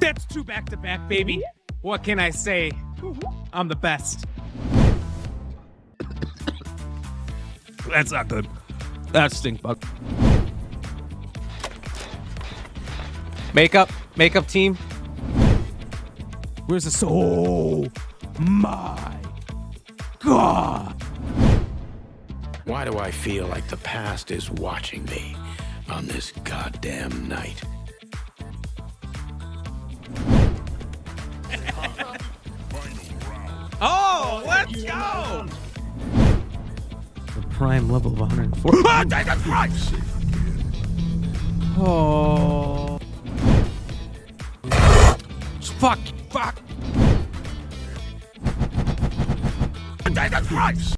That's 2 back-to-back, baby. What can I say? I'm the best. That's not good. That's stink bug. Makeup team. Where's the soul? My God. Why do I feel like the past is watching me on this goddamn night? Oh, let's go! The prime level of 104. Oh, Jesus Christ! Oh. Fuck. Jesus Christ!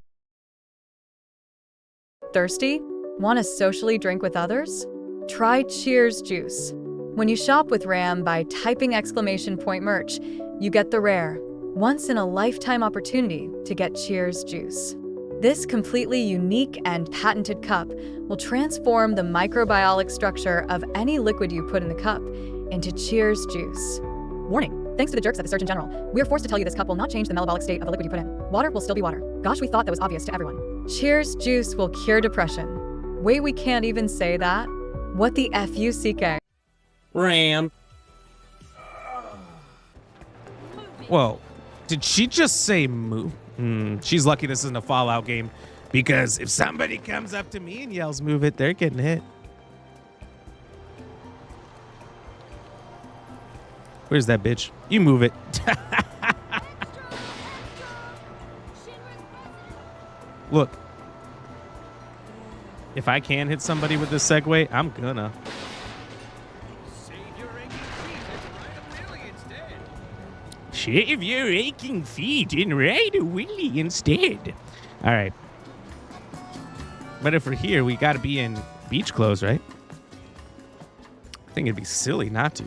Thirsty? Want to socially drink with others? Try Cheers Juice. When you shop with RAM by typing !merch, you get the rare, once-in-a-lifetime opportunity to get Cheers Juice. This completely unique and patented cup will transform the microbiologic structure of any liquid you put in the cup into Cheers Juice. Warning, thanks to the jerks at the Surgeon General, we are forced to tell you this cup will not change the metabolic state of the liquid you put in. Water will still be water. Gosh, we thought that was obvious to everyone. Cheers Juice will cure depression. Wait, we can't even say that? What the F-U-C-K? Ram. Whoa. Did she just say move? She's lucky this isn't a Fallout game, because if somebody comes up to me and yells move it, they're getting hit. Where's that bitch? You move it. Look. If I can hit somebody with this Segway, I'm gonna. Shave your aching feet and ride a wheelie instead. All right. But if we're here, we got to be in beach clothes, right? I think it'd be silly not to.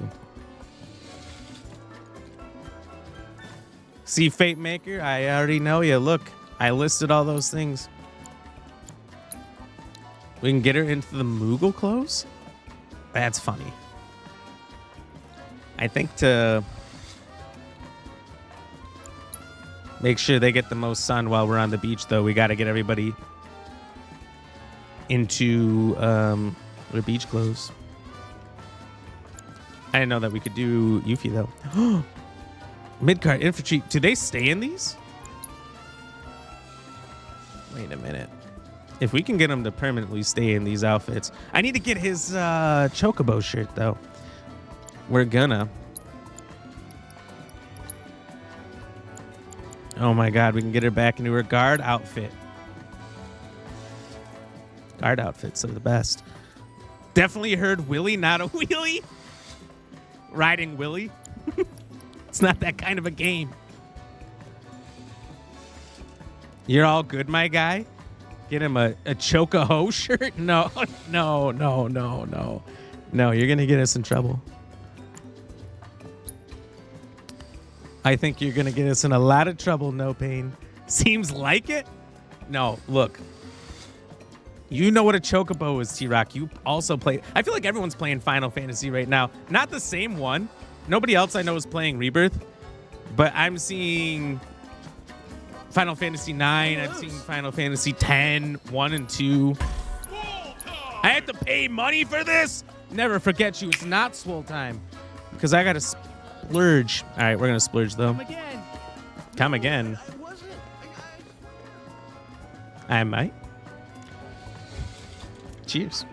See, Fate Maker, I already know you. Look, I listed all those things. We can get her into the Moogle clothes? That's funny. I think to make sure they get the most sun while we're on the beach, though, we got to get everybody into their beach clothes. I didn't know that we could do Yuffie, though. Mid-card infantry. Do they stay in these? Wait a minute. If we can get him to permanently stay in these outfits. I need to get his Chocobo shirt, though. We're gonna. Oh my God, we can get her back into her guard outfit. Guard outfits are the best. Definitely heard Willy, not a wheelie. Riding Willy. It's not that kind of a game. You're all good, my guy? Get him a Choco-Ho shirt? No, no, no, no, no. No, you're going to get us in trouble. I think you're going to get us in a lot of trouble, No Pain. Seems like it? No, look. You know what a Chocobo is, T-Rock. You also play... I feel like everyone's playing Final Fantasy right now. Not the same one. Nobody else I know is playing Rebirth. But I'm seeing Final Fantasy 9. I'm seeing Final Fantasy 10, 1 and 2. I had to pay money for this? Never forget you. It's not swole time. Because I got to splurge. All right, we're going to splurge, though. Come again. Come again. I might. Cheers.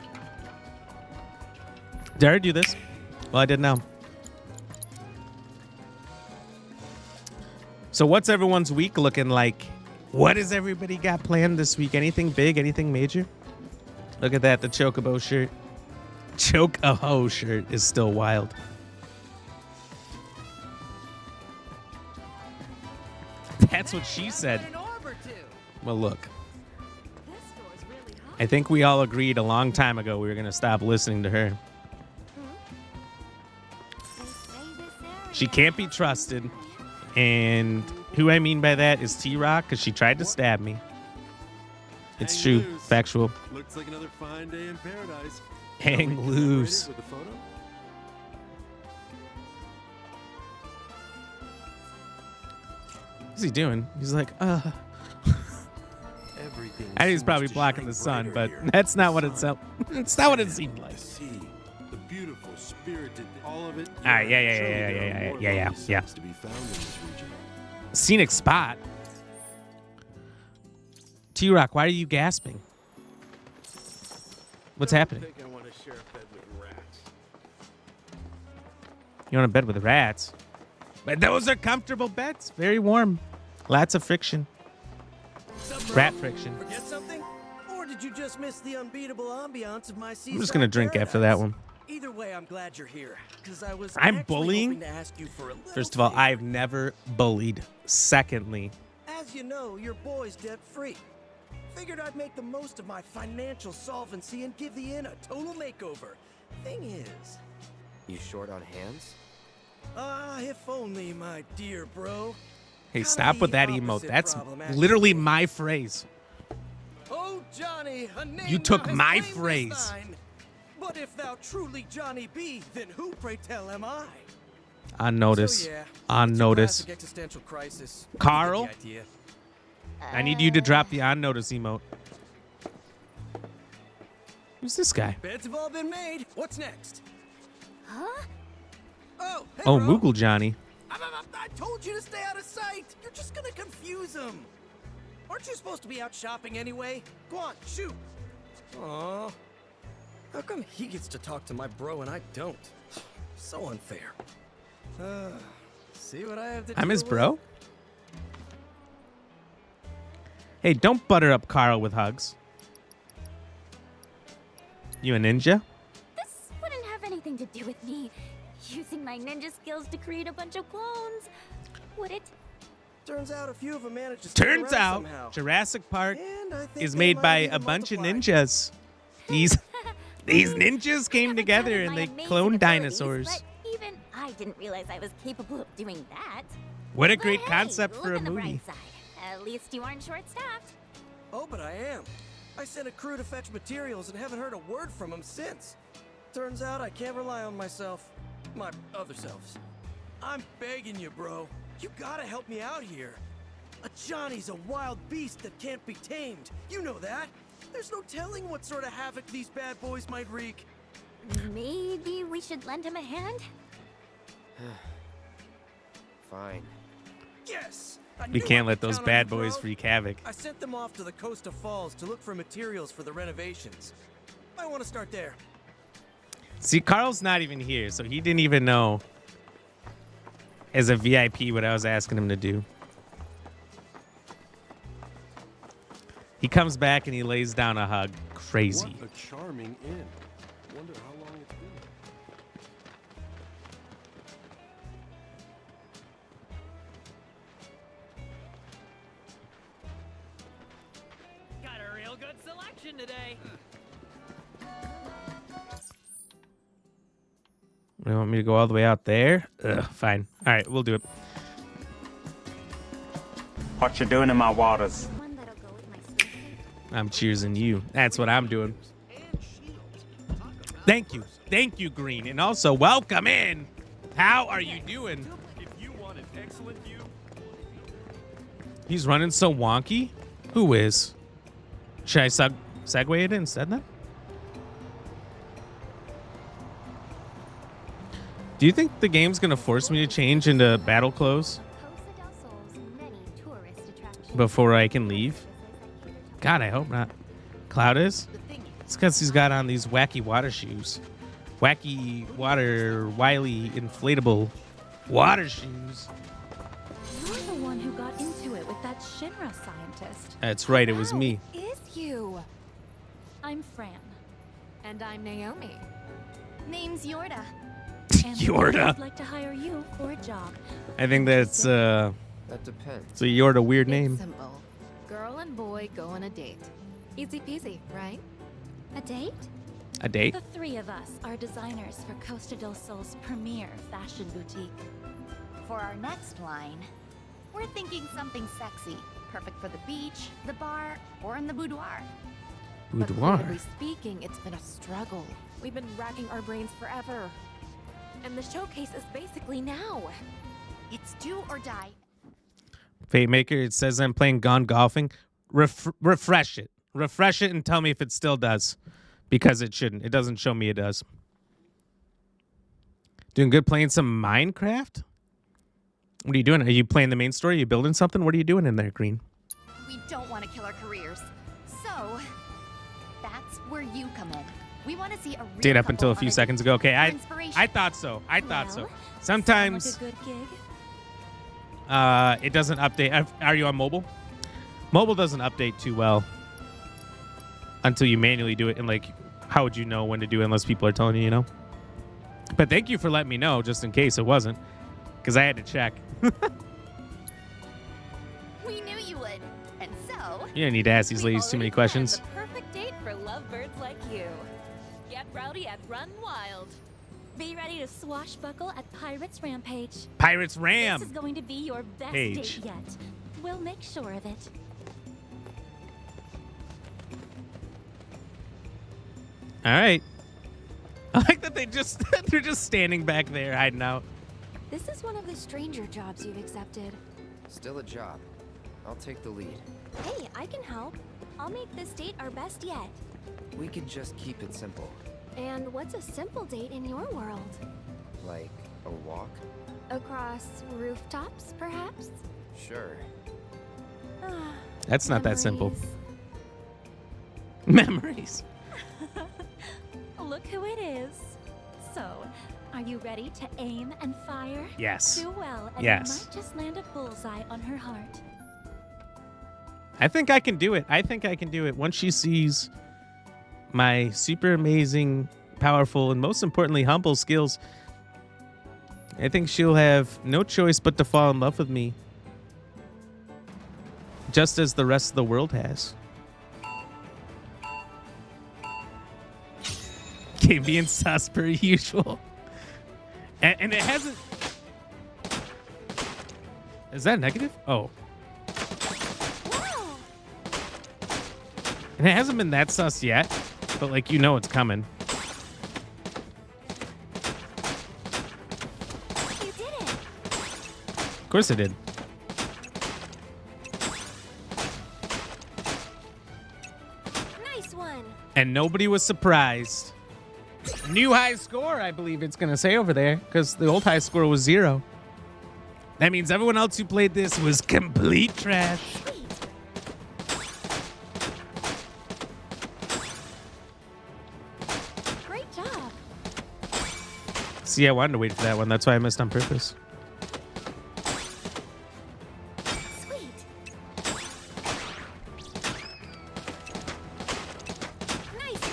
Did I do this? Well, I did now. So what's everyone's week looking like? What has everybody got planned this week? Anything big? Anything major? Look at that, the Chocobo shirt. Choco-Ho shirt is still wild. That's what she said. Well, look. I think we all agreed a long time ago we were going to stop listening to her. She can't be trusted. And who I mean by that is T-Rock, because she tried to stab me. It's true. Factual. Looks like another fine day in paradise. Hang loose. What's he doing? He's like, Everything and he's seems probably to blocking shine the sun, but brighter here. that's not what it's it's not what it seemed like. The sea, the beautiful, spirited, all of it. Ah, yeah, Surely yeah, there yeah, are yeah, more yeah, lovely yeah. sights to be found in this region. Scenic spot. T-Rock, why are you gasping? What's happening? I think I want to share a bed with rats. You're on a bed with rats. But those are comfortable beds. Very warm. Lots of friction. Rat friction. Forget something? Or did you just miss the unbeatable ambiance of my seaside I'm just gonna drink after that one. Either way, I'm glad you're here, because I was I'm actually bullying? hoping to ask you for a little First of all, favor. I've never bullied. Secondly, As you know, your boy's debt-free. Figured I'd make the most of my financial solvency and give the inn a total makeover. Thing is... You short on hands? if only, my dear bro. hey, Kinda stop with the that emote. opposite That's problem, actually. literally my phrase. Oh, Johnny, a name You took thou hast my claimed is phrase. thine. But if thou truly Johnny be, then who, pray tell, am I? On notice. So, yeah, On it's a notice. classic existential crisis. You Carl? get the idea. I need you to drop the on notice emote. Who's this guy? Beds have all been made. What's next? Huh? Oh, hey, Oh, bro. Moogle Johnny. I told you to stay out of sight. You're just gonna confuse him. Aren't you supposed to be out shopping anyway? Go on, shoot. Aw. How come he gets to talk to my bro and I don't? So unfair. See what I have to I'm deal his with? bro? Hey, don't butter up Carl with hugs. You a ninja? This wouldn't have anything to do with me using my ninja skills to create a bunch of clones, would it? Turns out a few of them managed to stick Turns around out somehow. Jurassic Park And I think is they made might by even a bunch of multiply. ninjas. These ninjas came Never together doubted and my they amazing cloned abilities, dinosaurs. But even I didn't realize I was capable of doing that. What a But great hey, concept look for a on the movie. bright side. At least you aren't short-staffed. Oh, but I am. I sent a crew to fetch materials and haven't heard a word from them since. Turns out I can't rely on myself. My other selves. I'm begging you, bro. You gotta help me out here. A Johnny's a wild beast that can't be tamed. You know that. There's no telling what sort of havoc these bad boys might wreak. Maybe we should lend him a hand? Fine. Yes! I We knew I can't let could those count on bad you, boys bro. wreak havoc. I sent them off to the Costa Falls to look for materials for the renovations. I want to start there. See, Carl's not even here, so he didn't even know as a VIP what I was asking him to do. He comes back and he lays down a hug. Crazy. What a charming inn. Wonder how long it's been. Got a real good selection today. You want me to go all the way out there? Ugh, fine. All right, we'll do it. What you doing in my waters? One that'll go with my suit. I'm cheersing you. That's what I'm doing. Thank you. Thank you, Green. And also, welcome in. How are you doing? If you want an excellent view, He's running so wonky? Who is? Should I segue it instead then? Do you think the game's going to force me to change into battle clothes Costa del Sol's many tourist attractions. before I can leave? God, I hope not. Cloud is? It's because he's got on these wacky water shoes. Wacky water, wily, inflatable water shoes. You're the one who got into it with that Shinra scientist. That's right, it was me. Is you? I'm Fran. And I'm Naomi. Name's Yorda. And Yorda. I'd like to hire you for a job. I think that's That depends. it's a Yorda weird It's name. simple. Girl and boy go on a date. Easy peasy, right? A date? A date? The three of us are designers for Costa del Sol's premier fashion boutique. For our next line, we're thinking something sexy. Perfect for the beach, the bar, or in the boudoir. But Boudoir. creatively speaking, it's been a struggle. We've been racking our brains forever. And the showcase is basically now. It's do or die. Fate Maker, it says I'm playing Gone Golfing. Refresh it. Refresh it and tell me if it still does. Because it shouldn't. It doesn't show me it does. Doing good playing some Minecraft? What are you doing? Are you playing the main story? Are you building something? What are you doing in there, Green? We don't want to kill our careers. So, that's where you come in. We want to see a real Did up couple until a on few date seconds ago. Okay, for I inspiration. thought so. I thought so. Well, Sometimes sound like a good gig. it doesn't update. Are you on mobile? Mobile doesn't update too well until you manually do it. And like, how would you know when to do it unless people are telling you, you know? But thank you for letting me know just in case it wasn't. Because I had to check. We knew you would. And so, You don't need to ask these We've ladies too many already questions. planned the perfect date for lovebirds like you. Get rowdy and run wild. Be ready to swashbuckle at Pirates Rampage. Pirates This Ram. is going to be your best Page. date yet. We'll make sure of it. All right. I like that they're just standing back there hiding out. This is one of the stranger jobs you've accepted. Still a job. I'll take the lead. Hey, I can help. I'll make this date our best yet. We could just keep it simple. And what's a simple date in your world? Like a walk? Across rooftops, perhaps? Sure. That's not that simple. Memories. Memories. Look who it is. So, are you ready to aim and fire? Yes. Do well, and Yes. you might just land a bullseye on her heart. I think I can do it. I think I can do it. Once she sees my super amazing, powerful, and most importantly, humble skills, I think she'll have no choice but to fall in love with me. Just as the rest of the world has. Okay, being sus per usual. And it hasn't... Is that negative? Oh. And it hasn't been that sus yet, but like, you know it's coming. You did it! Of course I did. Nice one! And nobody was surprised. New high score, I believe it's going to say over there, because the old high score was 0. That means everyone else who played this was complete trash. Great job! See, I wanted to wait for that one. That's why I missed on purpose. Sweet! Nice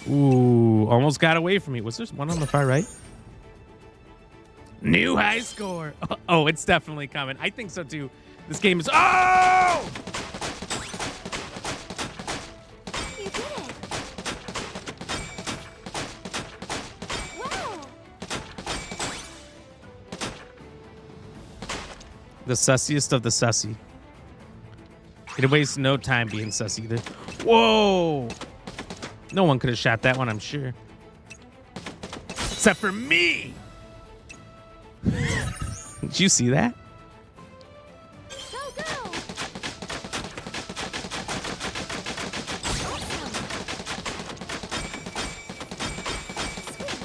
one! Ooh, almost got away from me. Was there one on the far right? New high score. Oh, it's definitely coming. I think so too. This game is... Oh! You did it! Wow! The sussiest of the sussy. It wastes no time being sus either. Whoa! No one could have shot that one, I'm sure. Except for me! Did you see that? Go, go! Awesome! Sweet!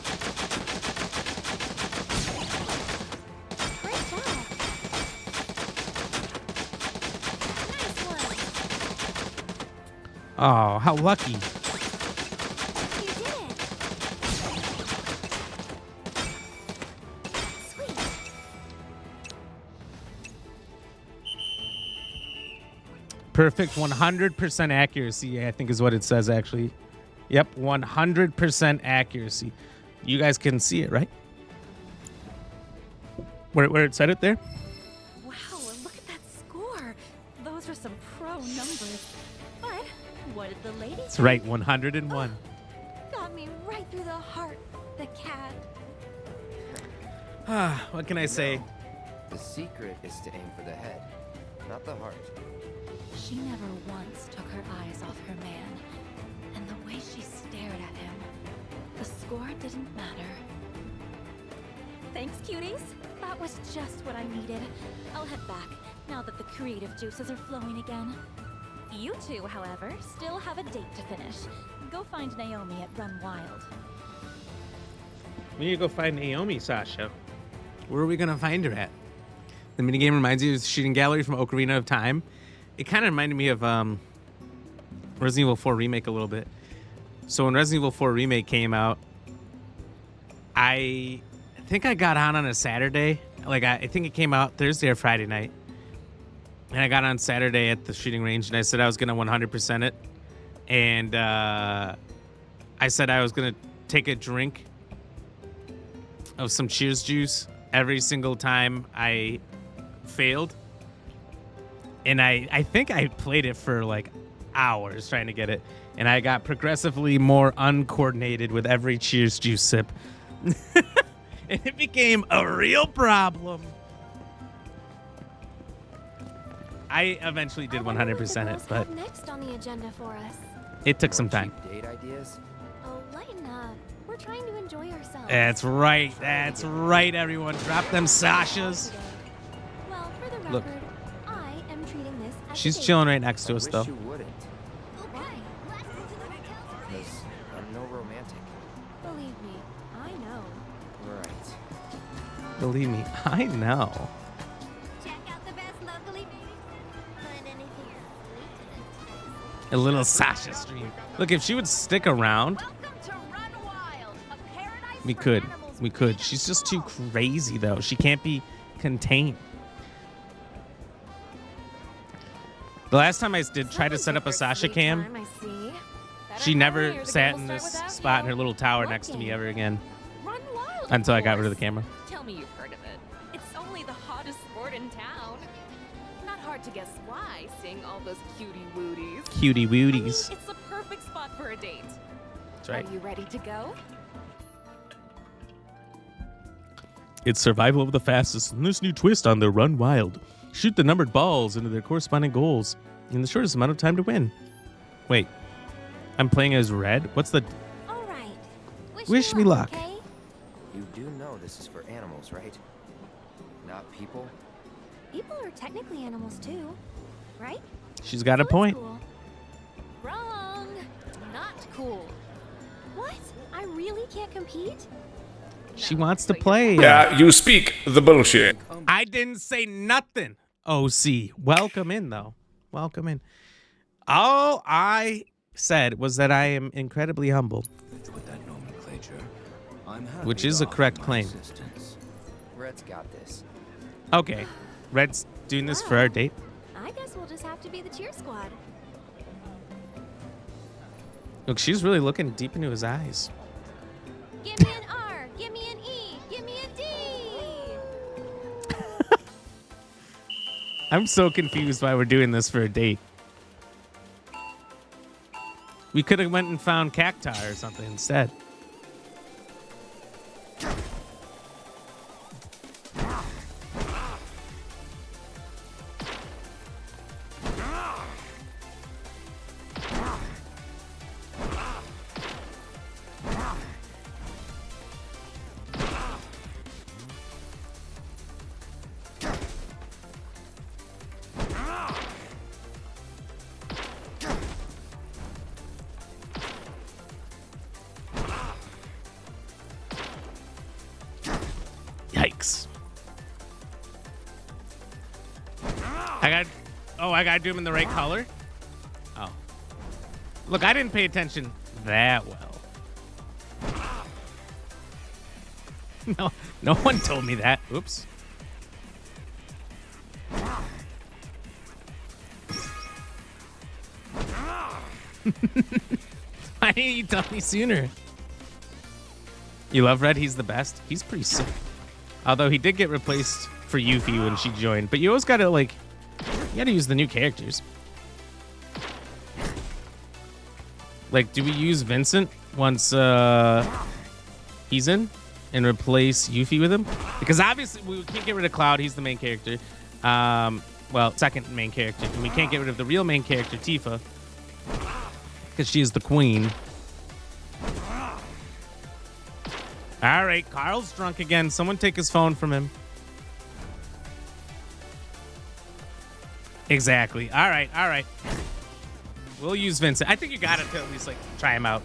Great job! Nice one! Oh, how lucky. You did it! Sweet! Perfect 100% accuracy, I think is what it says, actually. Yep, 100% accuracy. You guys can see it, right? Where it said it there? Wow, look at that score. Those are some pro numbers. But what did the lady That's right, 101. Got me right through the heart, the cat. What can I say? The secret is to aim for the head, not the heart. She never once took her eyes off her man. And the way she stared at him, the score didn't matter. Thanks, cuties. That was just what I needed. I'll head back, now that the creative juices are flowing again. You two, however, still have a date to finish. Go find Naomi at Run Wild. We need to go find Naomi, Sasha. Where are we going to find her at? The minigame reminds you of the shooting gallery from Ocarina of Time. It kind of reminded me of Resident Evil 4 Remake a little bit. So when Resident Evil 4 Remake came out, I think I got on a Saturday. Like, I think it came out Thursday or Friday night. And I got on Saturday at the shooting range, and I said I was going to 100% it. And I said I was going to take a drink of some Cheers juice every single time I failed. And I think I played it for like hours trying to get it. And I got progressively more uncoordinated with every Cheers juice sip. And it became a real problem. I eventually did 100% it, but next on the agenda for us. it took some time. Date ideas? Oh, lighten up. We're trying to enjoy ourselves. That's right. That's right, everyone. Drop them Sashas. Well, for the record, Look. I am treating this as She's a date. chilling right next to us, Wish though. you wouldn't, Why? Let's go to the hotel. because I'm no romantic. Believe me, I know. Right. Believe me, I know. Check out the best locally made. Find anything sweet A little Sasha stream. Look, if she would stick around, Welcome to Run Wild, a paradise we for could. animals. We could. She's just too crazy, though. She can't be contained. The last time I did try to set up a Sasha cam, she never sat in this spot in her little tower next to me ever again Run Wild, until I got of rid of the course. camera. Tell me you've heard of it. It's only the hottest sport in town. Not hard to guess why, seeing all those cutie wooties. Cutie I mean, wooties. it's the perfect spot for a date. That's right. Are you ready to go? It's survival of the fastest and this new twist on the Run Wild. Shoot the numbered balls into their corresponding goals in the shortest amount of time to win. Wait, I'm playing as Red? What's the... All right. Wish me luck. Okay? You do know this is for animals, right? Not people? People are technically animals too, right? She's got a So it's point. cool. Wrong. Not cool. What? I really can't compete? She wants to play. Yeah, you speak the bullshit. I didn't say nothing. OC. Welcome in, though. Welcome in. All I said was that I am incredibly humble, With that nomenclature, I'm happy which is to a correct offer my claim. assistance. Red's got this. Okay. Red's doing this for our date. I guess we'll just have to be the cheer squad. Look, she's really looking deep into his eyes. Give me an R, give me an E, give me a D. I'm so confused why we're doing this for a date. We could have went and found cacti or something instead. Yikes. I gotta do him in the right color? Oh. Look, I didn't pay attention that well. No one told me that. Oops. Why didn't you tell me sooner? You love Red? He's the best. He's pretty sick. Although he did get replaced for Yuffie when she joined. But you always gotta, like, you gotta use the new characters. Like, do we use Vincent once he's in and replace Yuffie with him? Because obviously we can't get rid of Cloud. He's the main character. Well, second main character. And we can't get rid of the real main character, Tifa, because she is the queen. All right, Carl's drunk again. Someone take his phone from him. Exactly. All right, all right. We'll use Vincent. I think you got to at least like try him out.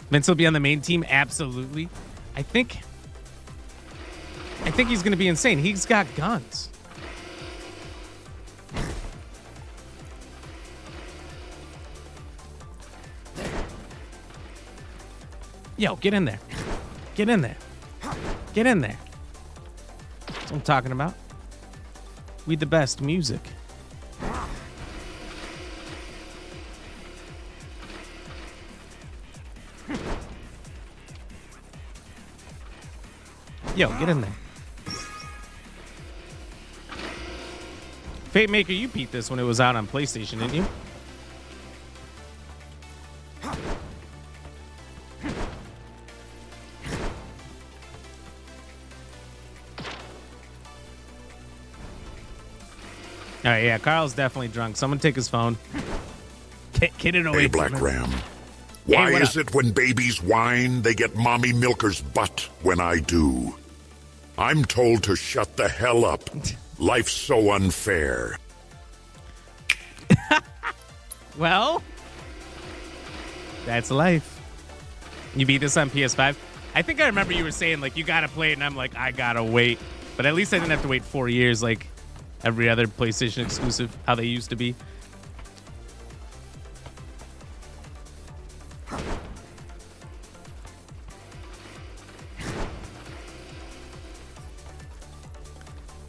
Vince will be on the main team. Absolutely. I think he's going to be insane. He's got guns. Yo, get in there. Get in there. Get in there. That's what I'm talking about. We the best music. Yo, get in there. Fate Maker, you beat this when it was out on PlayStation, didn't you? All right, yeah, Carl's definitely drunk. Someone take his phone. Get it away Hey, from Black him. Ram. Why what is it when babies whine, they get Mommy Milker's butt when I do? I'm told to shut the hell up. Life's so unfair. Well, that's life. You beat this on PS5? I think I remember you were saying, like, you got to play it, and I'm like, I got to wait. But at least I didn't have to wait 4 years like every other PlayStation exclusive, how they used to be.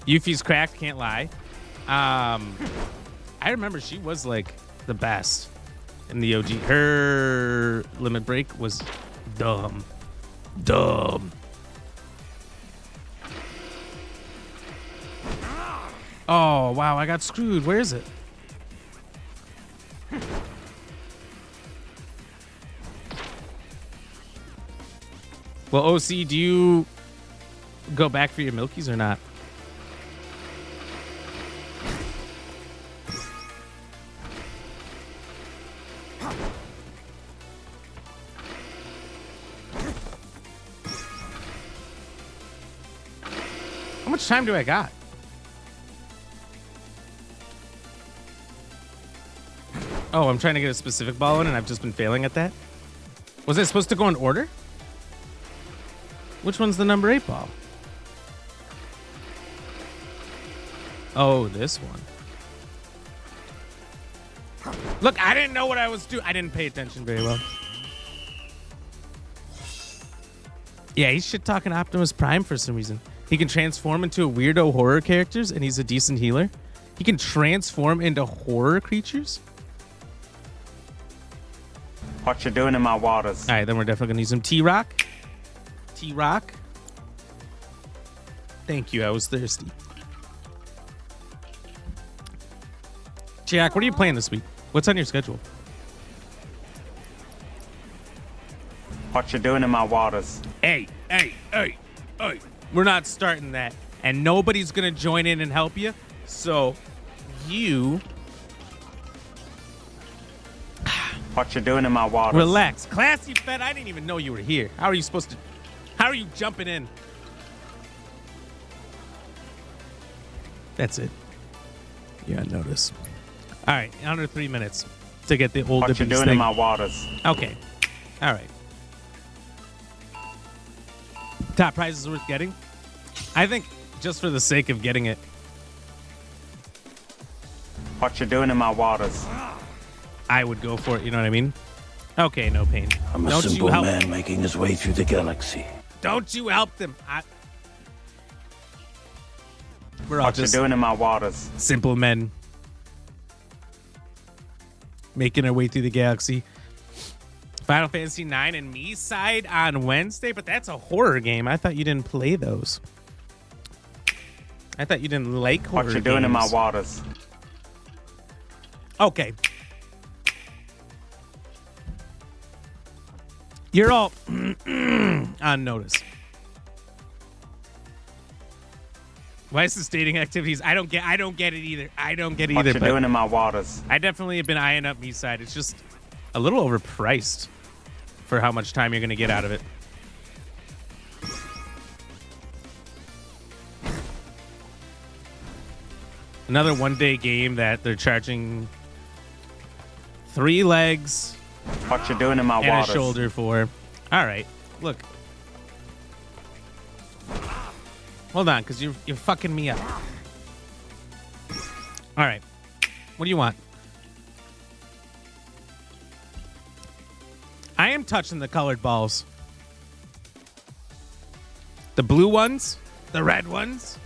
Yuffie's cracked, can't lie. I remember she was like the best in the OG. Her limit break was dumb. Dumb. Oh, wow, I got screwed. Where is it? Well, OC, do you go back for your Milkies or not? How much time do I got? Oh, I'm trying to get a specific ball in, and I've just been failing at that. Was it supposed to go in order? Which one's the number 8 ball? Oh, this one. Look, I didn't know what I was doing. I didn't pay attention very well. Yeah, he's shit-talking Optimus Prime for some reason. He can transform into weirdo horror characters, and he's a decent healer. He can transform into horror creatures? What you doing in my waters? All right, then we're definitely going to use him. T-Rock. T-Rock. Thank you, I was thirsty. Jack, what are you playing this week? What's on your schedule? What you doing in my waters? Hey. We're not starting that. And nobody's going to join in and help you. So, you... What you doing in my waters? Relax. Classy Fed, I didn't even know you were here. How are you supposed to... How are you jumping in? That's it. You got notice. All right, under 3 minutes to get the old What you doing thing. in my waters? Okay. All right. Top prizes worth getting? I think just for the sake of getting it. What you doing in my waters? I would go for it, you know what I mean? Okay, no pain. I'm a Don't simple you help. man making his way through the galaxy. Don't you help them. We're all What you just doing in my waters? simple men making our way through the galaxy. Final Fantasy 9 and Me side on Wednesday, but that's a horror game. I thought you didn't play those. I thought you didn't like horror What you doing in my games. waters? Okay. You're all on notice. Why is this dating activities? I don't get it either. I don't get it What either. you but doing in my waters? I definitely have been eyeing up Me side. It's just a little overpriced for how much time you're going to get out of it. Another one-day game that they're charging 3 legs What you doing in my and waters? a shoulder for. All right, look. Hold on, because you're fucking me up. All right, what do you want? I am touching the colored balls. The blue ones, the red ones.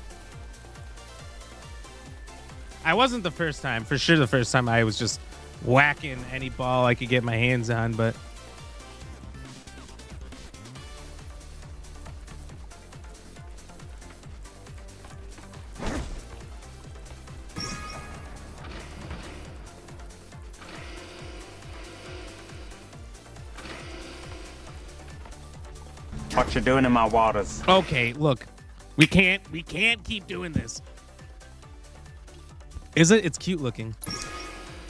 I wasn't the first time. For sure the first time I was just whacking any ball I could get my hands on, but... What you doing in my waters? Okay, look. We can't keep doing this. Is it? It's cute looking.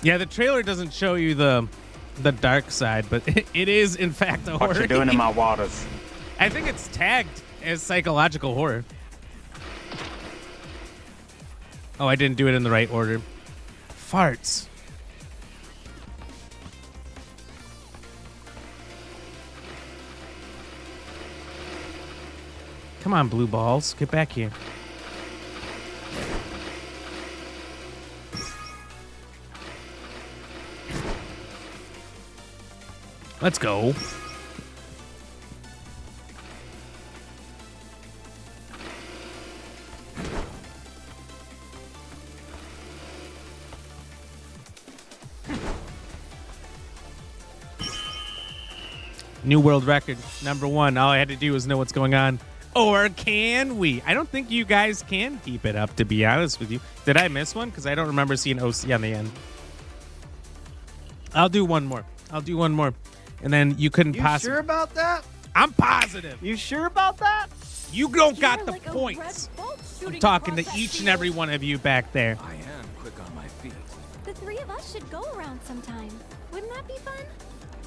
Yeah, the trailer doesn't show you the dark side, but it is in fact a horror. What you doing in my waters? I think it's tagged as psychological horror. Oh, I didn't do it in the right order. Farts. Come on, blue balls. Get back here. Let's go. New world record, #1. All I had to do was know what's going on. Or can we? I don't think you guys can keep it up, to be honest with you. Did I miss one? Because I don't remember seeing OC on the end. I'll do one more. And then you couldn't possibly... You sure about that? I'm positive. You sure about that? You don't got the points. I'm talking to each and every one of you back there. I am quick on my feet. The 3 of us should go around sometime. Wouldn't that be fun?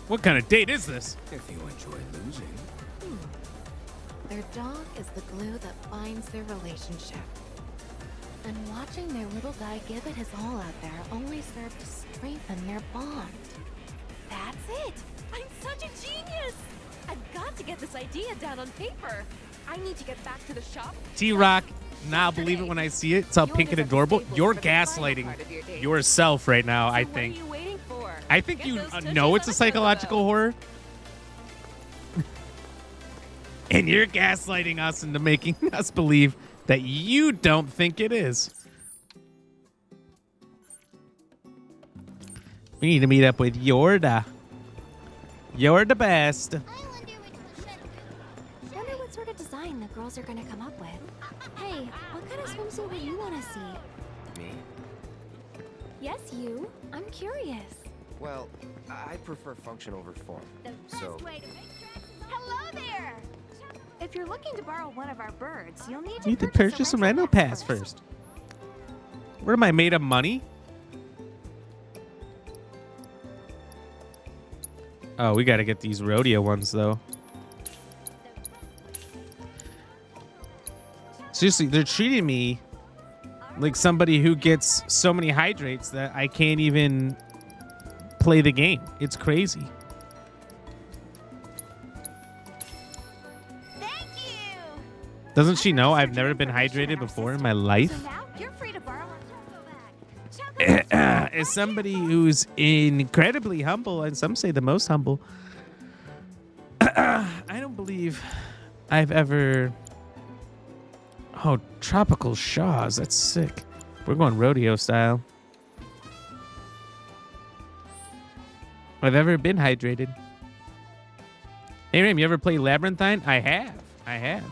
What kind of date is this? If you enjoy losing. Their dog is the glue that binds their relationship. And watching their little guy give it his all out there only served to strengthen their bond. That's it! I'm such a genius! I've got to get this idea down on paper. I need to get back to the shop. T-Rock, now believe it when I see it. It's all pink and adorable. You're gaslighting yourself right now, I think. What are you waiting for? I think you know it's a psychological horror. And you're gaslighting us into making us believe that you don't think it is. We need to meet up with Yorda. You're the best. I wonder what sort of design the girls are gonna come up with. Hey, what kind of swimsuit would you want to see? Me? Yes, you. I'm curious. Well, I prefer function over form. So, Hello there! If you're looking to borrow one of our birds, you'll need to Need to purchase a rental pass first. What am I, made of money? Oh, we got to get these rodeo ones, though. Seriously, they're treating me like somebody who gets so many hydrates that I can't even play the game. It's crazy. Thank you! Doesn't she know I've never been hydrated before in my life? So now you're free to borrow our Choco Bag. As somebody who's incredibly humble, and some say the most humble, I don't believe I've ever... Oh, tropical Shaws. That's sick. We're going rodeo style. I've ever been hydrated. Hey, Ram, you ever play Labyrinthine? I have.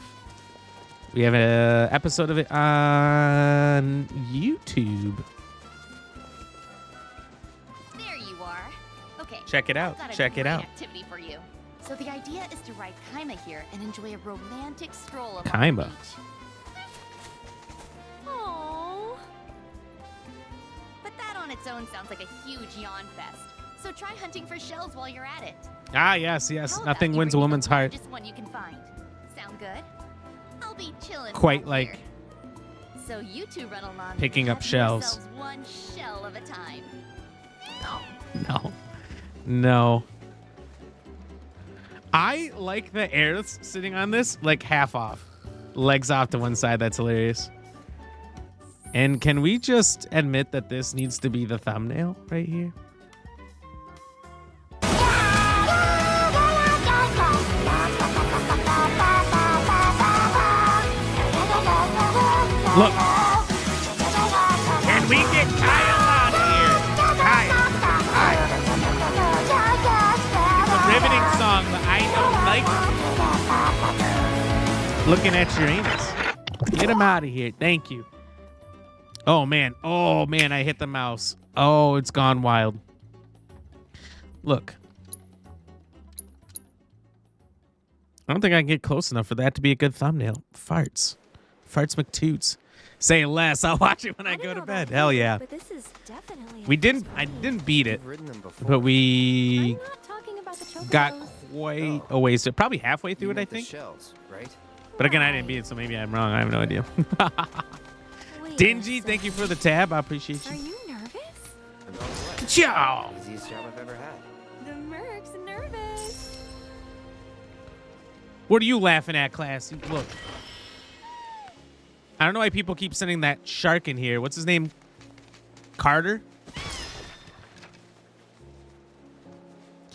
We have an episode of it on YouTube. There you are. Okay. Check it out. I've got a Check it great out. Activity for you. So the idea is to ride Kaima here and enjoy a romantic stroll along Kaima. the beach. Aww. But that on its own sounds like a huge yawn fest. So try hunting for shells while you're at it. Ah, yes. How about Nothing you wins a bring me woman's the heart. largest one you can find. Sound good? I'll be chilling. Quite back like here. So you two run along. Picking and up have shells. yourselves one shell of a time. No. I like the Aerith sitting on this, like half off. Legs off to one side. That's hilarious. And can we just admit that this needs to be the thumbnail right here? Look. Can we get Kyle out of here? Kyle. It's a riveting song, but I don't like looking at your anus. Get him out of here. Thank you. Oh, man. Oh, man, I hit the mouse. Oh, it's gone wild. Look. I don't think I can get close enough for that to be a good thumbnail. Farts. Farts McToots. Say less. I'll watch it when I go to bed. Hell yeah. But this is definitely I didn't beat it, but we got quite a ways to, probably halfway through it, I think. Shells, right? But again, I didn't beat it, so maybe I'm wrong. I have no idea. Dingy, thank you for the tab. I appreciate you. Are you nervous? Ciao. Easiest job I've ever had. The Merc's nervous. What are you laughing at, class? Look. I don't know why people keep sending that shark in here. What's his name? Carter?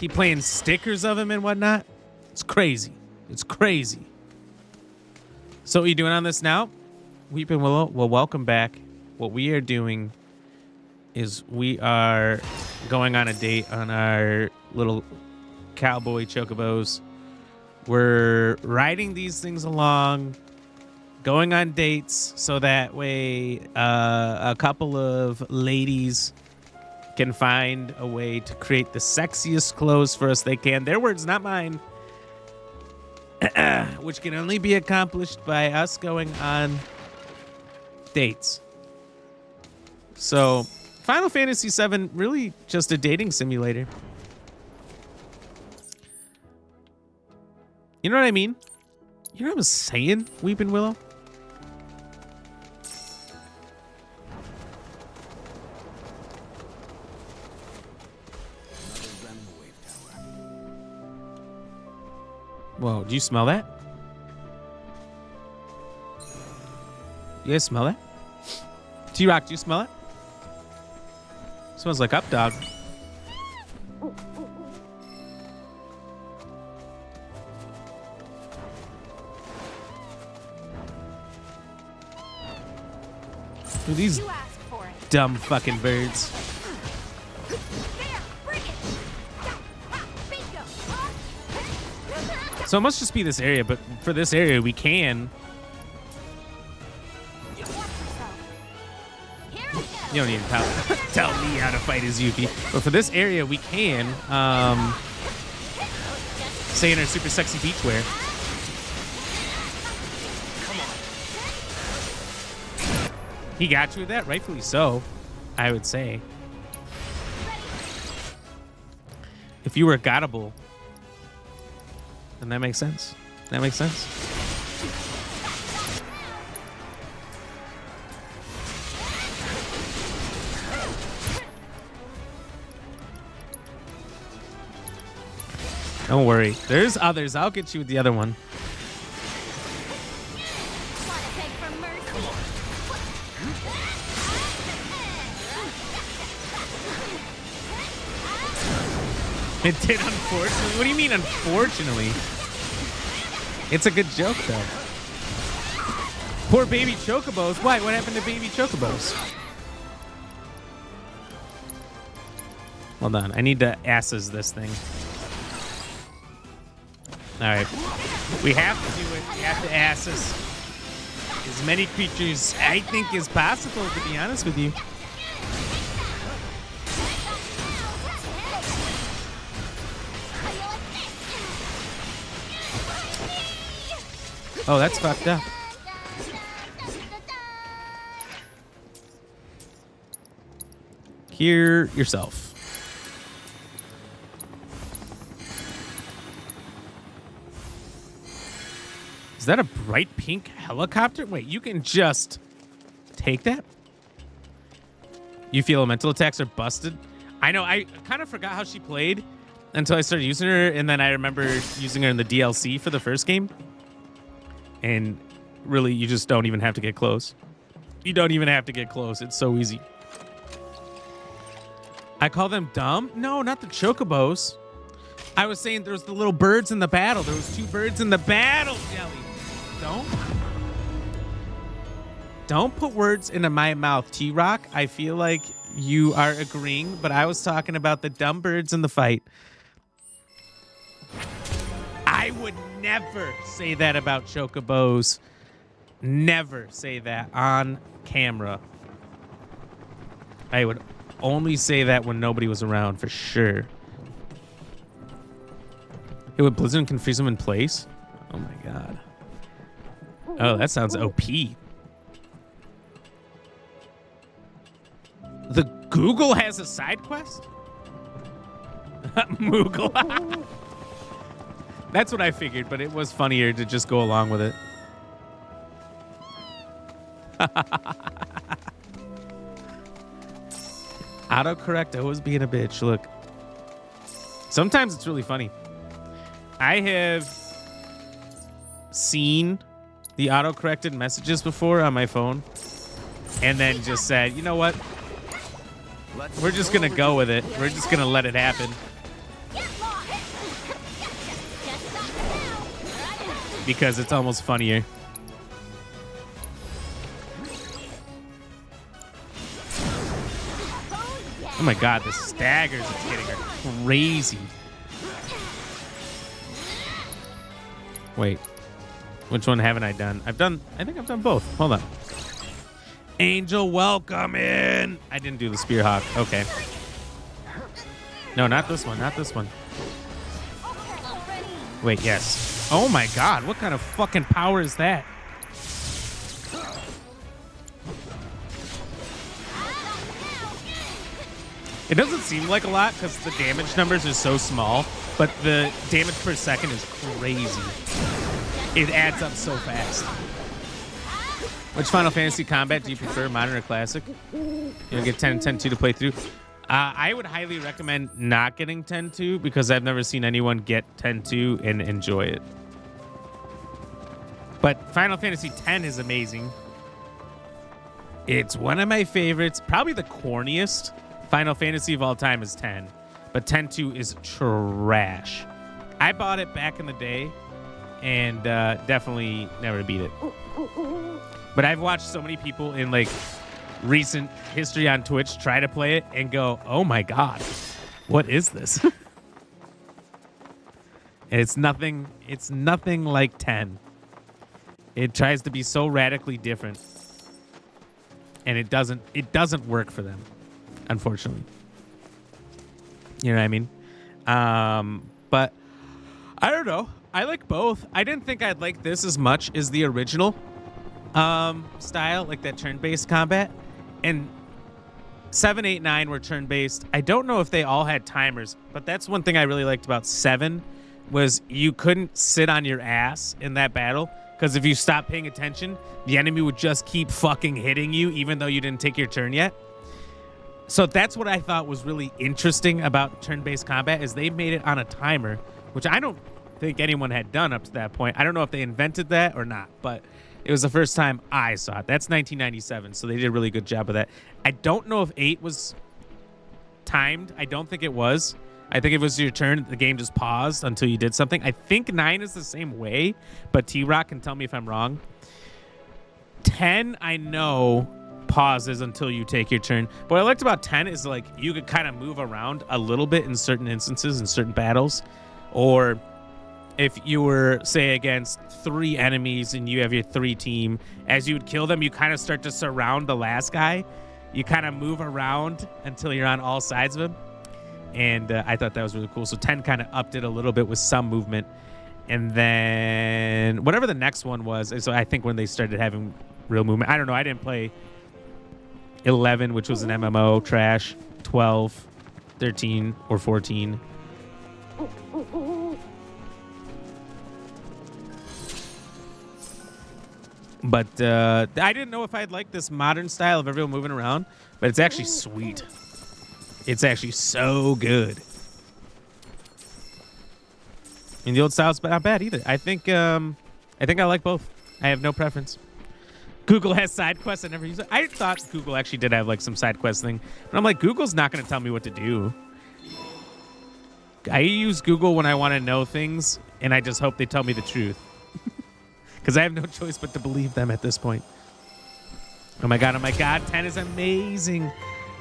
Keep playing stickers of him and whatnot. It's crazy. It's crazy. So what are you doing on this now? Weeping Willow? Well, welcome back. What we are doing is we are going on a date on our little cowboy chocobos. We're riding these things along, going on dates, so that way a couple of ladies can find a way to create the sexiest clothes for us they can. Their words, not mine. Which can only be accomplished by us going on dates. So, Final Fantasy VII, really just a dating simulator. You know what I mean? You know what I'm saying, Weeping Willow? Whoa, do you smell that? You guys smell that? T-Rock, do you smell it? Smells like up dog. Who are these dumb fucking birds? So it must just be this area, but for this area we can. You don't need to tell me how to fight as Yuffie. But for this area we can stay in our super sexy beachwear. He got you with that, rightfully so, I would say. If you were gottable, then that makes sense. That makes sense. Don't worry. There's others. I'll get you with the other one. It did, unfortunately. What do you mean, unfortunately? It's a good joke, though. Poor baby chocobos. Why? What happened to baby chocobos? Hold on. I need to asses this thing. All right. We have to do it. We have to asses as many creatures, I think, as possible, to be honest with you. Oh, that's fucked up. Hear yourself. Is that a bright pink helicopter? Wait, you can just take that. You feel elemental attacks are busted. I know. I kind of forgot how she played until I started using her, and then I remember using her in the DLC for the first game. And really, you just don't even have to get close. You don't even have to get close. It's so easy. I call them dumb? No, not the chocobos. I was saying there's the little birds in the battle. There was 2 birds in the battle, Jelly. Don't put words into my mouth, T-Rock. I feel like you are agreeing, but I was talking about the dumb birds in the fight. I would never say that about chocobos. Never say that on camera. I would only say that when nobody was around, for sure. Hey, what, Blizzard can freeze them in place? Oh my god. Oh, that sounds OP. The Google has a side quest? Moogle. That's what I figured, but it was funnier to just go along with it. Autocorrect always being a bitch. Look. Sometimes it's really funny. I have seen the auto-corrected messages before on my phone and then just said, you know what? We're just going to go with it. We're just going to let it happen. Because it's almost funnier. Oh my god, the staggers it's getting are crazy. Wait, which one haven't I done? I think I've done both. Hold on. Angel, welcome in. I didn't do the Spearhawk. Okay. No, not this one. Not this one. Wait, yes. Oh my god, what kind of fucking power is that? It doesn't seem like a lot because the damage numbers are so small, but the damage per second is crazy. It adds up so fast. Which Final Fantasy combat do you prefer, Modern or Classic? You'll get 10 and 10-2 to play through. I would highly recommend not getting 10-2 because I've never seen anyone get 10-2 and enjoy it. But Final Fantasy X is amazing. It's one of my favorites. Probably the corniest Final Fantasy of all time is 10. But 10-2 is trash. I bought it back in the day and definitely never beat it. But I've watched so many people in like recent history on Twitch try to play it and go, oh my god, what is this? And it's nothing like 10. It tries to be so radically different. And it doesn't work for them, unfortunately. You know what I mean? But I don't know. I like both. I didn't think I'd like this as much as the original style, like that turn-based combat. And 7, 8, 9 were turn-based. I don't know if they all had timers, but that's one thing I really liked about 7 was you couldn't sit on your ass in that battle because if you stopped paying attention, the enemy would just keep fucking hitting you even though you didn't take your turn yet. So that's what I thought was really interesting about turn-based combat is they made it on a timer, which I don't think anyone had done up to that point. I don't know if they invented that or not, but it was the first time I saw it. That's 1997, so they did a really good job of that. I don't know if 8 was timed. I don't think it was. I think if it was your turn, the game just paused until you did something. I think 9 is the same way, but T-Rock can tell me if I'm wrong. 10, I know, pauses until you take your turn. What I liked about 10 is like you could kind of move around a little bit in certain instances, in certain battles, or if you were, say, against 3 enemies and you have your 3 team, as you would kill them, you kind of start to surround the last guy. You kind of move around until you're on all sides of him. And I thought that was really cool. So 10 kind of upped it a little bit with some movement. And then whatever the next one was, so I think when they started having real movement, I don't know, I didn't play 11, which was an MMO, trash, 12, 13, or 14. But I didn't know if I'd like this modern style of everyone moving around, but it's actually sweet. It's actually so good. And the old style's not bad either. I think I like both. I have no preference. Google has side quests. I never use it. I thought Google actually did have like some side quest thing, but I'm like, Google's not going to tell me what to do. I use Google when I want to know things, and I just hope they tell me the truth. Because I have no choice but to believe them at this point. Oh my god, 10 is amazing.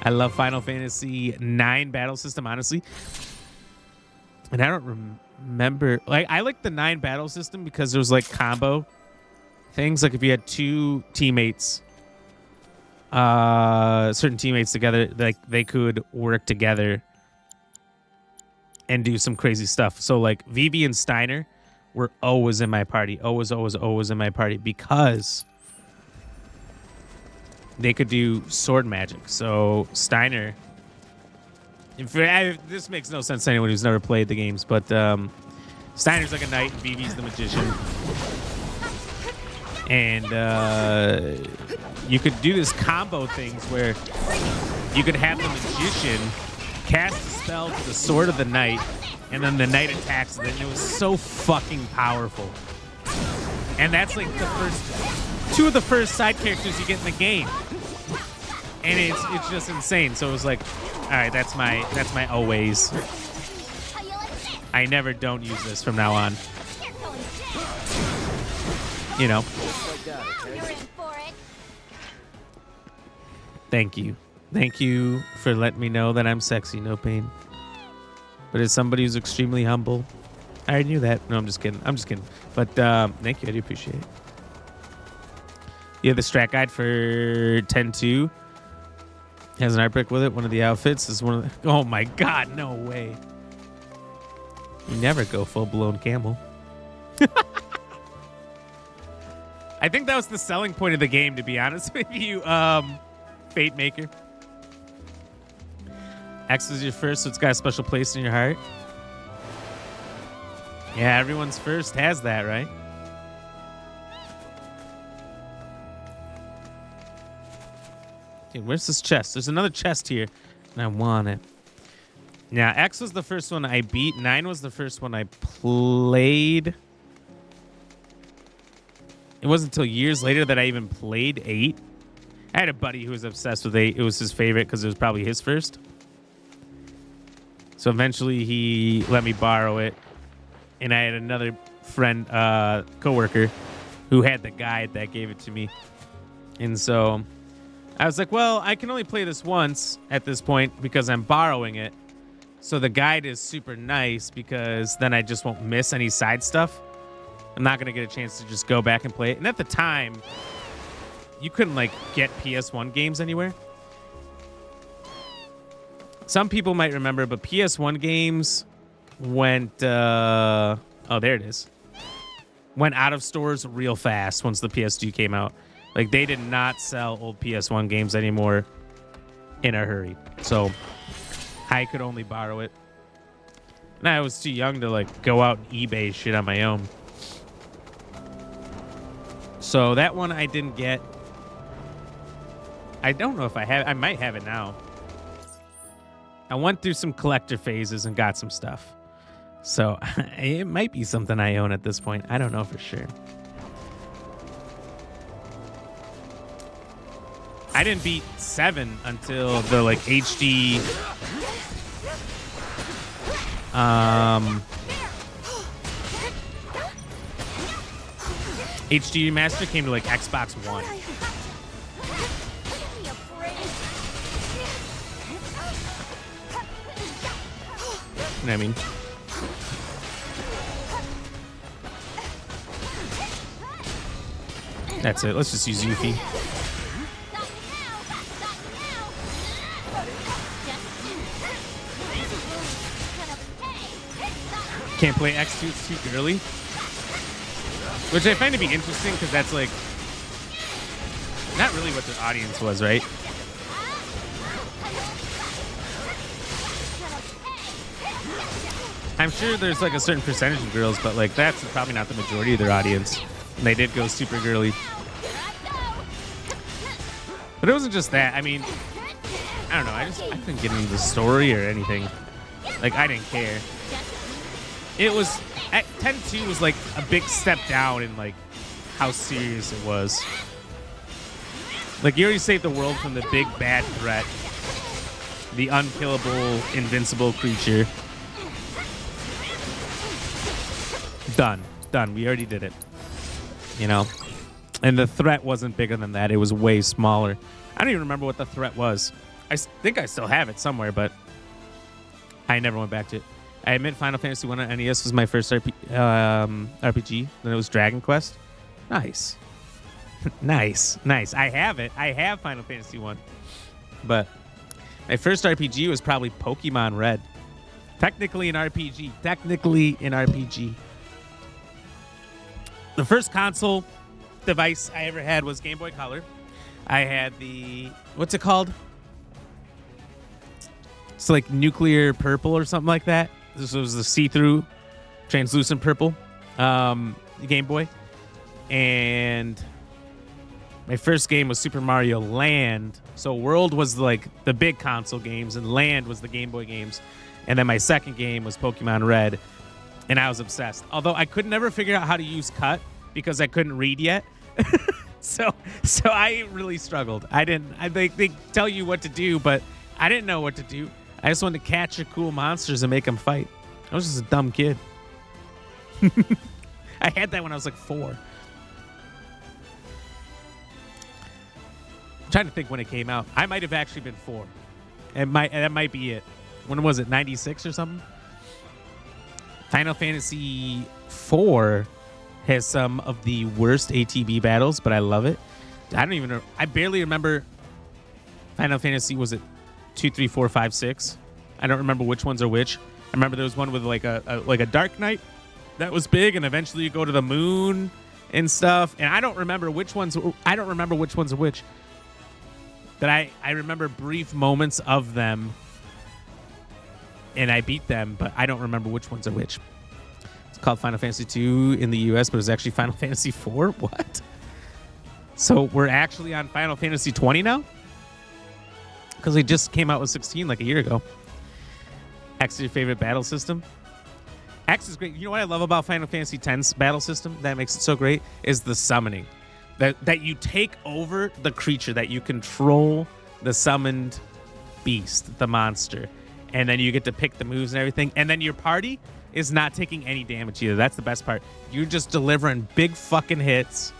I love Final Fantasy 9 battle system, honestly. And I don't remember. Like, I like the 9 battle system because there was like combo things. Like if you had two teammates, certain teammates together, like they could work together and do some crazy stuff. So like Vivi and Steiner were always in my party. Always in my party because they could do sword magic. So Steiner, this makes no sense to anyone who's never played the games, but Steiner's like a knight and Vivi's the magician. And you could do this combo things where you could have the magician cast a spell to the sword of the knight, and then the knight attacks it, and it was so fucking powerful. And that's like two of the first side characters you get in the game, and it's just insane. So it was like, all right, that's my always. I never don't use this from now on. You know. Thank you for letting me know that I'm sexy, no pain. But as somebody who's extremely humble, I already knew that. No, I'm just kidding. But thank you. I do appreciate it. Yeah, the strat guide for 10-2 has an art brick with it. One of the outfits is one of the... Oh my god, no way. You never go full-blown camel. I think that was the selling point of the game, to be honest with you, Fate Maker. X is your first, so it's got a special place in your heart. Yeah, everyone's first has that, right? Okay, where's this chest? There's another chest here, and I want it. Now, X was the first one I beat. 9 was the first one I played. It wasn't until years later that I even played 8. I had a buddy who was obsessed with 8. It was his favorite because it was probably his first. So eventually he let me borrow it. And I had another friend, coworker, who had the guide that gave it to me. And so I was like, well, I can only play this once at this point because I'm borrowing it. So the guide is super nice because then I just won't miss any side stuff. I'm not going to get a chance to just go back and play it. And at the time, you couldn't, like, get PS1 games anywhere. Some people might remember, but PS1 games went... oh, there it is. Went out of stores real fast once the PS2 came out. Like, they did not sell old PS1 games anymore in a hurry. So, I could only borrow it. And I was too young to, like, go out and eBay shit on my own. So that one I didn't get. I don't know if I have. I might have it now. I went through some collector phases and got some stuff. So it might be something I own at this point. I don't know for sure. I didn't beat 7 until the like HD HD remaster came to like Xbox One. You know what I mean? That's it. Let's just use Yuffie. Can't play X2, it's too girly. Which I find to be interesting because that's like not really what their audience was, right? I'm sure there's like a certain percentage of girls, but like that's probably not the majority of their audience. And they did go super girly. But it wasn't just that. I mean, I don't know. I couldn't get into the story or anything. Like, I didn't care. It was 10-2 was like a big step down in like how serious it was. Like, you already saved the world from the big bad threat, the unkillable, invincible creature. Done. We already did it. You know? And the threat wasn't bigger than that. It was way smaller. I don't even remember what the threat was. I think I still have it somewhere, but I never went back to it. I admit Final Fantasy 1 on NES was my first RPG. Then it was Dragon Quest. Nice. Nice. I have it. I have Final Fantasy 1. But my first RPG was probably Pokemon Red. Technically an RPG. The first console device I ever had was Game Boy Color. I had the... What's it called? It's like nuclear purple or something like that. This was the see-through, translucent purple Game Boy. And my first game was Super Mario Land. So World was like the big console games, and Land was the Game Boy games. And then my second game was Pokemon Red, and I was obsessed. Although I could never figure out how to use cut because I couldn't read yet. So I really struggled. They tell you what to do, but I didn't know what to do. I just wanted to catch the cool monsters and make them fight. I was just a dumb kid. I had that when I was like 4. I'm trying to think when it came out. I might have actually been 4. That might be it. When was it? 96 or something? Final Fantasy 4 has some of the worst ATB battles, but I love it. I barely remember Final Fantasy. Was it 2, 3, 4, 5, 6? I don't remember which ones are which. I remember there was one with like a Dark Knight that was big, and eventually you go to the moon and stuff. And I don't remember which ones are which. But I remember brief moments of them, and I beat them, but I don't remember which ones are which. It's called Final Fantasy 2 in the US, but it's actually Final Fantasy 4? What? So we're actually on Final Fantasy 20 now? Because they just came out with 16 like a year ago. X is your favorite battle system? X is great. You know what I love about Final Fantasy X's battle system that makes it so great is the summoning. That you take over the creature, that you control the summoned beast, the monster. And then you get to pick the moves and everything. And then your party is not taking any damage either. That's the best part. You're just delivering big fucking hits.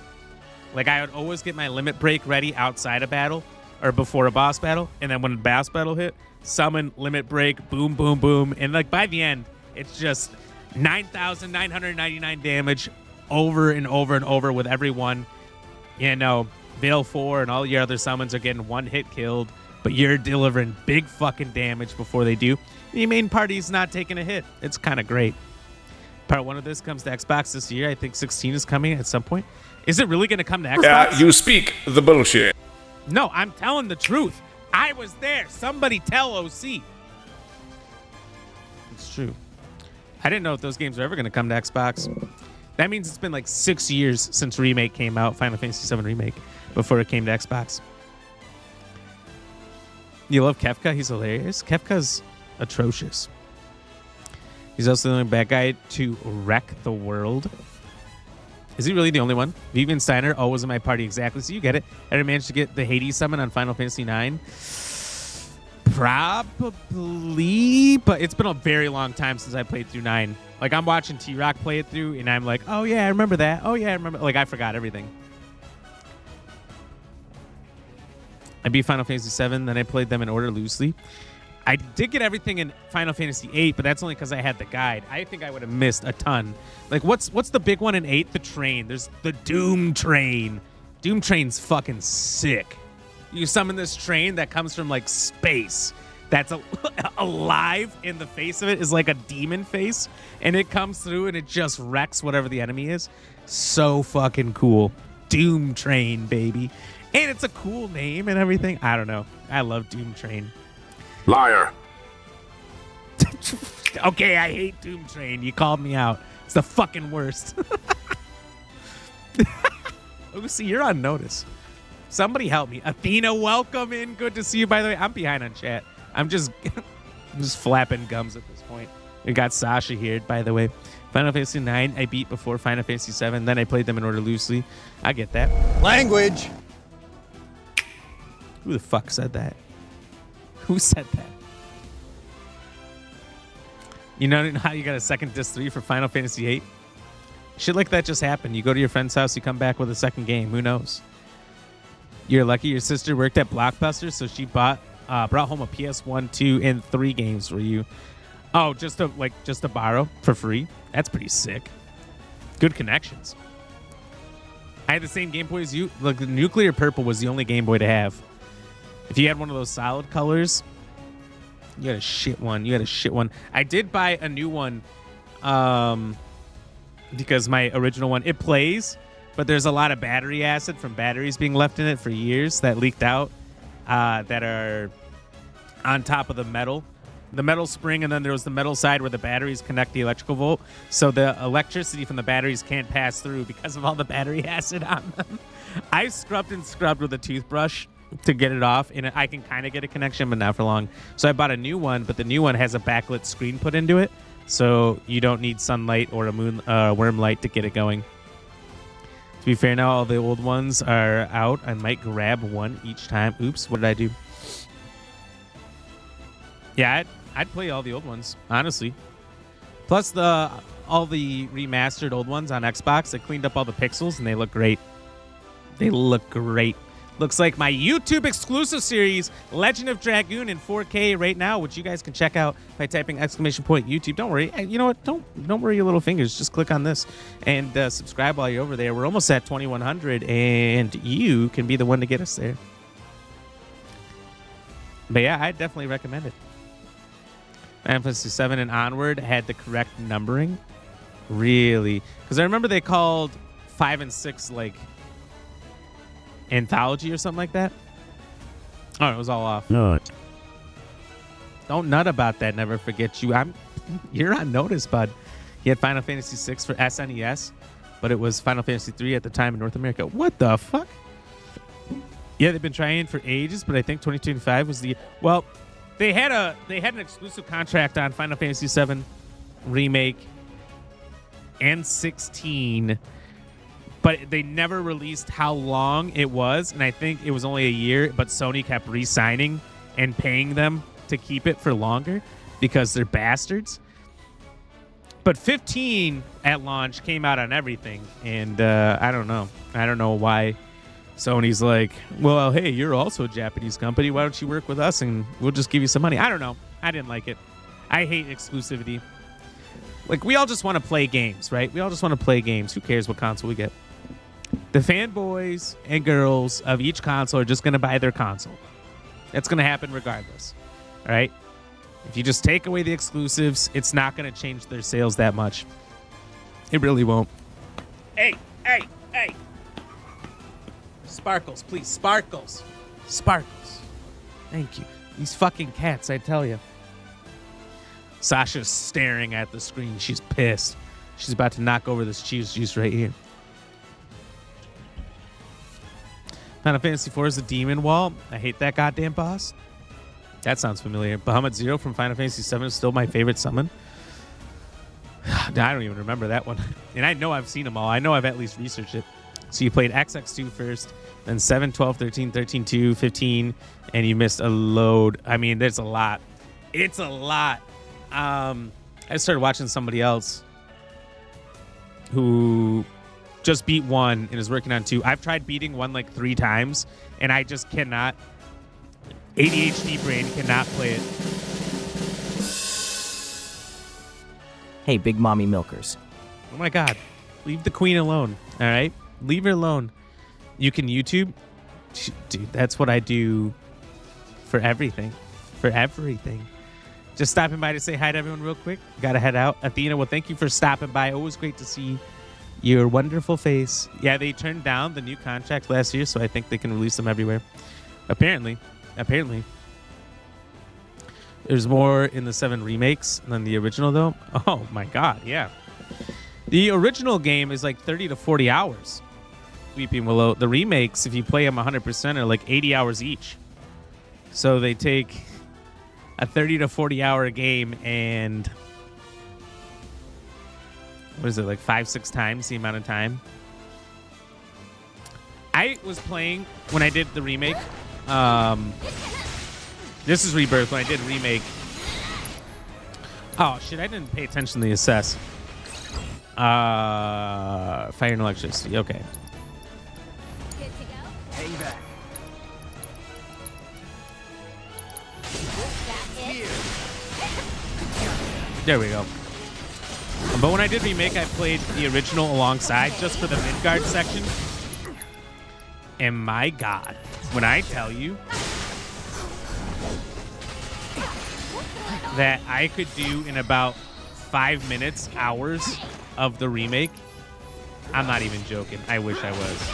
Like, I would always get my limit break ready outside a battle or before a boss battle. And then when the boss battle hit, summon, limit break, boom, boom, boom. And like by the end, it's just 9,999 damage over and over and over with every one. You know, Veil 4 and all your other summons are getting one hit killed, but you're delivering big fucking damage before they do. The main party's not taking a hit. It's kind of great. Part 1 of this comes to Xbox this year. I think 16 is coming at some point. Is it really going to come to Xbox? Yeah, you speak the bullshit. No, I'm telling the truth. I was there. Somebody tell OC. It's true. I didn't know if those games were ever going to come to Xbox. That means it's been like 6 years since Remake came out, Final Fantasy VII Remake, before it came to Xbox. You love Kefka? He's hilarious. Kefka's atrocious. He's also the only bad guy to wreck the world. Is he really the only one? Vivian Steiner always in my party, exactly. So you get it. I managed to get the Hades summon on Final Fantasy IX. Probably, but it's been a very long time since I played through 9. Like, I'm watching T-Rock play it through, and I'm like, oh, yeah, I remember that. Oh, yeah, I remember. Like, I forgot everything. I beat Final Fantasy 7, then I played them in order loosely. I did get everything in Final Fantasy 8, but that's only because I had the guide. I think I would have missed a ton. Like, what's the big one in 8? The train. There's the Doom Train. Doom Train's fucking sick. You summon this train that comes from, like, space. That's alive, in the face of it is like a demon face, and it comes through and it just wrecks whatever the enemy is. So fucking cool. Doom Train, baby. And it's a cool name and everything. I don't know. I love Doom Train. Liar. Okay, I hate Doom Train. You called me out. It's the fucking worst. Lucy, you're on notice. Somebody help me. Athena, welcome in. Good to see you, by the way. I'm behind on chat. I'm just flapping gums at this point. We got Sasha here, by the way. Final Fantasy 9 I beat before Final Fantasy 7. Then I played them in order loosely. I get that. Language. Who the fuck said that? Who said that? You know how you got a second disc 3 for Final Fantasy 8? Shit like that just happened. You go to your friend's house, you come back with a second game. Who knows? You're lucky your sister worked at Blockbuster, so she brought home a PS1, 2, and 3 games for you. Oh, just to borrow for free? That's pretty sick. Good connections. I had the same Game Boy as you. Like, the Nuclear Purple was the only Game Boy to have. If you had one of those solid colors, you had a shit one. I did buy a new one because my original one, it plays, but there's a lot of battery acid from batteries being left in it for years that leaked out that are on top of the metal spring, and then there was the metal side where the batteries connect the electrical volt, so the electricity from the batteries can't pass through because of all the battery acid on them. I scrubbed with a toothbrush to get it off, and I can kind of get a connection, but not for long. So I bought a new one, but the new one has a backlit screen put into it, so you don't need sunlight or a worm light to get it going. To be fair, now all the old ones are out. I might grab one each time. Oops, what did I do? Yeah, I'd play all the old ones, honestly. Plus all the remastered old ones on Xbox. I cleaned up all the pixels, and they look great. Looks like my YouTube exclusive series, Legend of Dragoon, in 4K right now, which you guys can check out by typing !YouTube. Don't worry. You know what? Don't worry your little fingers. Just click on this and subscribe while you're over there. We're almost at 2,100, and you can be the one to get us there. But yeah, I definitely recommend it. Final Fantasy 7 and onward had the correct numbering. Really? Because I remember they called 5 and 6 like anthology or something like that. Oh, it was all off. No. Don't nut about that. Never forget you. You're on notice, bud. He had Final Fantasy 6 for SNES, but it was Final Fantasy 3 at the time in North America. What the fuck? Yeah, they've been trying for ages, but I think 2025 was the They had an exclusive contract on Final Fantasy 7 remake and 16. But they never released how long it was, and I think it was only a year, but Sony kept re-signing and paying them to keep it for longer because they're bastards. But 15 at launch came out on everything, and I don't know why Sony's like, well, hey, you're also a Japanese company. Why don't you work with us, and we'll just give you some money? I don't know. I didn't like it. I hate exclusivity. Like, we all just want to play games, right? We all just want to play games. Who cares what console we get? The fanboys and girls of each console are just going to buy their console. That's going to happen regardless. All right? If you just take away the exclusives, it's not going to change their sales that much. It really won't. Hey. Sparkles, please. Sparkles. Thank you. These fucking cats, I tell you. Sasha's staring at the screen. She's pissed. She's about to knock over this cheese juice right here. Final Fantasy 4 is the Demon Wall. I hate that goddamn boss. That sounds familiar. Bahamut Zero from Final Fantasy 7 is still my favorite summon. I don't even remember that one. And I know I've seen them all. I know I've at least researched it. So you played XX2 first, then 7, 12, 13, 13, 2, 15, and you missed a load. I mean, there's a lot. It's a lot. I started watching somebody else who just beat 1 and is working on 2. I've tried beating 1 like 3 times, and I just cannot. ADHD brain cannot play it. Hey, Big Mommy Milkers. Oh my God. Leave the queen alone, all right? Leave her alone. You can YouTube. Dude, that's what I do for everything. Just stopping by to say hi to everyone real quick. Gotta head out. Athena, well, thank you for stopping by. Always great to see your wonderful face. Yeah, they turned down the new contract last year, so I think they can release them everywhere. Apparently. There's more in the 7 remakes than the original, though. Oh, my God, yeah. The original game is like 30 to 40 hours. Weeping Willow. The remakes, if you play them 100%, are like 80 hours each. So they take a 30 to 40 hour game and what is it, like 5-6 times the amount of time? I was playing when I did the remake. This is Rebirth when I did remake. Oh shit, I didn't pay attention to the assess. Fire and electricity, okay. Good to go. Hang back. There we go. But when I did remake, I played the original alongside just for the Midgard section. And my God, when I tell you that I could do in about 5 minutes, hours of the remake, I'm not even joking. I wish I was.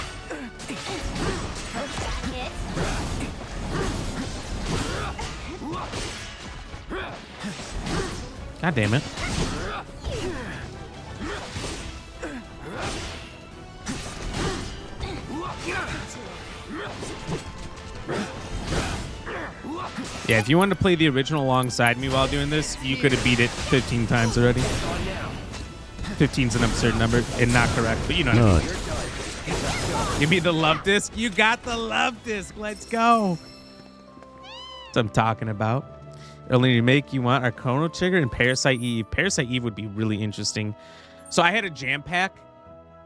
God damn it. Yeah, if you wanted to play the original alongside me while doing this, you could have beat it 15 times already. 15's an absurd number and not correct, but you know what I mean. Give me the love disc. You got the love disc. Let's go. That's what I'm talking about. The only remake you want are Chrono Trigger and Parasite Eve. Parasite Eve would be really interesting. So I had a jam pack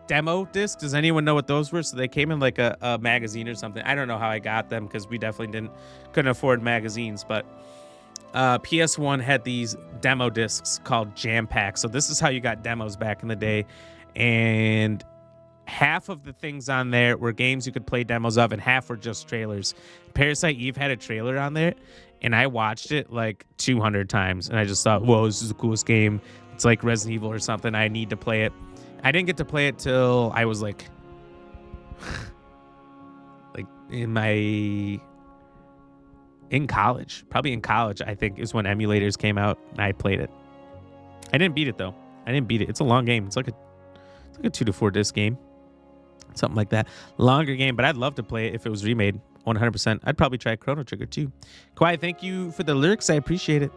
demo disc. Does anyone know what those were? So they came in like a magazine or something. I don't know how I got them because we definitely couldn't afford magazines, but PS1 had these demo discs called jam packs. So this is how you got demos back in the day. And half of the things on there were games you could play demos of and half were just trailers. Parasite Eve had a trailer on there and I watched it like 200 times and I just thought, whoa, this is the coolest game. It's like Resident Evil or something. I need to play it. I didn't get to play it till I was like in college. Probably in college, I think, is when emulators came out and I played it. I didn't beat it though. I didn't beat it. It's a long game. It's like a 2 to 4 disc game. Something like that. Longer game, but I'd love to play it if it was remade 100%. I'd probably try Chrono Trigger too. Quiet, thank you for the lyrics. I appreciate it.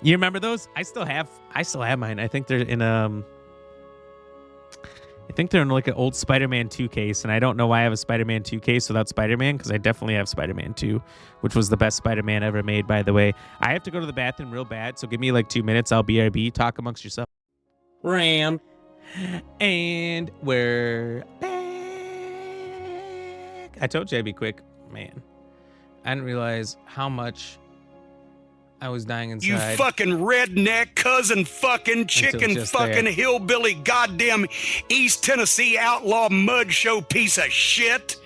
You remember those? I still have mine. I think they're in like an old Spider-Man 2 case, and I don't know why I have a Spider-Man 2 case without Spider-Man, because I definitely have Spider-Man 2, which was the best Spider-Man ever made, by the way. I have to go to the bathroom real bad, so give me like 2 minutes. I'll BRB. Talk amongst yourself. Ram. And we're back. I told you I'd be quick. Man, I didn't realize how much I was dying inside. You fucking redneck, cousin fucking, chicken fucking, hillbilly, goddamn East Tennessee outlaw mud show piece of shit.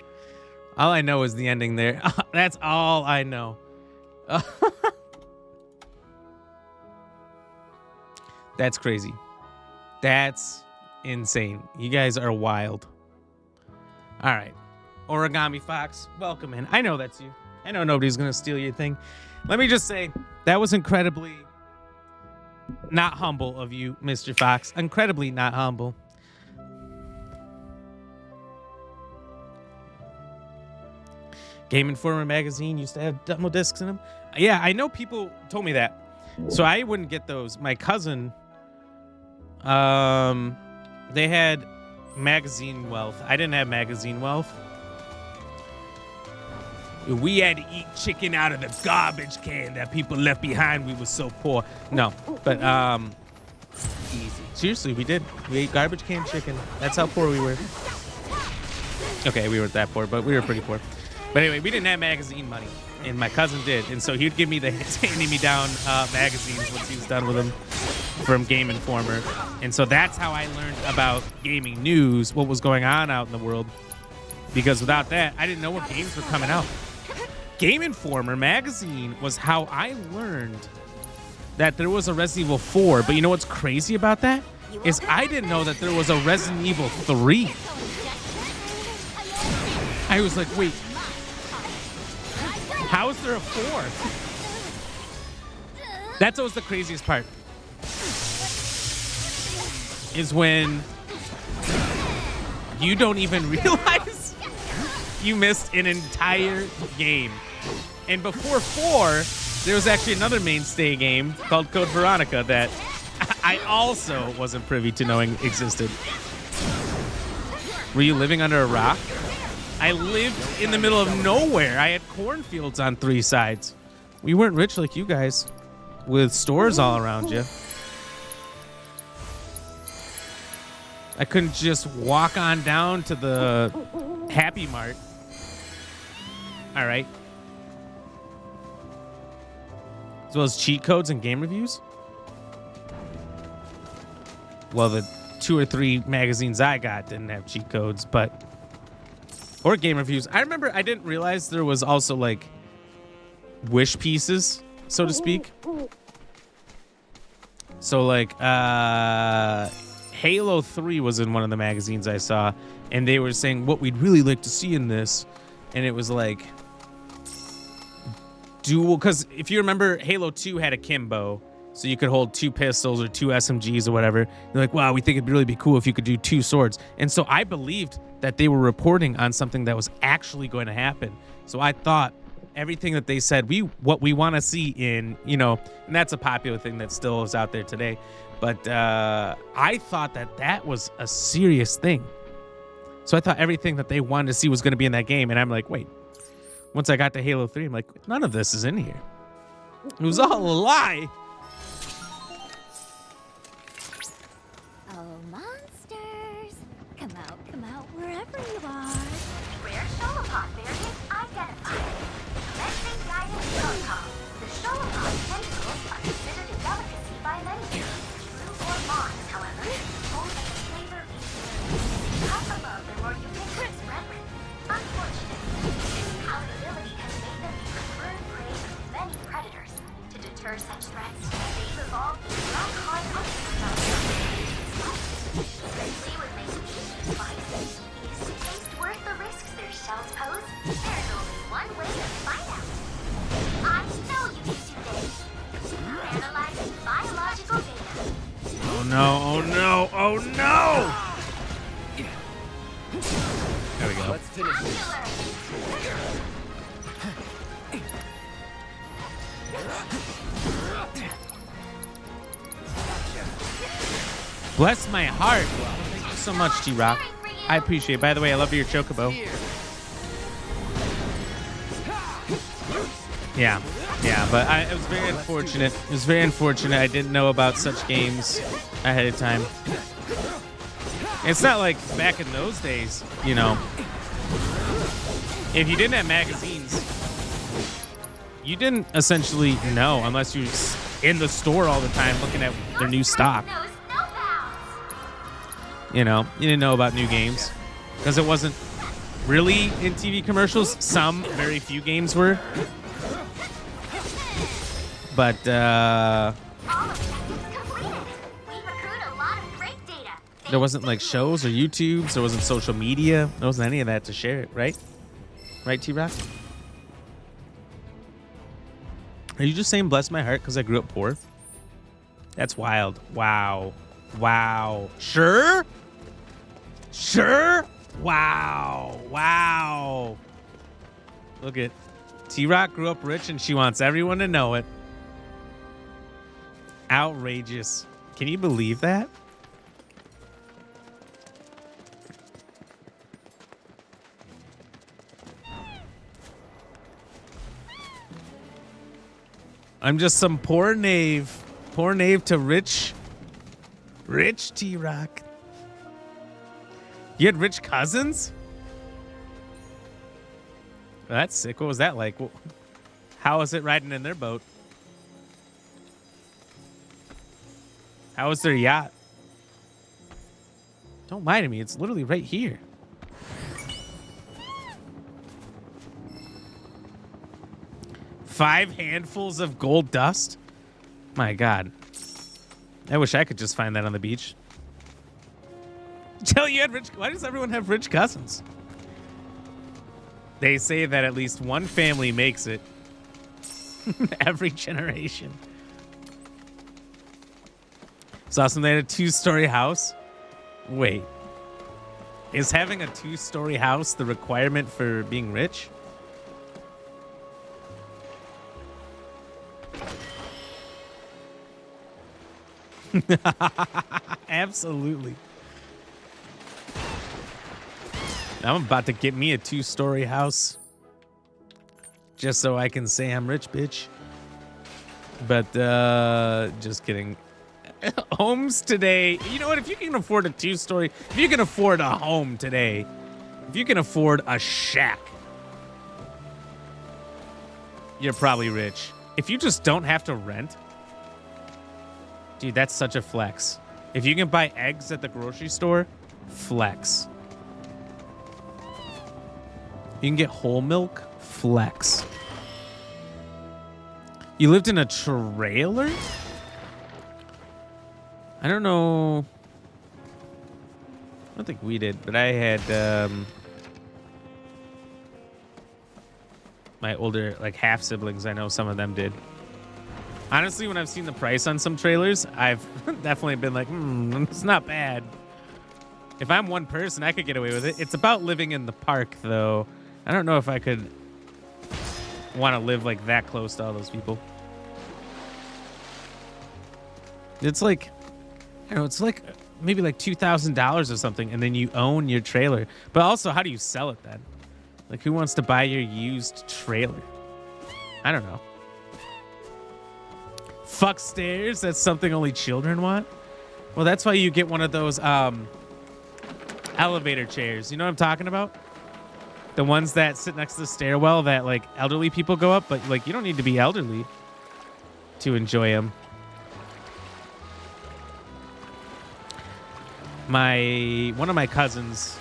All I know is the ending there. That's all I know. That's crazy. That's insane. You guys are wild. All right. Origami Fox, welcome in. I know that's you. I know nobody's going to steal your thing. Let me just say, that was incredibly not humble of you, Mr. Fox. Incredibly not humble. Game Informer magazine used to have demo discs in them. Yeah, I know people told me that. So I wouldn't get those. My cousin, they had magazine wealth. I didn't have magazine wealth. We had to eat chicken out of the garbage can that people left behind. We were so poor. No, but easy. Seriously, we did. We ate garbage can chicken. That's how poor we were. Okay, we weren't that poor, but we were pretty poor. But anyway, we didn't have magazine money, and my cousin did. And so he'd give me the hand-me-down magazines once he was done with them from Game Informer. And so that's how I learned about gaming news, what was going on out in the world. Because without that, I didn't know what games were coming out. Game Informer magazine was how I learned that there was a Resident Evil 4. But you know what's crazy about that? Is I didn't know that there was a Resident Evil 3. I was like, wait, how is there a 4? That's always the craziest part. Is when You don't even realize you missed an entire game. And before 4, there was actually another mainstay game called Code Veronica that I also wasn't privy to knowing existed. Were you living under a rock? I lived in the middle of nowhere. I had cornfields on 3 sides. We weren't rich like you guys, with stores all around you. I couldn't just walk on down to the Happy Mart. All right. As well as cheat codes and game reviews. Well, the 2 or 3 magazines I got didn't have cheat codes, but... Or game reviews. I remember I didn't realize there was also, like, wish pieces, so to speak. So, like, Halo 3 was in one of the magazines I saw, and they were saying what we'd really like to see in this. And it was like... dual... Because if you remember, Halo 2 had a Kimbo. So you could hold 2 pistols or 2 SMGs or whatever. They're like, wow, we think it'd really be cool if you could do 2 swords. And so I believed that they were reporting on something that was actually going to happen. So I thought everything that they said, what we want to see in, you know, and that's a popular thing that still is out there today. But I thought that was a serious thing. So I thought everything that they wanted to see was going to be in that game. And I'm like, wait, once I got to Halo 3, I'm like, none of this is in here. It was all a lie. Oh, monsters! Come out wherever you are. Rare Sholopod variant identified. Commencing guidance protocol. The Sholopod tentacles are considered a delicacy by many. True or Mons, however, hold a flavor easier. Up above their more ubiquitous brethren. Unfortunately, this palatability has made them the preferred prey of many predators. To deter such threats, they've evolved these rock-hard especially with making these spices. Is the taste worth the risks their shells pose? There's only one way to find out. I know you can do this. Analyzing biological data. Oh no, oh no, oh no! There we go. Let's finish this. Bless my heart. Thank you so much, T-Rock. I appreciate it. By the way, I love your chocobo. Yeah, but it was very unfortunate. It was very unfortunate. I didn't know about such games ahead of time. It's not like back in those days, you know. If you didn't have magazines, you didn't essentially know unless you were in the store all the time looking at their new stock. You know, you didn't know about new games because it wasn't really in TV commercials. Some very few games were. But, there wasn't like shows or YouTubes. There wasn't social media. There wasn't any of that to share it, right? Right, T-Rock? Are you just saying bless my heart because I grew up poor? That's wild. Wow. Wow. Sure? Sure? Wow. Wow. Look at T-Rock grew up rich and she wants everyone to know it. Outrageous. Can you believe that? I'm just some poor knave. Poor knave to rich T-Rock. You had rich cousins? That's sick. What was that like? How was it riding in their boat? How was their yacht? Don't lie to me. It's literally right here. Five handfuls of gold dust? My God. I wish I could just find that on the beach. Joe, you had rich... Why does everyone have rich cousins? They say that at least one family makes it. Every generation. Saw some, they had a 2-story house. Wait. Is having a 2-story house the requirement for being rich? Absolutely. I'm about to get me a 2-story house. Just so I can say I'm rich, bitch. But, just kidding. Homes today. You know what? If you can afford a 2-story, if you can afford a home today, if you can afford a shack, you're probably rich. If you just don't have to rent, dude, that's such a flex. If you can buy eggs at the grocery store, flex. You can get whole milk, flex. You lived in a trailer? I don't know. I don't think we did, but I had my older, like, half siblings. I know some of them did. Honestly, when I've seen the price on some trailers, I've definitely been like, it's not bad. If I'm one person, I could get away with it. It's about living in the park, though. I don't know if I could want to live like that close to all those people. It's like, I don't know, it's like maybe like $2,000 or something, and then you own your trailer. But also, how do you sell it then? Like, who wants to buy your used trailer? I don't know. Fuck stairs? That's something only children want? Well, that's why you get one of those elevator chairs. You know what I'm talking about? The ones that sit next to the stairwell that, like, elderly people go up, but, like, you don't need to be elderly to enjoy them. One of my cousins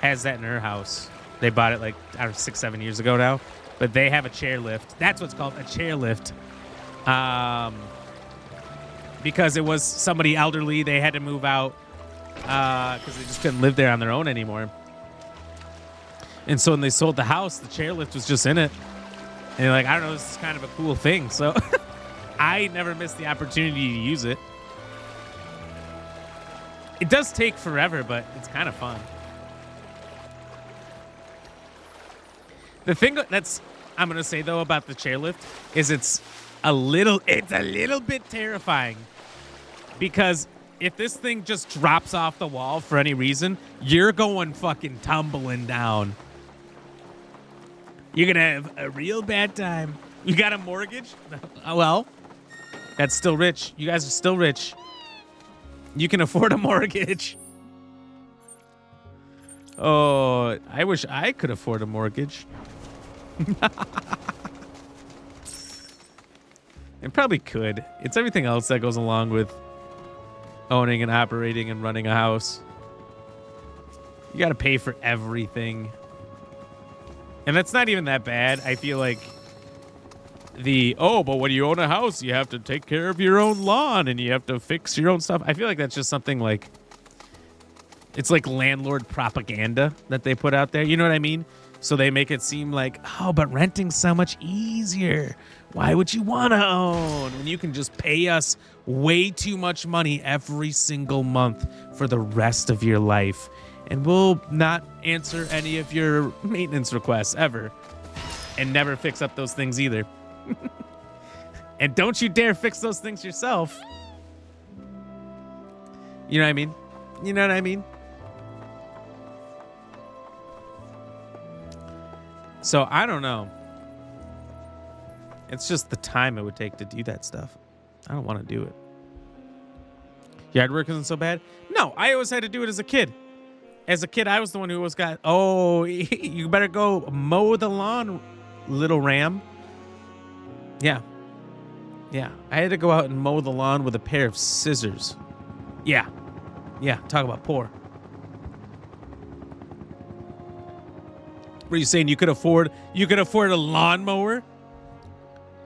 has that in her house. They bought it, like, I don't know, 6-7 years ago now. But they have a chairlift. That's what's called a chairlift. Because it was somebody elderly. They had to move out because they just couldn't live there on their own anymore. And so when they sold the house, the chairlift was just in it. And they're like, I don't know, this is kind of a cool thing. So I never missed the opportunity to use it. It does take forever, but it's kind of fun. The thing that's I'm going to say, though, about the chairlift is it's a little bit terrifying. Because if this thing just drops off the wall for any reason, you're going fucking tumbling down. You're going to have a real bad time. You got a mortgage? Well, that's still rich. You guys are still rich. You can afford a mortgage. Oh, I wish I could afford a mortgage. It probably could. It's everything else that goes along with owning and operating and running a house. You got to pay for everything. And that's not even that bad. I feel like but when you own a house, you have to take care of your own lawn and you have to fix your own stuff. I feel like that's just something like, it's like landlord propaganda that they put out there. You know what I mean? So they make it seem like, but renting's so much easier. Why would you want to own when you can just pay us way too much money every single month for the rest of your life? And we'll not answer any of your maintenance requests ever. And never fix up those things either. And don't you dare fix those things yourself. You know what I mean? You know what I mean? So I don't know. It's just the time it would take to do that stuff. I don't want to do it. Yard work isn't so bad. No, I always had to do it as a kid. As a kid, I was the one who always got, you better go mow the lawn, little ram. Yeah. Yeah. I had to go out and mow the lawn with a pair of scissors. Yeah. Yeah. Talk about poor. What are you saying? You could afford a lawnmower?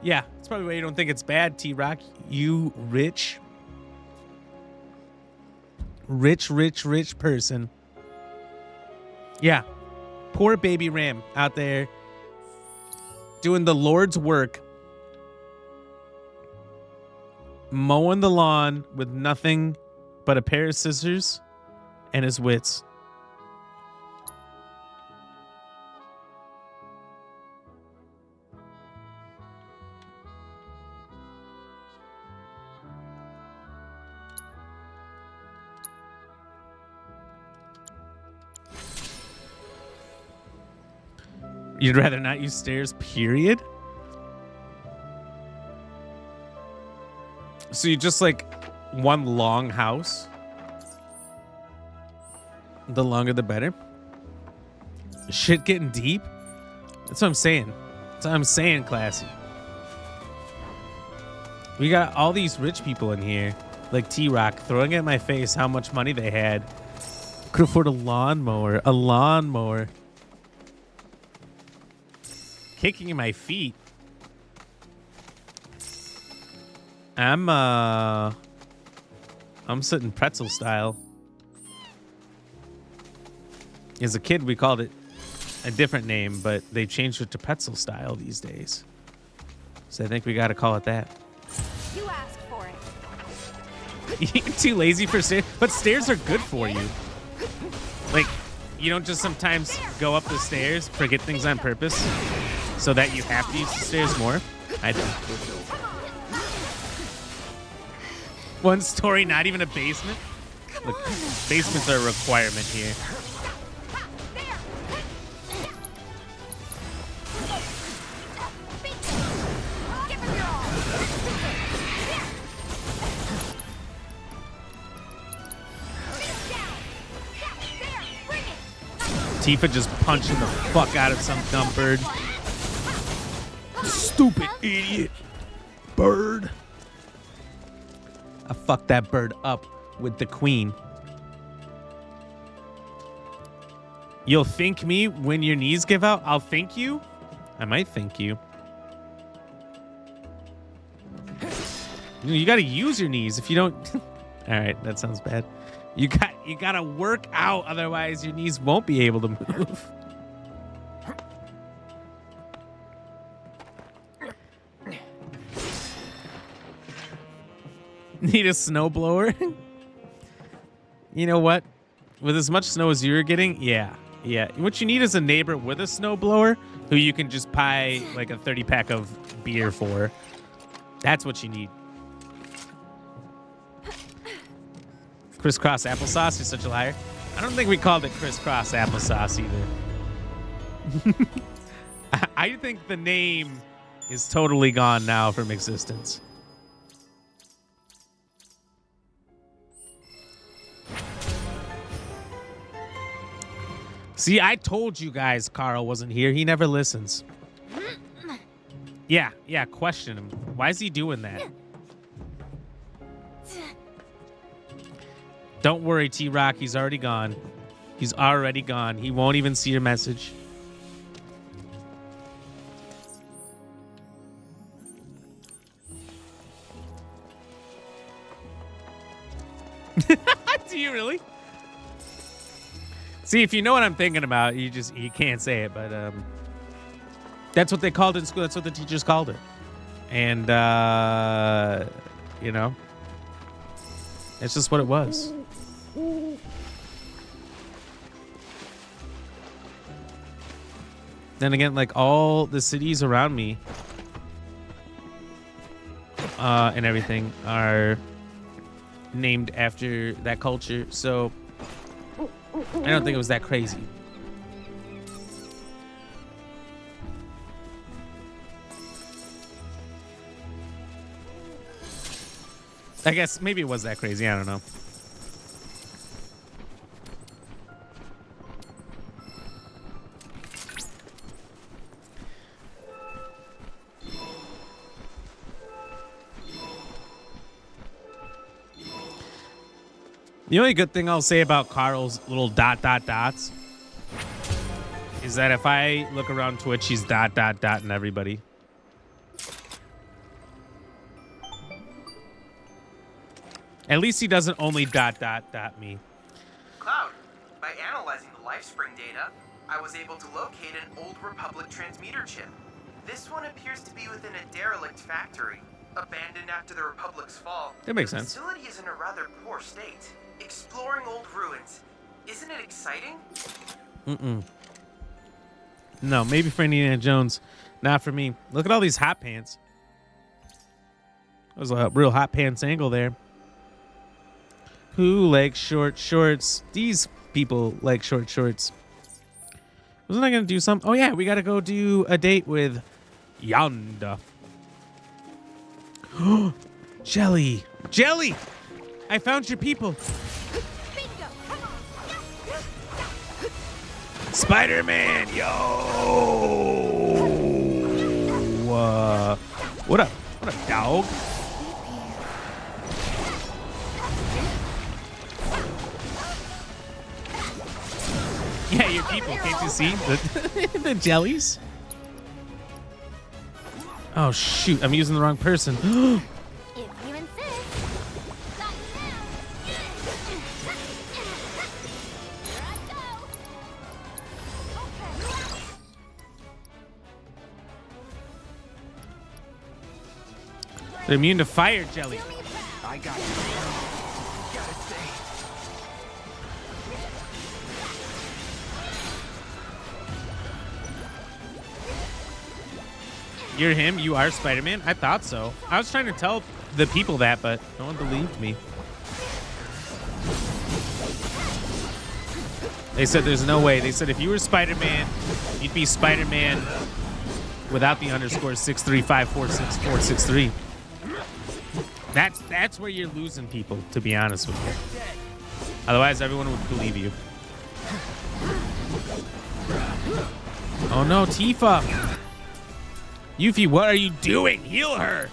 Yeah. That's probably why you don't think it's bad, T-Rock. You rich person. Yeah. Poor baby ram out there doing the Lord's work, mowing the lawn with nothing but a pair of scissors and his wits. You'd rather not use stairs, period? So you just like one long house? The longer the better? Shit getting deep? That's what I'm saying. That's what I'm saying, Classy. We got all these rich people in here, like T-Rock, throwing at my face how much money they had. Could afford a lawnmower. A lawnmower. Kicking in my feet. I'm sitting pretzel style. As a kid, we called it a different name, but they changed it to pretzel style these days. So I think we got to call it that. You asked for it. You're too lazy for stairs, but stairs are good for you. Like, you don't just sometimes go up the stairs, forget things on purpose, so that you have to use the stairs more. I don't. One story, not even a basement. Look, basements are a requirement here. Tifa just punching the fuck out of some dumb bird. Stupid idiot. Bird. I fucked that bird up with the queen. You'll thank me when your knees give out? I'll thank you? I might thank you. You gotta use your knees. If you don't... All right, that sounds bad. You gotta work out, otherwise your knees won't be able to move. Need a snowblower? You know what? With as much snow as you're getting, yeah. What you need is a neighbor with a snowblower who you can just buy like a 30-pack of beer for. That's what you need. Crisscross applesauce? You're such a liar. I don't think we called it crisscross applesauce either. I think the name is totally gone now from existence. See, I told you guys Carl wasn't here. He never listens. Yeah, question him. Why is he doing that? Don't worry, T-Rock. He's already gone. He's already gone. He won't even see your message. Do you really? See, if you know what I'm thinking about, you can't say it, but that's what they called it in school. That's what the teachers called it. And you know, it's just what it was. Then again, like all the cities around me and everything are named after that culture, so I don't think it was that crazy. I guess maybe it was that crazy. I don't know. The only good thing I'll say about Carl's little ... dots is that if I look around Twitch, he's ... and everybody. At least he doesn't only ... me. Cloud, by analyzing the LifeSpring data, I was able to locate an old Republic transmitter chip. This one appears to be within a derelict factory, abandoned after the Republic's fall. That makes sense. The facility is in a rather poor state. Exploring old ruins. Isn't it exciting? No, maybe for Indiana Jones. Not for me. Look at all these hot pants. That was a real hot pants angle there. Who likes short shorts? These people like short shorts. Wasn't I gonna do something? Oh yeah, we gotta go do a date with Yonda. Jelly! Jelly! I found your people. Spider-Man, yo! What a dog. Yeah, your people. Can't you see the jellies? Oh shoot! I'm using the wrong person. If you insist. They're immune to fire jelly. I got you. Gotta stay. You're him? You are Spider-Man? I thought so. I was trying to tell the people that, but no one believed me. They said there's no way. They said if you were Spider-Man, you'd be Spider-Man without the underscore 635466463. That's where you're losing people, to be honest with you. Otherwise, everyone would believe you. Oh no, Tifa! Yuffie, what are you doing? Heal her!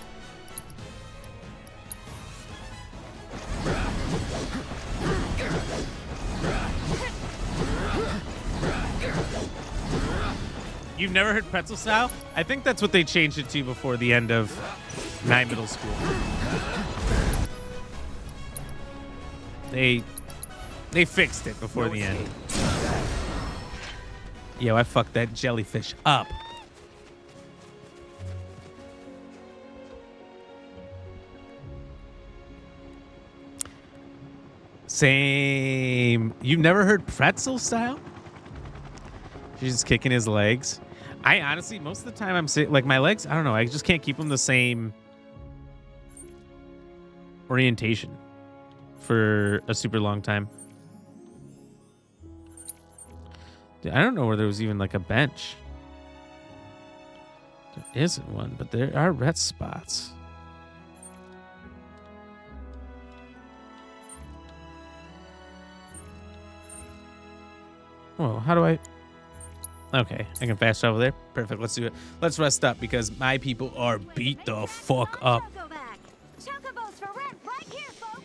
You've never heard pretzel style? I think that's what they changed it to before the end of 9 middle school. They fixed it before the end. Yo, I fucked that jellyfish up. Same. You've never heard pretzel style? She's just kicking his legs. I honestly, most of the time I'm sitting, like my legs, I don't know. I just can't keep them the same orientation for a super long time. Dude, I don't know where there was even like a bench. There isn't one, but there are red spots. Well, how do I... Okay, I can fast travel there. Perfect, let's do it. Let's rest up because my people are beat the fuck up. Chocobos for rent right here, folks.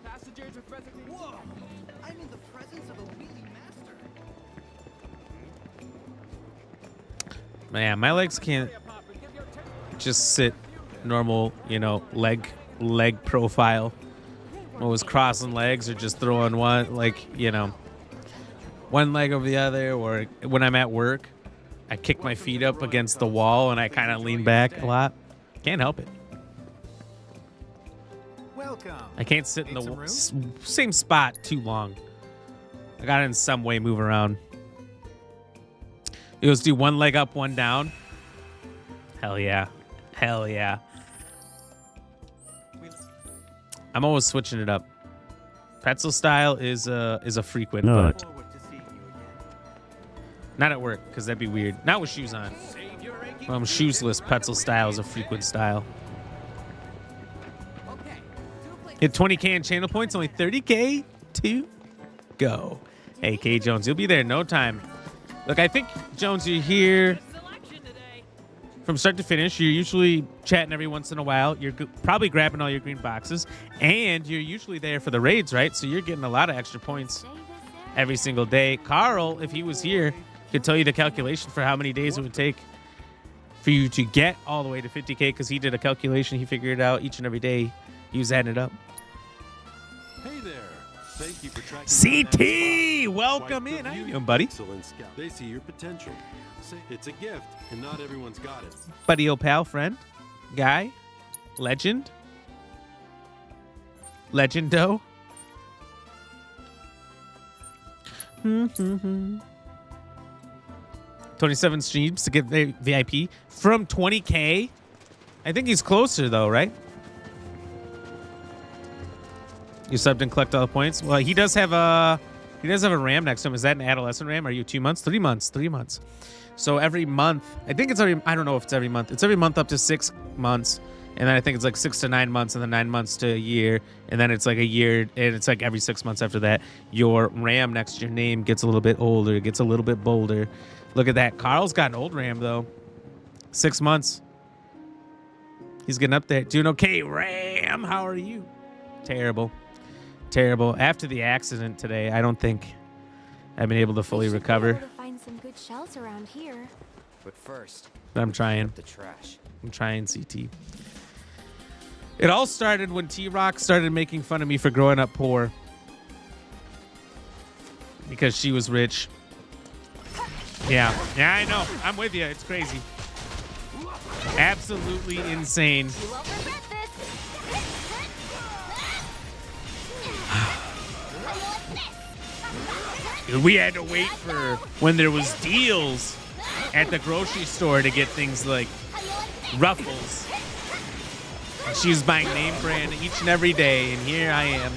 Passengers are presently. Whoa! I'm in the presence of a wheelie master. Man, my legs can't just sit normal, you know, leg profile. I'm always crossing legs or just throwing one, like, you know, one leg over the other, or when I'm at work, I kick my feet up against the wall and I kind of lean back a lot. Can't help it. I can't sit in the same spot too long. I gotta in some way move around. You just do one leg up, one down. Hell yeah. Hell yeah. I'm always switching it up. Pretzel style is a frequent, but not at work, because that'd be weird. Not with shoes on. Shoesless, pretzel style is a frequent style. Hit 20K in channel points, only 30K to go. Hey, K Jones, you'll be there in no time. Look, I think, Jones, you're here from start to finish. You're usually chatting every once in a while. You're probably grabbing all your green boxes. And you're usually there for the raids, right? So you're getting a lot of extra points every single day. Carl, if he was here, could tell you the calculation for how many days it would take for you to get all the way to 50K, because he did a calculation. He figured it out each and every day. He was adding it up. Hey there. Thank you for tracking CT, welcome in. How you doing, buddy? Excellent scout. They see your potential. It's a gift, and not everyone's got it. Buddy, old pal, friend, guy, legend, legendo. 27 streams to get VIP from 20K. I think he's closer though, right? You subbed and collect all the points. Well, he does have a He does have a ram next to him. Is that an adolescent ram? Are you 2 months? 3 months. 3 months. So every month, I think it's every, I don't know if it's every month. It's every month up to 6 months. And then I think it's like 6 to 9 months, and then 9 months to a year. And then it's like a year, and it's like every 6 months after that. Your ram next to your name gets a little bit older, gets a little bit bolder. Look at that. Carl's got an old ram, though. 6 months. He's getting up there. Doing okay, Ram. How are you? Terrible. Terrible. After the accident today, I don't think I've been able to fully recover. To find some good shells around here. But first, I'm trying. the trash. I'm trying, CT. It all started when T-Rock started making fun of me for growing up poor. Because she was rich. Yeah. Yeah, I know. I'm with you. It's crazy. Absolutely insane. We had to wait for when there was deals at the grocery store to get things like Ruffles. She was buying name brand each and every day, and here I am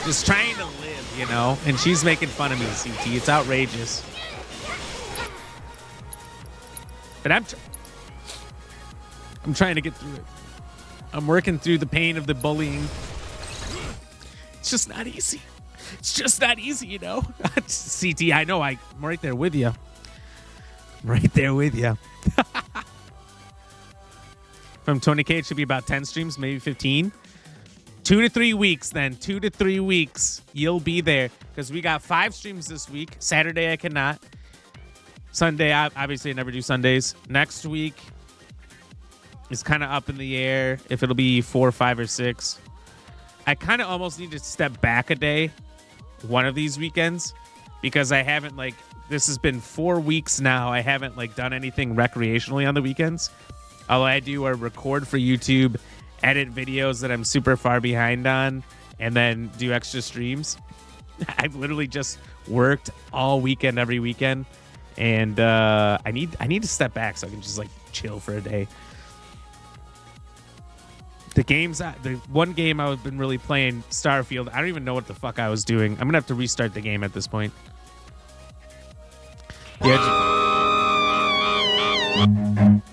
just trying to live, you know? And she's making fun of me, CT. It's outrageous. But I'm trying to get through it. I'm working through the pain of the bullying. It's just not easy. It's just not easy, you know? CT, I know. I'm right there with you. I'm right there with you. From 20K, it should be about 10 streams, maybe 15. 2 to 3 weeks, then. 2 to 3 weeks. You'll be there. Because we got 5 streams this week. Saturday, I cannot. Sunday, obviously, I never do Sundays. Next week is kind of up in the air if it'll be 4, 5, or 6. I kind of almost need to step back a day one of these weekends because I haven't, like, this has been 4 weeks now. I haven't, like, done anything recreationally on the weekends. All I do are record for YouTube, edit videos that I'm super far behind on, and then do extra streams. I've literally just worked all weekend, every weekend. And I need to step back so I can just like chill for a day. The one game I've been really playing, Starfield, I don't even know what the fuck I was doing. I'm gonna have to restart the game at this point.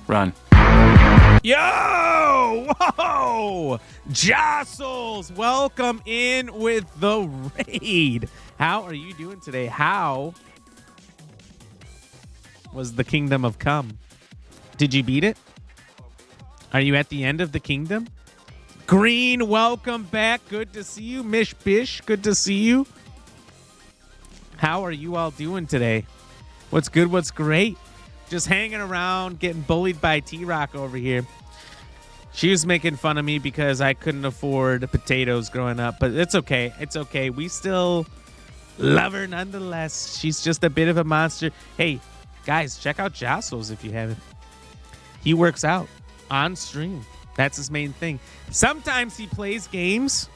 Run. Yo! Whoa! Jostles! Welcome in with the raid. How are you doing today? How was the Kingdom of Come? Did you beat it? Are you at the end of the kingdom? Green, welcome back. Good to see you. Mish Bish, good to see you. How are you all doing today? What's good? What's great? Just hanging around, getting bullied by T-Rock over here. She was making fun of me because I couldn't afford potatoes growing up, but it's okay. It's okay. We still love her nonetheless. She's just a bit of a monster. Hey, guys, check out Jostles if you haven't. He works out on stream. That's his main thing. Sometimes he plays games,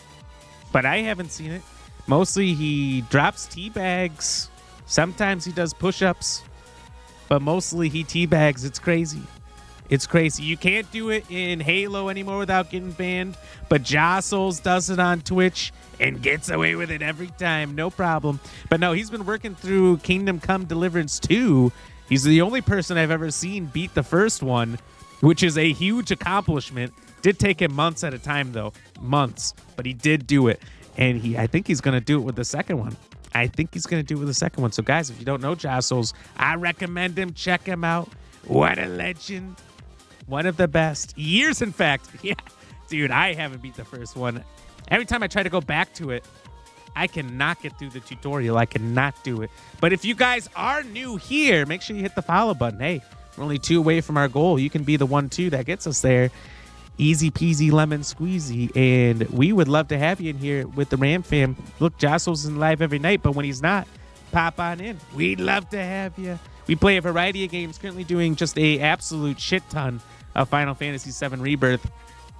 but I haven't seen it. Mostly he drops tea bags. Sometimes he does push-ups, but mostly he teabags. It's crazy. It's crazy. You can't do it in Halo anymore without getting banned, but Jostles does it on Twitch and gets away with it every time. No problem. But no, he's been working through Kingdom Come Deliverance 2. He's the only person I've ever seen beat the first one, which is a huge accomplishment. Did take him months at a time, though. Months. But he did do it. And I think he's going to do it with the second one. I think he's going to do it with the second one. So, guys, if you don't know Jostles, I recommend him. Check him out. What a legend. One of the best. Years, in fact. Yeah. Dude, I haven't beat the first one. Every time I try to go back to it, I cannot get through the tutorial. I cannot do it. But if you guys are new here, make sure you hit the follow button. Hey, we're only 2 away from our goal. You can be the 1-2 that gets us there. Easy peasy lemon squeezy. And we would love to have you in here with the Ram fam. Look, Jostles is live every night, but when he's not, pop on in. We'd love to have you. We play a variety of games, currently doing just a absolute shit ton of Final Fantasy VII Rebirth.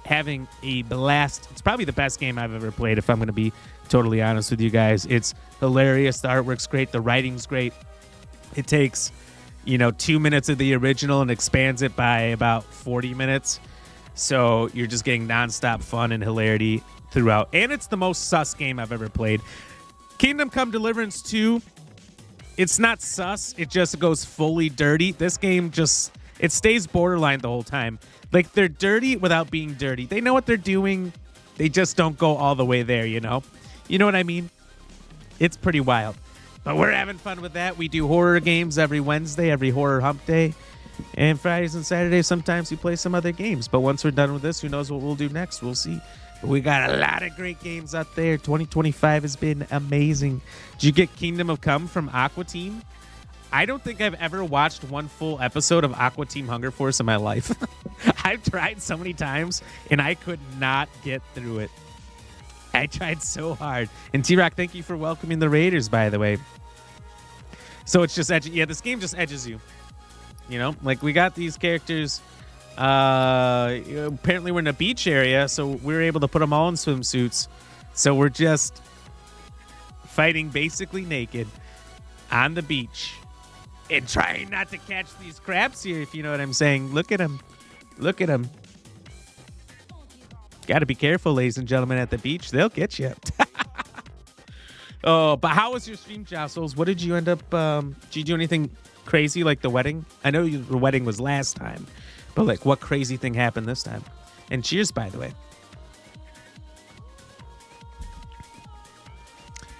Having a blast. It's probably the best game I've ever played, if I'm going to be totally honest with you guys. It's hilarious. The artwork's great. The writing's great. It takes, 2 minutes of the original and expands it by about 40 minutes. So you're just getting nonstop fun and hilarity throughout. And it's the most sus game I've ever played. Kingdom Come Deliverance 2, it's not sus. It just goes fully dirty. This game just, it stays borderline the whole time. Like, they're dirty without being dirty. They know what they're doing. They just don't go all the way there, you know? You know what I mean? It's pretty wild. But we're having fun with that. We do horror games every Wednesday, every horror hump day. And Fridays and Saturdays, sometimes we play some other games. But once we're done with this, who knows what we'll do next? We'll see. But we got a lot of great games out there. 2025 has been amazing. Did you get Kingdom of Come from Aqua Team? I don't think I've ever watched one full episode of Aqua Team Hunger Force in my life. I've tried so many times, and I could not get through it. I tried so hard. And T-Rock, thank you for welcoming the Raiders, by the way. So it's just edgy. Yeah, this game just edges you. You know, like we got these characters. Apparently we're in a beach area, so we were able to put them all in swimsuits. So we're just fighting basically naked on the beach and trying not to catch these crabs here, if you know what I'm saying. Look at them. Look at them. Got to be careful, ladies and gentlemen, at the beach. They'll get you. Oh, but how was your stream, Jostles? What did you end up... did you do anything crazy like the wedding? I know the wedding was last time, but like what crazy thing happened this time? And cheers, by the way.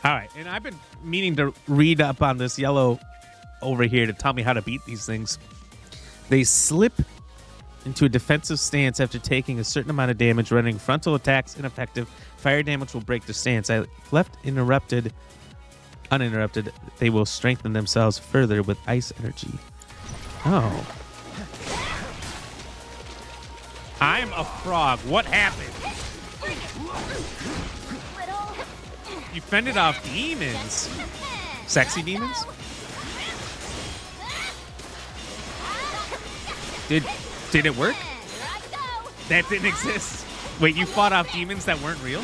All right, and I've been meaning to read up on this yellow over here to tell me how to beat these things. They slip into a defensive stance after taking a certain amount of damage, rendering frontal attacks ineffective. Fire damage will break the stance. I left uninterrupted. They will strengthen themselves further with ice energy. Oh. I'm a frog. What happened? You fended off demons. Sexy demons? Did it work? That didn't exist. Wait, you fought off demons that weren't real?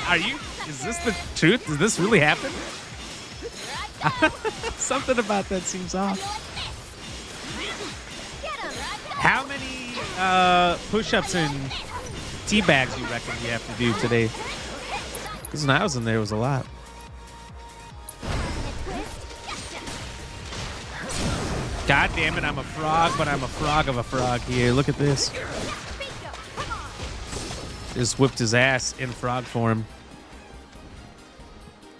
Are you? Is this the truth? Does this really happen? Something about that seems off. How many push-ups and tea bags you reckon you have to do today? Because when I was in there, it was a lot. God damn it, I'm a frog, but I'm a frog of a frog here. Look at this. Just whipped his ass in frog form.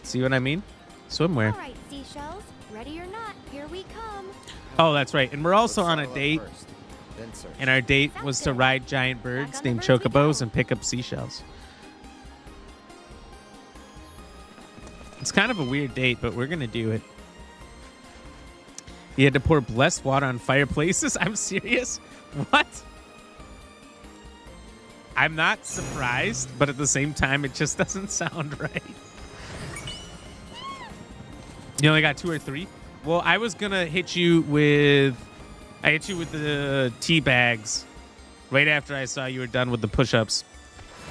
See what I mean? Swimwear. All right, seashells, ready or not, here we come. Oh, that's right. And we're also on a date. And our date was to ride giant birds named chocobos and pick up seashells. It's kind of a weird date, but we're going to do it. You had to pour blessed water on fireplaces? I'm serious? What? I'm not surprised, but at the same time, it just doesn't sound right. You only got 2 or 3? Well, I was going to hit you with... I hit you with the tea bags right after I saw you were done with the push-ups.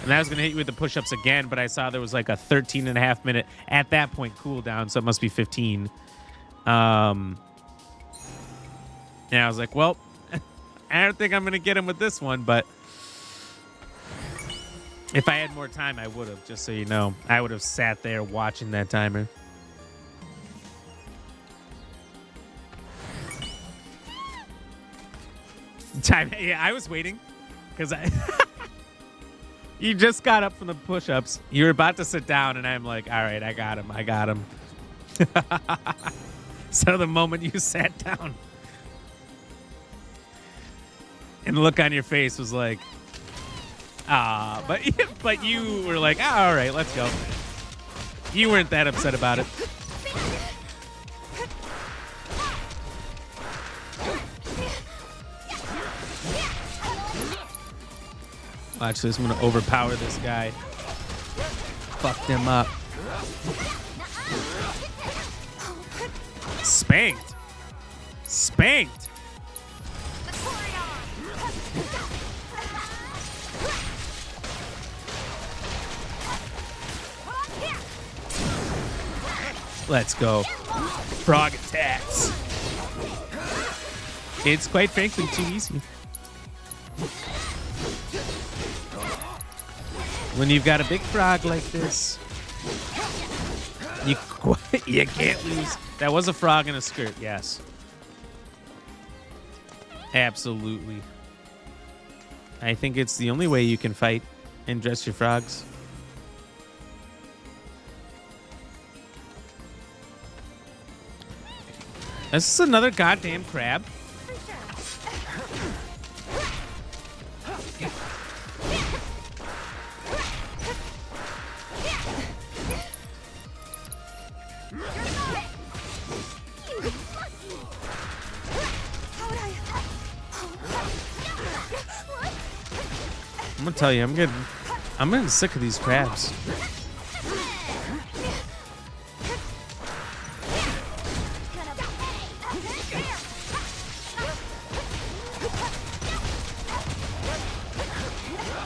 And I was going to hit you with the push-ups again, but I saw there was like a 13.5 minute, at that point, cooldown, so it must be 15. And I was like, well, I don't think I'm going to get him with this one, but if I had more time, I would have, just so you know. I would have sat there watching that timer. Yeah, I was waiting because you just got up from the push-ups. You were about to sit down, and I'm like, all right, I got him. So the moment you sat down, and the look on your face was like, but you were like, all right, let's go. You weren't that upset about it. Watch this. I'm going to overpower this guy. Fuck them up. Spanked. Spanked. Let's go. Frog attacks. It's quite frankly too easy. When you've got a big frog like this, you can't lose. That was a frog in a skirt, yes. Absolutely. I think it's the only way you can fight and dress your frogs. This is another goddamn crab. I'm gonna tell you, I'm getting sick of these crabs.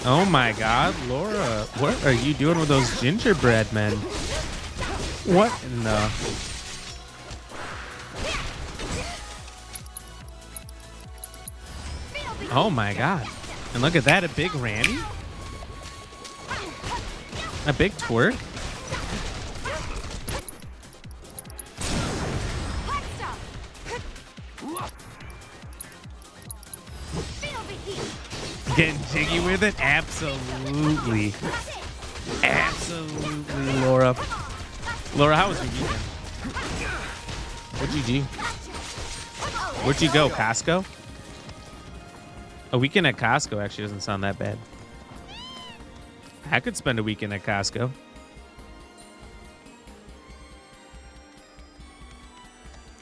Oh my God, Laura, what are you doing with those gingerbread men? What in the... Oh my God. And look at that, a big Randy? A big twerk? Getting jiggy with it? Absolutely. Absolutely, Laura. Laura, how was your weekend? What'd you do? Where'd you go, Costco? A weekend at Costco actually doesn't sound that bad. I could spend a weekend at Costco.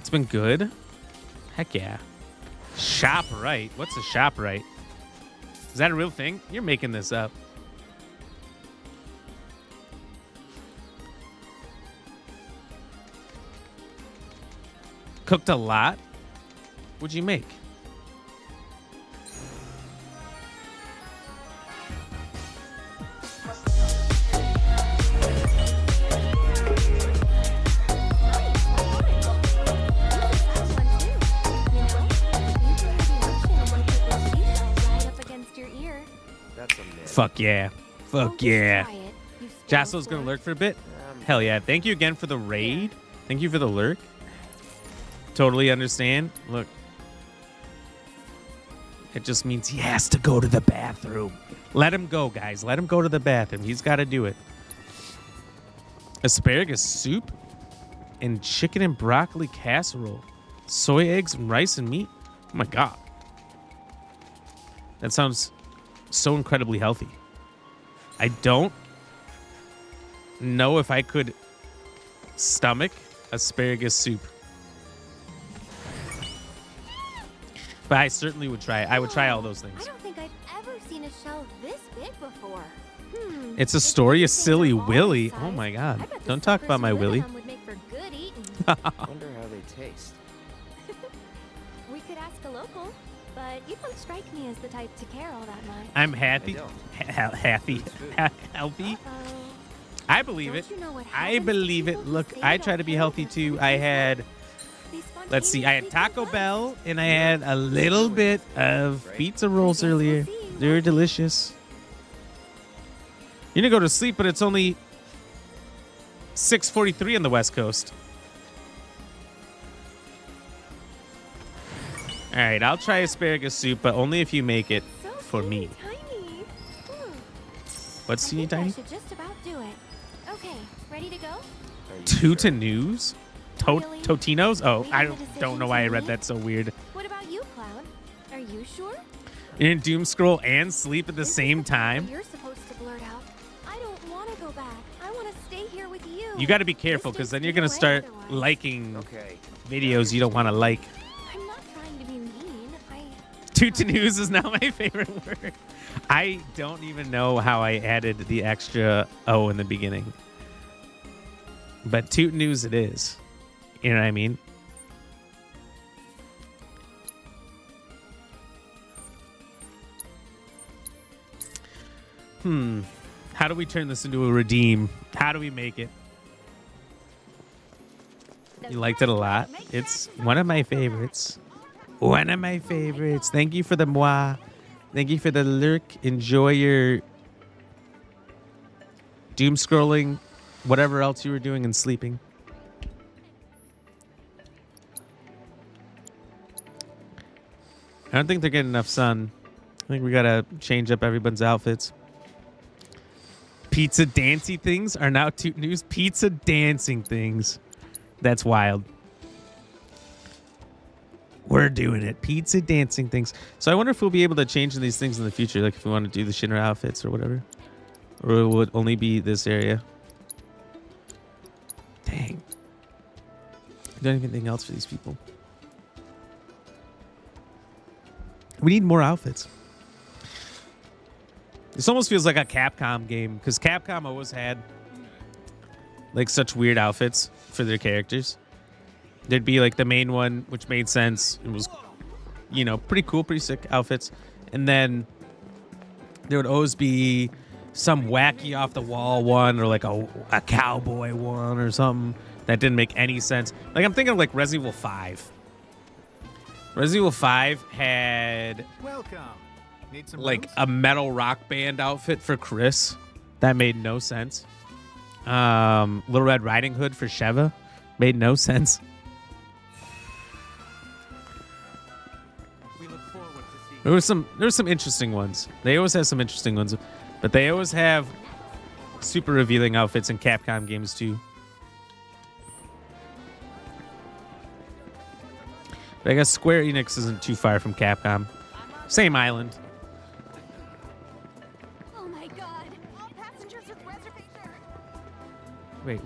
It's been good. Heck yeah. ShopRite. What's a ShopRite? Is that a real thing? You're making this up. Cooked a lot? What'd you make? Fuck yeah. Fuck yeah. Jossel's gonna lurk for a bit? Hell yeah. Thank you again for the raid. Thank you for the lurk. Totally understand. Look. It just means he has to go to the bathroom. Let him go, guys. Let him go to the bathroom. He's got to do it. Asparagus soup and chicken and broccoli casserole. Soy eggs and rice and meat. Oh my God. That sounds so incredibly healthy. I don't know if I could stomach asparagus soup. But I certainly would try it. I would try all those things. I don't think I've ever seen a shell this big before. It's a story of Silly Willy. Oh my God. Don't talk about my Willy. Would make for good eating. Wonder how they taste. We could ask a local, but you don't strike me as the type to care all that much. I'm happy. Happy. Healthy. I believe it. I believe it. Look, I try to be healthy too. I had, let's see, I had Taco Bell and I had a little bit of pizza rolls earlier. They're delicious. You're gonna go to sleep, but it's only 6:43 on the West Coast. All right, I'll try asparagus soup, but only if you make it for me. What's teeny tiny? I should just about do it. Okay, ready to go? Tootanews? Totinos? Oh, I don't know why I read that so weird. What about you, Cloud? Are you sure? You didn't doom scroll and sleep at the same time? You're supposed to blurt out. I don't want to go back. I want to stay here with you. You got to be careful because then you're going to start liking videos you don't want to like. I'm not trying to be mean. Tootanews is now my favorite word. I don't even know how I added the extra O in the beginning. But Tootanews it is. You know what I mean? How do we turn this into a redeem? How do we make it? You liked it a lot. It's one of my favorites. One of my favorites. Thank you for the moi. Thank you for the lurk. Enjoy your doom scrolling, whatever else you were doing, and sleeping. I don't think they're getting enough sun. I think we gotta change up everyone's outfits. Pizza dancing things are now toot news. Pizza dancing things. That's wild. We're doing it. Pizza dancing things. So I wonder if we'll be able to change these things in the future, like if we want to do the Shinra outfits or whatever. Or it would only be this area. Dang. I don't even think else for these people. We need more outfits. This almost feels like a Capcom game, because Capcom always had like such weird outfits for their characters. There'd be like the main one, which made sense. It was, you know, pretty cool, pretty sick outfits. And then there would always be some wacky off the wall one, or like a cowboy one or something that didn't make any sense. Like I'm thinking of like Resident Evil 5. Resident Evil 5 had like a metal rock band outfit for Chris. That made no sense. Little Red Riding Hood for Sheva. Made no sense. There were some interesting ones. They always have some interesting ones, but they always have super revealing outfits in Capcom games too. But I guess Square Enix isn't too far from Capcom. Same island. Oh my god. All passengers with reservations. Wait,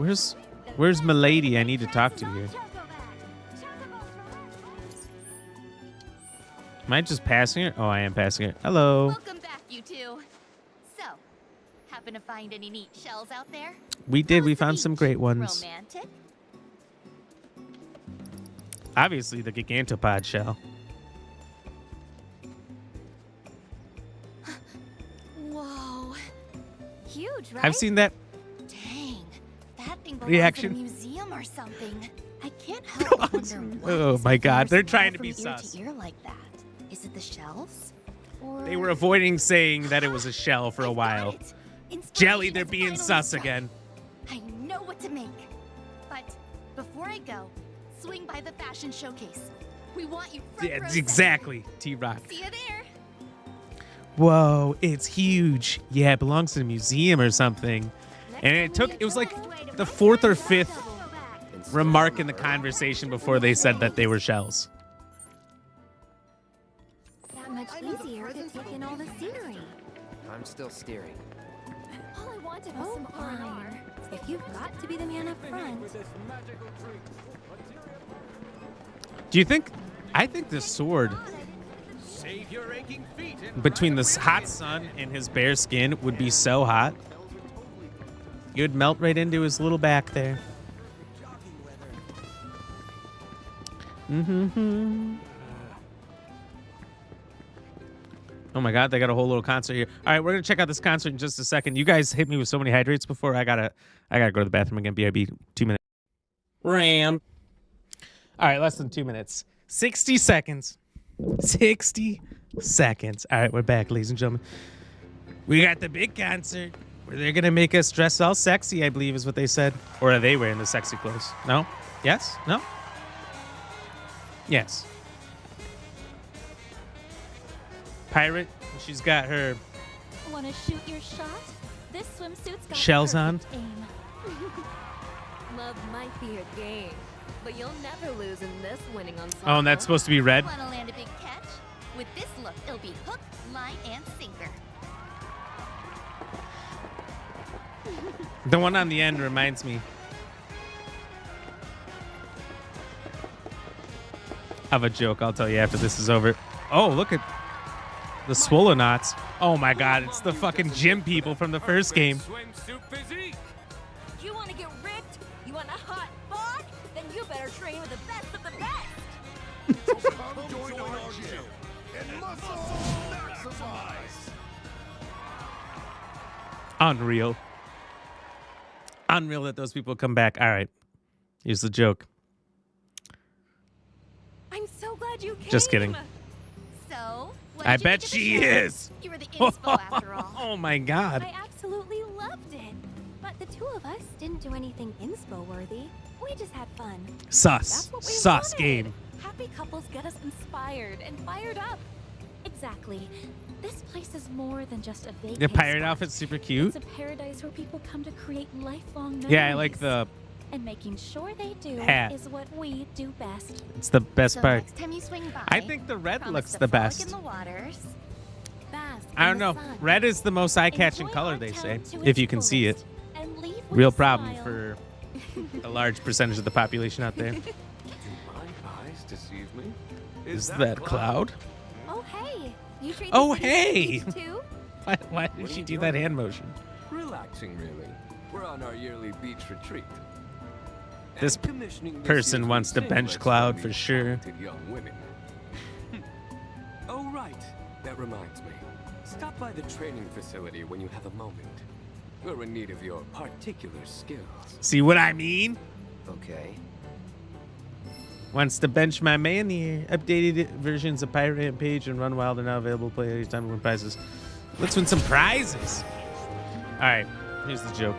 where's Milady? I need to talk to here. Am I just passing her? Oh, I am passing her. Hello. Welcome back, you two. So, happen to find any neat shells out there? We did. We found some great ones. Romantic? Obviously, the Gigantopod shell. Whoa. Huge, right? I've seen that Dang. That thing belongs reaction. in a museum or something. I can't help but wonder what Oh is my the God, they're smell trying to from be ear sus. to ear like that. Is it the shells? Or They were avoiding saying that it was a shell for a while. Jelly, they're being sus again. I know what to make. But before I go, swing by the fashion showcase. We want you front Yeah, row exactly. T-Rock. center. See you there. Whoa, it's huge. Yeah, it belongs to the museum or something. And it was like the fourth or fifth remark in the conversation before they said that they were shells. That much easier to take in all the scenery. I'm still steering. All I wanted was some R&R. If you've got to be the man up front. Do you think? I think the sword between the hot sun and his bare skin would be so hot. You would melt right into his little back there. Mm-hmm. Oh my God, they got a whole little concert here. All right, we're gonna check out this concert in just a second. You guys hit me with so many hydrates before. I gotta go to the bathroom again. BRB, 2 minutes. Ram. All right, less than 2 minutes. 60 seconds. 60 seconds. All right, we're back, ladies and gentlemen. We got the big concert where they're gonna make us dress all sexy, I believe is what they said. Or are they wearing the sexy clothes? No? Yes? No? Yes. Pirate, she's got her Want to shoot your shot? This swimsuit's got shells on. perfect aim. Love might be a game, but you'll never lose in this winning ensemble. Oh, and that's supposed to be red? Want to land a big catch? With this look, it'll be hook, line, and sinker. The one on the end reminds me of a joke I'll tell you after this is over. Oh, look at the swollen knots. Oh my God, it's the fucking gym people from the first game. You want to get ripped? You want a hot bod? Then you better train with the best of the best. Come join our gym and muscle maximize. Unreal. Unreal that those people come back. All right, here's the joke. I'm so glad you came. Just kidding. So, I bet she is. You were the inspo after all. Oh my God. I absolutely loved it. But The two of us didn't do anything inspo-worthy. We just had fun. Sus. That's what we Sus wanted. game. Happy couples get us inspired and fired up. Exactly. This place is more than just a vacation. The pirate spot. outfit's super cute. It's a paradise where people come to create lifelong memories. Yeah, I like the. And making sure they do hat. is what we do best. It's the best So part. next time you swing by, I think the red promise looks to the frolic best. in the waters. Bask I in don't the know. sun. Red is the most eye-catching Enjoy color, our they say, town to if its you can see it. fullest and leave with Real a problem smile. for a large percentage of the population out there. Do my eyes deceive me? Is that Cloud? Oh hey, you treat Oh, the city to the hey! beach too? Why did she do that hand motion? Relaxing, really. We're on our yearly beach retreat. This And commissioning this person year's wants to museum bench lets Cloud down for these sure. talented young women. Oh, right. That reminds me. Stop by the training facility when you have a moment. We're in need of your particular skills. See what I mean? Okay. Wants to bench my man here. Updated versions of Pirate Rampage and Run Wild are now available. Play anytime to win prizes. Let's win some prizes. All right, here's the joke.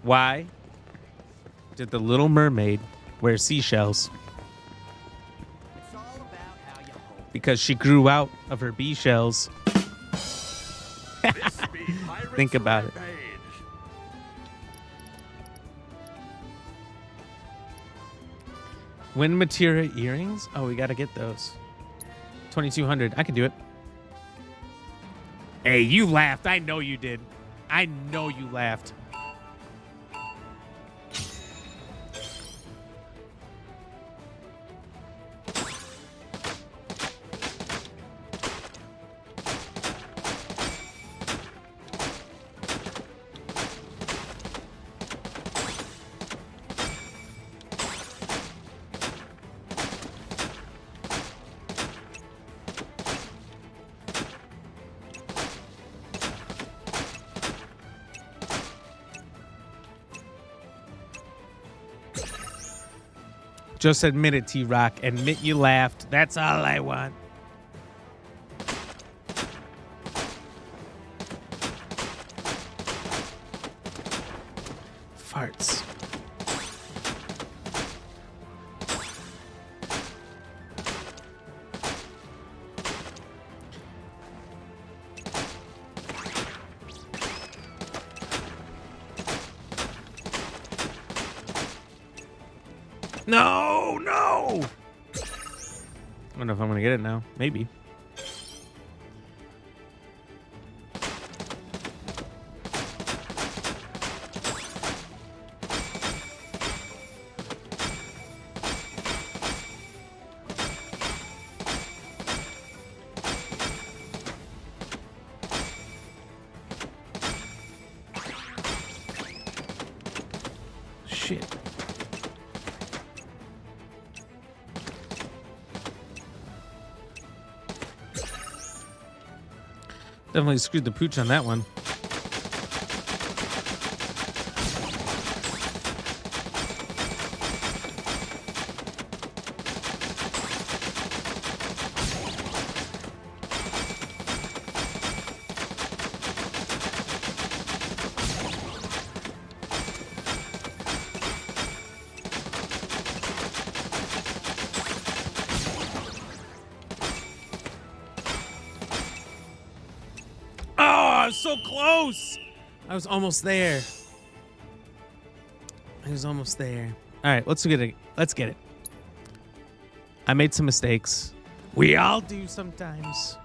Why did the Little Mermaid wear seashells? Because she grew out of her bee shells. Think about it. Wind Materia earrings? Oh, we got to get those. 2,200. I can do it. Hey, you laughed. I know you did. I know you laughed. Just admit it, T-Rock. Admit you laughed. That's all I want. Farts. No, no. I don't know if I'm gonna get it now. Maybe. Shit. Definitely screwed the pooch on that one. I was so close. I was almost there. I was almost there. All right, let's get it. Let's get it. I made some mistakes. We all do sometimes.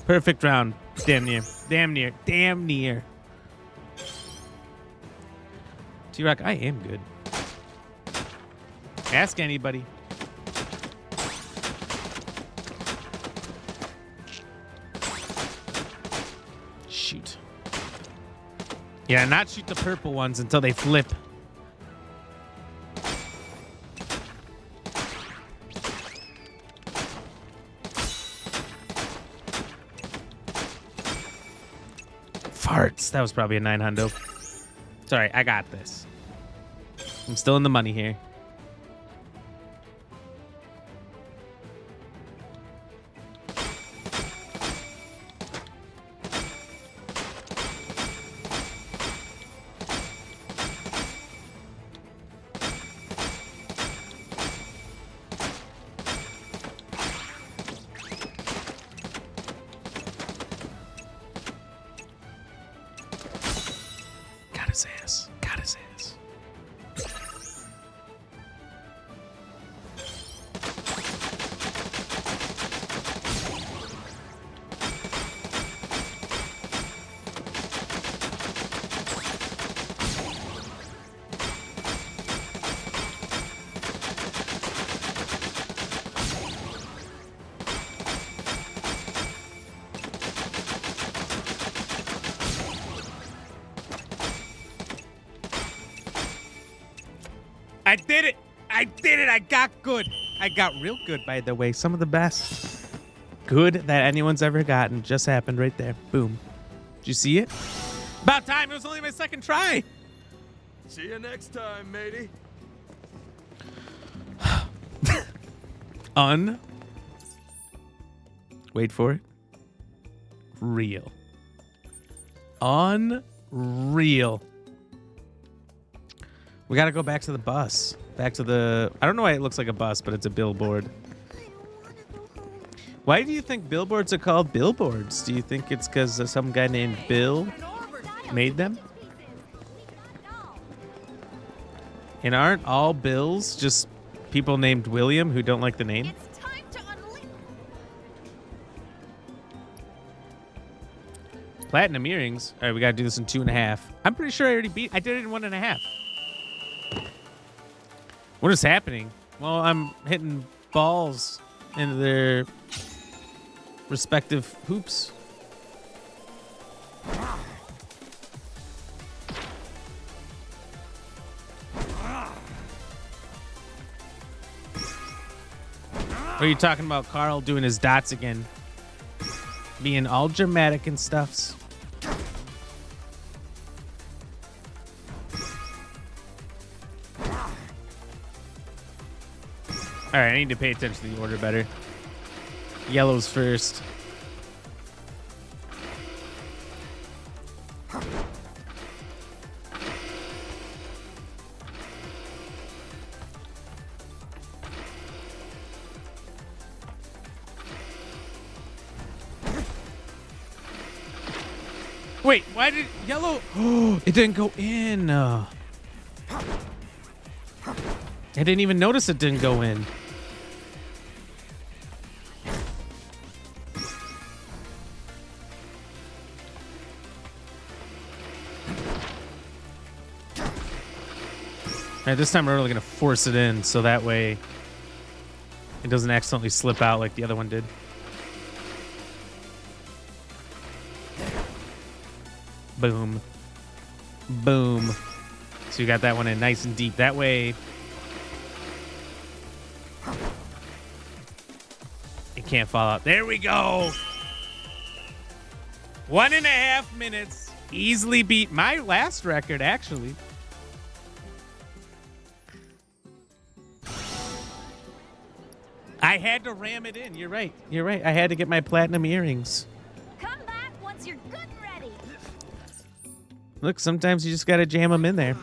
Perfect round. Damn near. Damn near. Damn near. T-Rock, I am good. Ask anybody. Yeah, not shoot the purple ones until they flip. Farts. That was probably a 900. Sorry, I got this. I'm still in the money here. Got his ass. Got his ass. I did it! I did it! I got good! I got real good, by the way. Some of the best good that anyone's ever gotten just happened right there. Boom. Did you see it? About time. It was only my second try. See you next time, matey. Wait for it. Real. Unreal. We got to go back to the bus. Back to the... I don't know why it looks like a bus, but it's a billboard. Why do you think billboards are called billboards? Do you think it's because some guy named Bill made them? And aren't all Bills just people named William who don't like the name? Platinum earrings. All right, we got to do this in 2.5. I'm pretty sure I already beat... I did it in 1.5. What is happening? Well, I'm hitting balls into their respective hoops. What are you talking about, Carl doing his dots again? Being all dramatic and stuffs. All right, I need to pay attention to the order better. Yellow's first. Wait, why did yellow? Oh, it didn't go in. I didn't even notice it didn't go in. All right, this time we're really gonna force it in so that way it doesn't accidentally slip out like the other one did. Boom. Boom. So you got that one in nice and deep. That way it can't fall out. There we go. 1.5 minutes. Easily beat my last record, actually. I had to ram it in. You're right. You're right. I had to get my platinum earrings. Come back once you're good and ready. Look, sometimes you just got to jam them in there.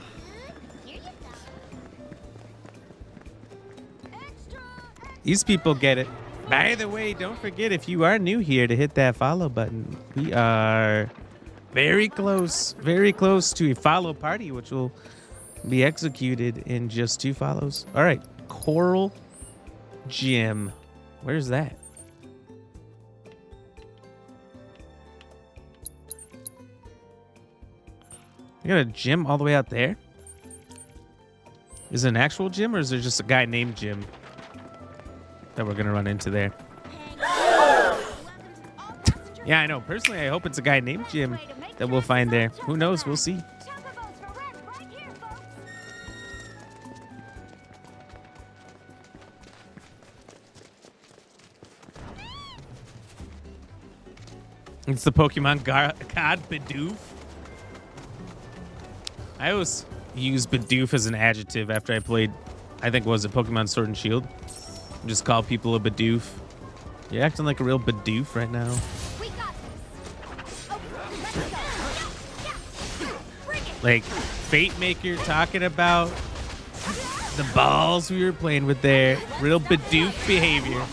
These people get it. By the way, don't forget, if you are new here, to hit that follow button. We are very close to a follow party, which will be executed in just 2 follows. All right, Coral Gym. Where's that? You got a gym all the way out there? Is it an actual gym, or is there just a guy named Jim that we're gonna run into there? Yeah, I know. Personally, I hope it's a guy named Jim that we'll find there. Who knows? We'll see. It's the Pokemon God Bidoof. I always use Bidoof as an adjective after I played, I think, was it Pokemon Sword and Shield? Just call people a Bidoof. You're acting like a real Bidoof right now. Like Fate Maker talking about the balls we were playing with there. Real Bidoof behavior.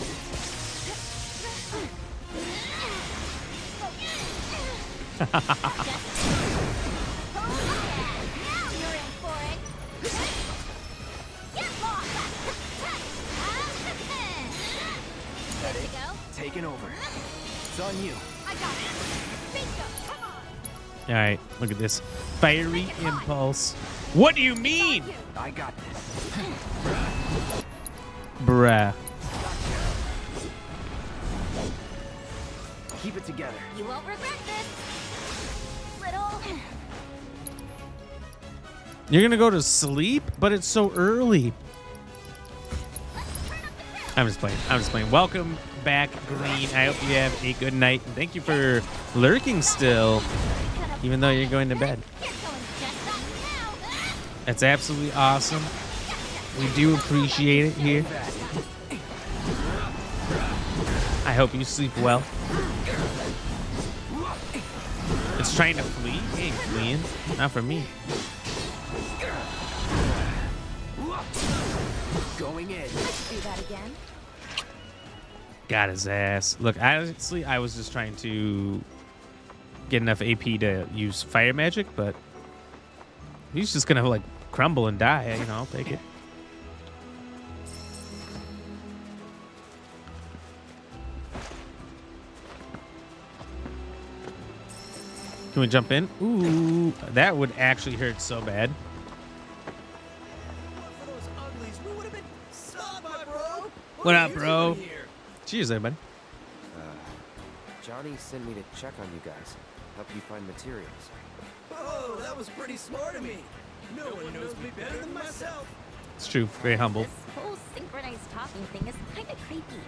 Taking over. It's on you. I got it. Bingo. Come on. All right, look at this. Fiery impulse. What do you mean? I got this. Bruh. Keep it together. You won't regret this. Little. You're gonna go to sleep, but it's so early. I'm just playing. Welcome back, Green. I hope you have a good night. And thank you for lurking still, even though you're going to bed. That's absolutely awesome. We do appreciate it here. I hope you sleep well. It's trying to flee. Hey, fleeing. Not from me. Going in. Let's do that again. Got his ass. Look, honestly, I was just trying to get enough AP to use fire magic, but he's just gonna like crumble and die. You know, I'll take it. Can we jump in? Ooh, that would actually hurt so bad. What up, bro? Cheers, everybody. Johnny sent me to check on you guys, help you find materials. Oh, that was pretty smart of me. No one knows me better than myself. It's true. Very humble. This whole synchronized talking thing is kind of creepy.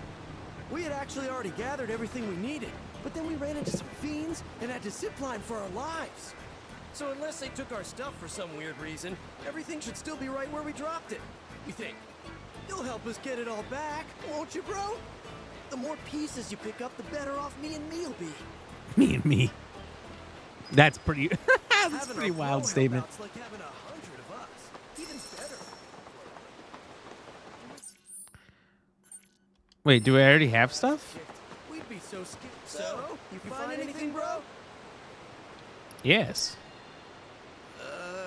We had actually already gathered everything we needed, but then we ran into some fiends and had to zipline for our lives. So unless they took our stuff for some weird reason, everything should still be right where we dropped it. You think? You'll help us get it all back, won't you, bro? The more pieces you pick up, the better off me and me'll be. Me and me. That's pretty. That's a pretty wild statement. Like having 100 of us. Even better. Wait, do I already have stuff? We'd be so scared. So, you find anything, bro? Yes.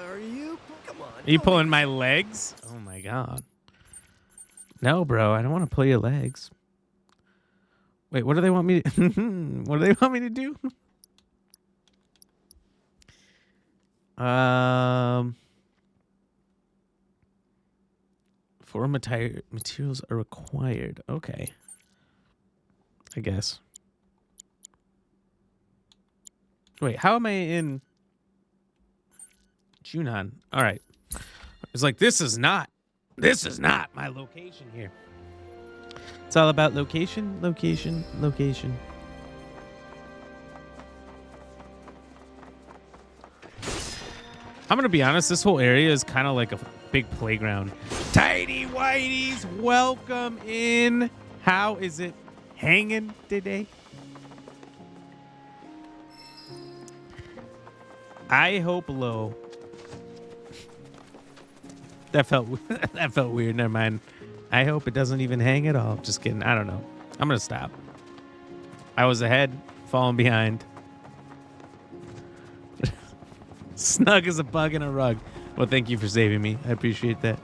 Are you? Come on. Are you pulling my legs? Oh my god. No, bro, I don't want to pull your legs. Wait, what do they want me to what do they want me to do? Four materials are required. Okay. I guess. Wait, how am I in Junon? All right. It's like this is not my location here. It's all about location, location, location. I'm going to be honest, this whole area is kind of like a big playground. Tidy Whiteys, welcome in. How is it hanging today? I hope low. That felt weird. Never mind. I hope it doesn't even hang at all. Just kidding. I don't know. I'm going to stop. I was ahead, falling behind. Snug as a bug in a rug. Well, thank you for saving me. I appreciate that.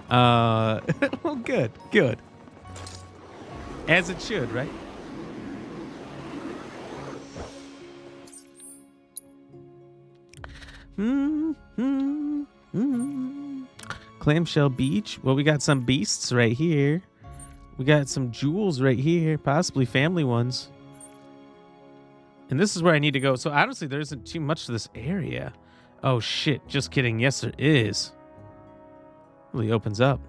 Well, good. Good. As it should, right? Clamshell Beach. Well, we got some beasts right here. We got some jewels right here, possibly family ones. And this is where I need to go. So honestly, there isn't too much to this area. Oh shit, just kidding. Yes, there is. Really opens up.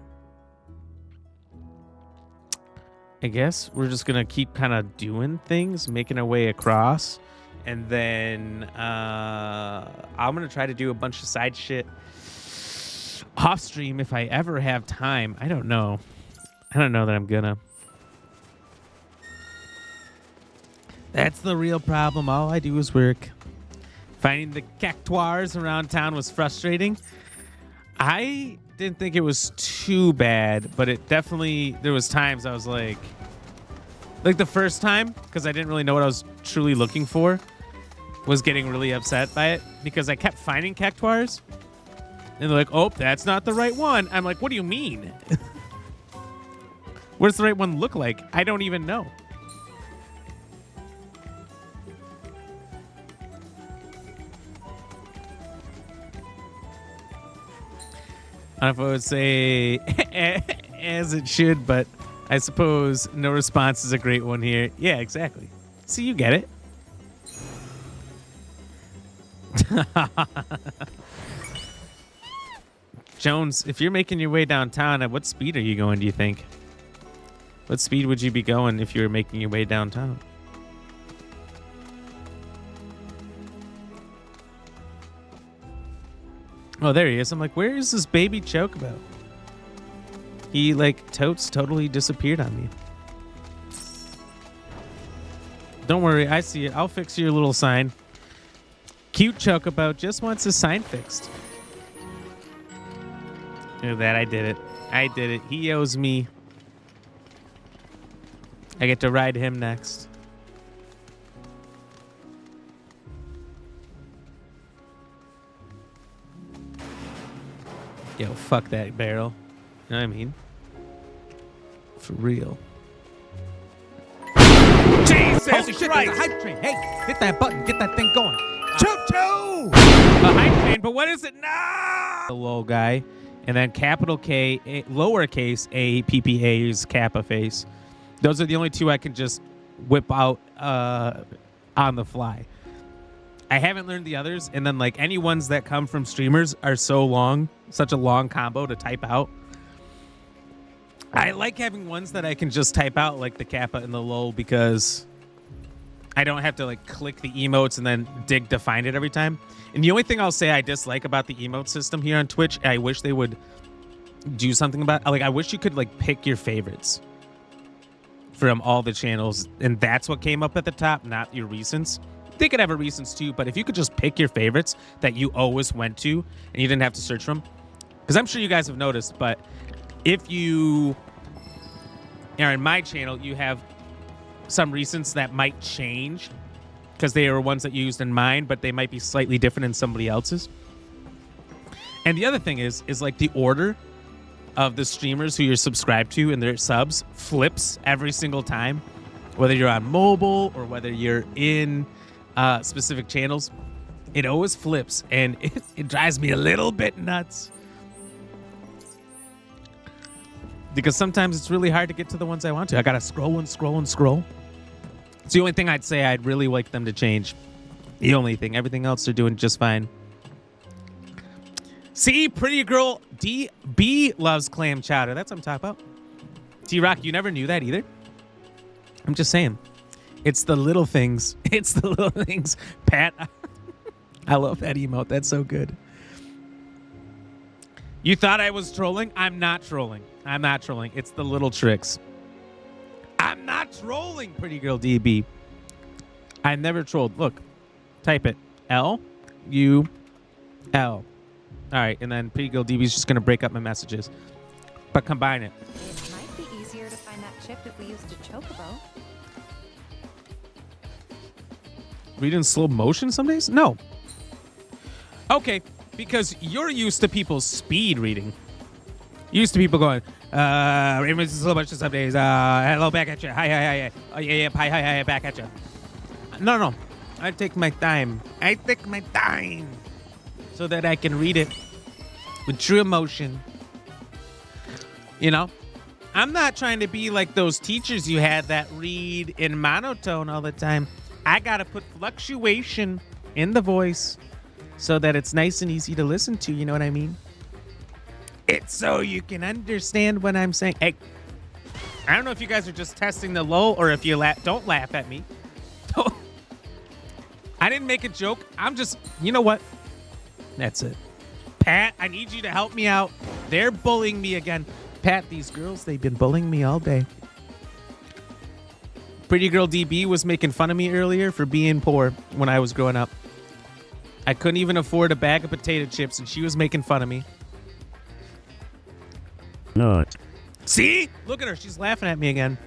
I guess we're just gonna keep kind of doing things, making our way across, And then I'm going to try to do a bunch of side shit off stream if I ever have time. I don't know. I don't know that I'm going to. That's the real problem. All I do is work. Finding the cactuars around town was frustrating. I didn't think it was too bad, but it definitely, there was times I was like the first time, because I didn't really know what I was truly looking for, was getting really upset by it because I kept finding cactuars and they're like, oh, that's not the right one. I'm like, what do you mean? What does the right one look like? I don't even know. I don't know if I would say as it should, but I suppose no response is a great one here. Yeah, exactly. See, you get it. Jones, if you're making your way downtown, at what speed are you going, do you think? What speed would you be going if you were making your way downtown? Oh, there he is. I'm like, where is this baby Chocobo? He, like, totes totally disappeared on me. Don't worry, I see it. I'll fix your little sign. Cute Chocobo just wants his sign fixed. Look at that, I did it. I did it. He owes me. I get to ride him next. Yo, fuck that barrel. You know what I mean? For real. Jesus Holy shit, Christ! There's a hype train. Hey, hit that button. Get that thing going. Choo-choo! A hype train, but what is it? No! The little guy. And then capital K, lowercase a, PPA's Kappa face. Those are the only two I can just whip out on the fly. I haven't learned the others, and then like any ones that come from streamers are so long, such a long combo to type out. I like having ones that I can just type out, like the Kappa and the lol, because I don't have to like click the emotes and then dig to find it every time. And the only thing I'll say I dislike about the emote system here on Twitch, I wish they would do something about, like, I wish you could like pick your favorites from all the channels, and that's what came up at the top, not your recents. They could have a recents too, but if you could just pick your favorites that you always went to and you didn't have to search for them, because I'm sure you guys have noticed, but if you are in my channel, you have some recents that might change because they are ones that you used in mine, but they might be slightly different in somebody else's. And the other thing is like the order of the streamers who you're subscribed to and their subs flips every single time, whether you're on mobile or whether you're in specific channels. It always flips, and it drives me a little bit nuts. Because sometimes it's really hard to get to the ones I want to. I gotta scroll and scroll and scroll. It's the only thing I'd say I'd really like them to change. The only thing. Everything else they're doing just fine. See, pretty girl DB loves clam chowder. That's what I'm talking about. T-Rock, you never knew that either? I'm just saying. It's the little things. It's the little things. Pat, I love that emote. That's so good. You thought I was trolling? I'm not trolling. I'm not trolling. It's the little tricks. I'm not trolling, pretty girl DB. I never trolled. Look, type it. L-U-L. All right, and then pretty girl DB is just going to break up my messages. But combine it. It might be easier to find that chip if we used a chocobo. Read in slow motion some days? No. Okay, because you're used to people's speed reading. Used to people going, read in slow motion some days. Hello, back at you. Hi. Oh, yeah, hi, back at you. No. I take my time. So that I can read it with true emotion. You know? I'm not trying to be like those teachers you had that read in monotone all the time. I gotta put fluctuation in the voice so that it's nice and easy to listen to, you know what I mean? It's so you can understand what I'm saying. Hey, I don't know if you guys are just testing the lull or if you don't laugh at me. I didn't make a joke. I'm just, you know what? That's it. Pat, I need you to help me out. They're bullying me again. Pat, these girls, they've been bullying me all day. Pretty Girl DB was making fun of me earlier for being poor when I was growing up. I couldn't even afford a bag of potato chips, and she was making fun of me. No. See? Look at her. She's laughing at me again.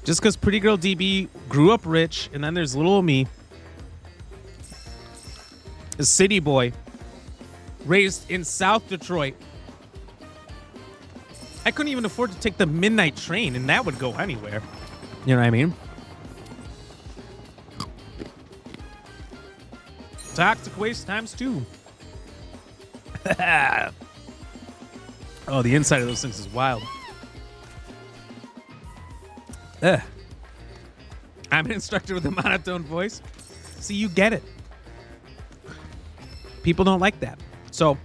Just because Pretty Girl DB grew up rich, and then there's little me, a city boy, raised in South Detroit. I couldn't even afford to take the midnight train, and that would go anywhere. You know what I mean? Toxic waste times 2. Oh, the inside of those things is wild. I'm an instructor with a monotone voice. See, you get it. People don't like that. So,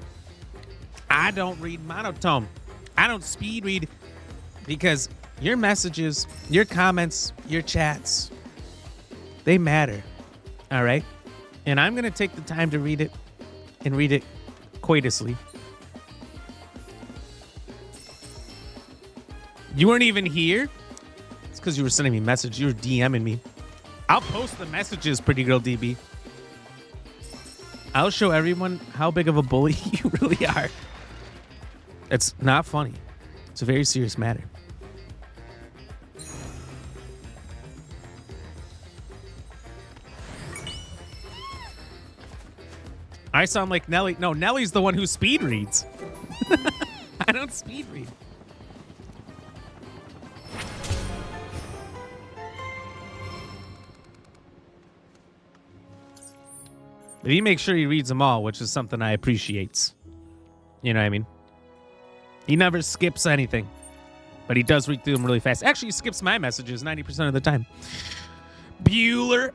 I don't read monotone. I don't speed read because your messages, your comments, your chats, they matter. All right? And I'm going to take the time to read it and read it coitously. You weren't even here? It's because you were sending me messages. You were DMing me. I'll post the messages, Pretty Girl DB. I'll show everyone how big of a bully you really are. It's not funny. It's a very serious matter. I sound like Nelly. No, Nelly's the one who speed reads. I don't speed read. But he makes sure he reads them all, which is something I appreciate. You know what I mean? He never skips anything. But he does read through them really fast. Actually, he skips my messages 90% of the time. Bueller.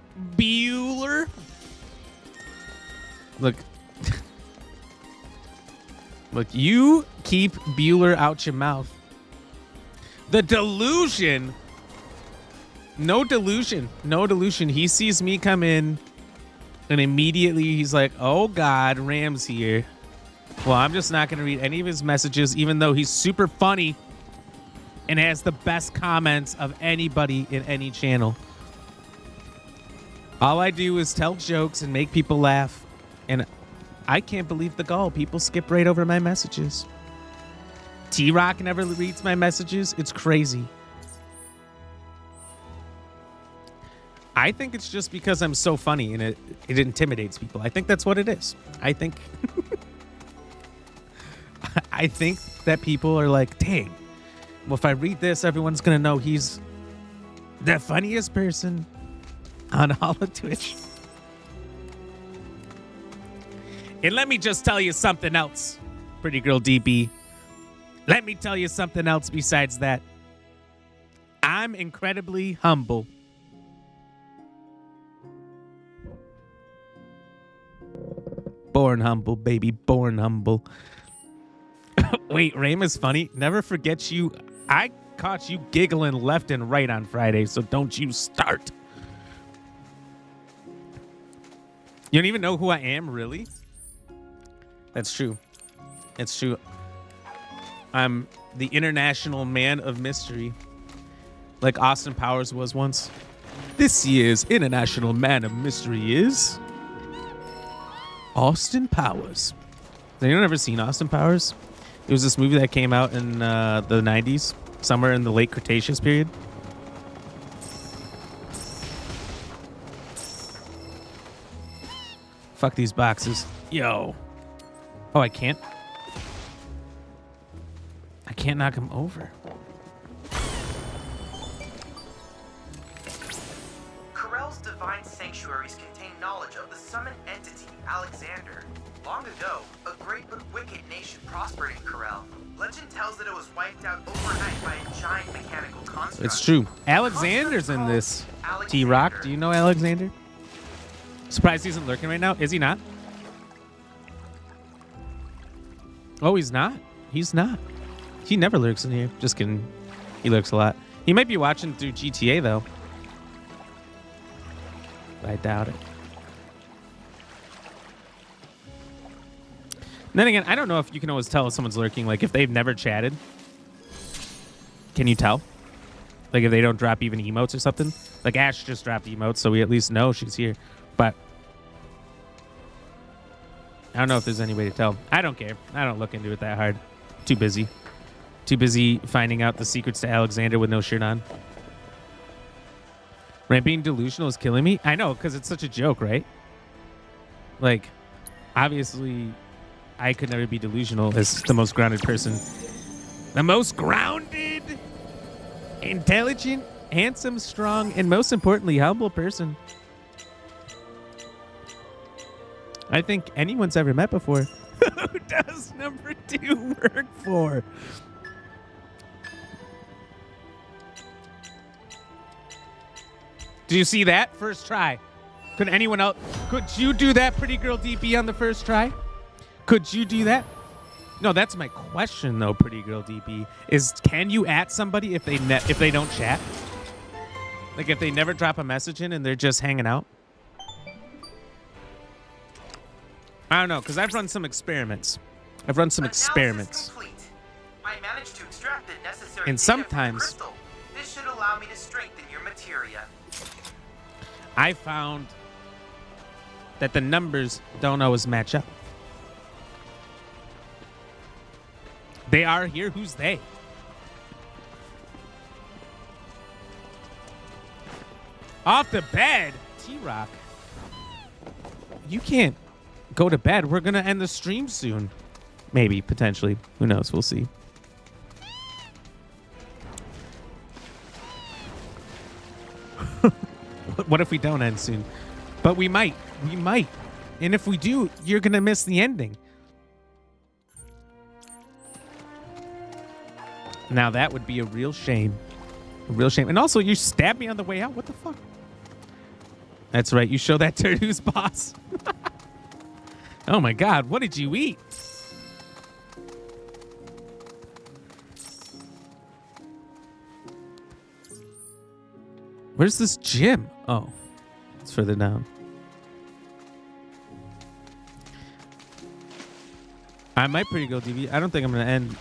Look. Look, you keep Bueller out your mouth. The delusion. No delusion. No delusion. He sees me come in, and immediately he's like, oh, God, Ram's here. Well, I'm just not going to read any of his messages, even though he's super funny and has the best comments of anybody in any channel. All I do is tell jokes and make people laugh. And I can't believe the gall. People skip right over my messages. T-Rock never reads my messages. It's crazy. I think it's just because I'm so funny and it intimidates people. I think that's what it is. I think that people are like, dang, well, if I read this, everyone's going to know he's the funniest person on all of Twitch. And let me just tell you something else, Pretty Girl DB. Let me tell you something else besides that. I'm incredibly humble. Born humble, baby. Born humble. Wait, Rame is funny. Never forget you. I caught you giggling left and right on Friday, so don't you start. You don't even know who I am, really? That's true. It's true. I'm the international man of mystery, like Austin Powers was once. This year's international man of mystery is Austin Powers. Has anyone ever seen Austin Powers? It was this movie that came out in the 90s, somewhere in the late Cretaceous period. Fuck these boxes. Yo. Oh, I can't knock him over. Corel's divine sanctuaries contain knowledge of the summoned entity, Alexander. Long ago, a great but wicked nation prospered in Corel. Legend tells that it was wiped out overnight by a giant mechanical construct. It's true. Alexander's in this. T-Rock, do you know Alexander? Surprised he isn't lurking right now. Is he not? Oh, he's not? He's not. He never lurks in here. Just kidding. He lurks a lot. He might be watching through GTA, though. I doubt it. And then again, I don't know if you can always tell if someone's lurking. Like, if they've never chatted, can you tell? Like, if they don't drop even emotes or something? Like, Ash just dropped emotes, so we at least know she's here. But I don't know if there's any way to tell. I don't care. I don't look into it that hard. Too busy. Too busy finding out the secrets to Alexander with no shirt on. Right, being delusional is killing me. I know, because it's such a joke, right? Like, obviously, I could never be delusional as the most grounded person. The most grounded, intelligent, handsome, strong, and most importantly, humble person I think anyone's ever met before. Who does number 2 work for? Do you see that? First try. Could anyone else? Could you do that, pretty girl DP, on the first try? Could you do that? No, that's my question, though, pretty girl DP. Is can you at somebody if they don't chat? Like if they never drop a message in and they're just hanging out? I don't know, because I've run some experiments. I managed to extract the necessary and data sometimes from the crystal. This should allow me to strengthen your materia. I found that the numbers don't always match up. They are here. Who's they? Off the bed. T-Rock. You can't go to bed. We're going to end the stream soon. Maybe, potentially. Who knows? We'll see. What if we don't end soon? But we might. We might. And if we do, you're going to miss the ending. Now that would be a real shame. A real shame. And also, you stabbed me on the way out. What the fuck? That's right. You show that turd who's boss. Oh my God. What did you eat? Where's this gym? Oh, it's further down. I might pretty go DV. I don't think I'm going to end.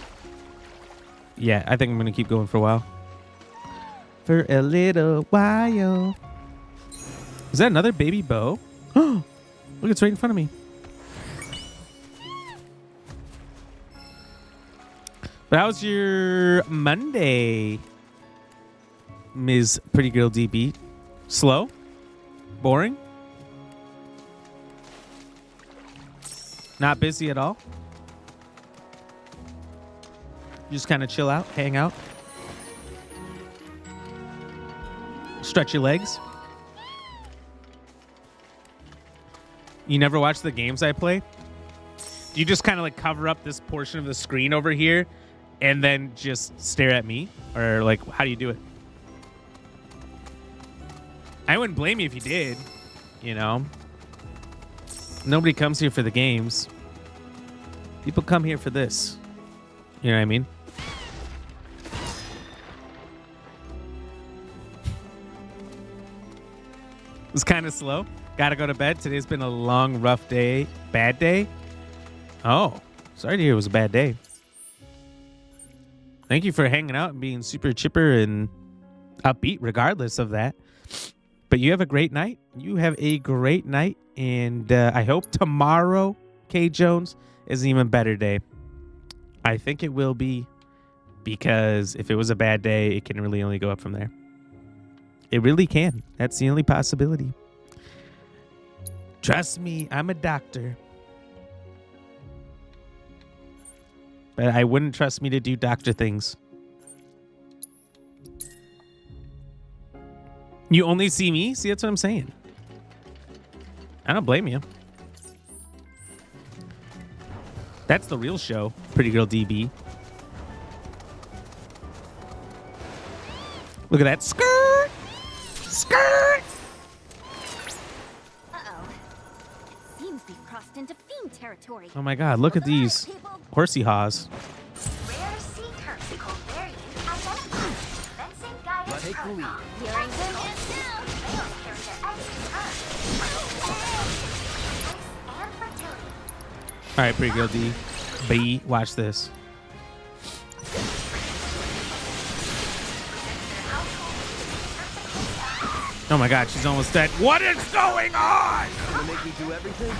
Yeah, I think I'm going to keep going for a while. For a little while. Is that another baby bow? Oh, look, it's right in front of me. But how was your Monday, Ms. Pretty Girl DB? Slow? Boring? Not busy at all? You just kind of chill out, hang out? Stretch your legs? You never watch the games I play? Do you just kind of like cover up this portion of the screen over here and then just stare at me? Or like, how do you do it? I wouldn't blame you if you did, you know? Nobody comes here for the games. People come here for this. You know what I mean? It's kind of slow. Gotta go to bed. Today's been a long, rough day. Bad day? Oh, sorry to hear it was a bad day. Thank you for hanging out and being super chipper and upbeat regardless of that. But you have a great night. You have a great night. And I hope tomorrow, K. Jones, is an even better day. I think it will be, because if it was a bad day, it can really only go up from there. It really can. That's the only possibility. Trust me, I'm a doctor. But I wouldn't trust me to do doctor things. You only see me? See, that's what I'm saying. I don't blame you. That's the real show, Pretty Girl DB. Look at that. Skirt! Skirt! Uh-oh. It seems we've crossed into fiend territory. Oh my God, look at these horsey haws. Rare sea terms called variants identified. Commencing Gaia Take the lead. Hearing them and now. Males carry their eggs to Earth. And fertility. All right, pretty girl D. B, watch this. Oh my God, she's almost dead. What is going on? Gonna make me do everything?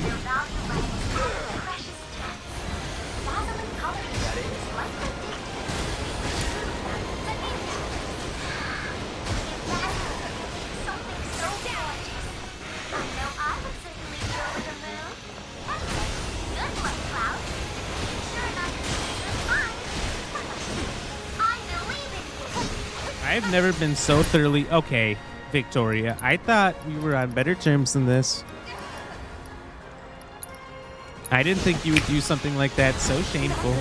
I've never been so thoroughly... Okay, Victoria, I thought we were on better terms than this. I didn't think you would do something like that. So shameful.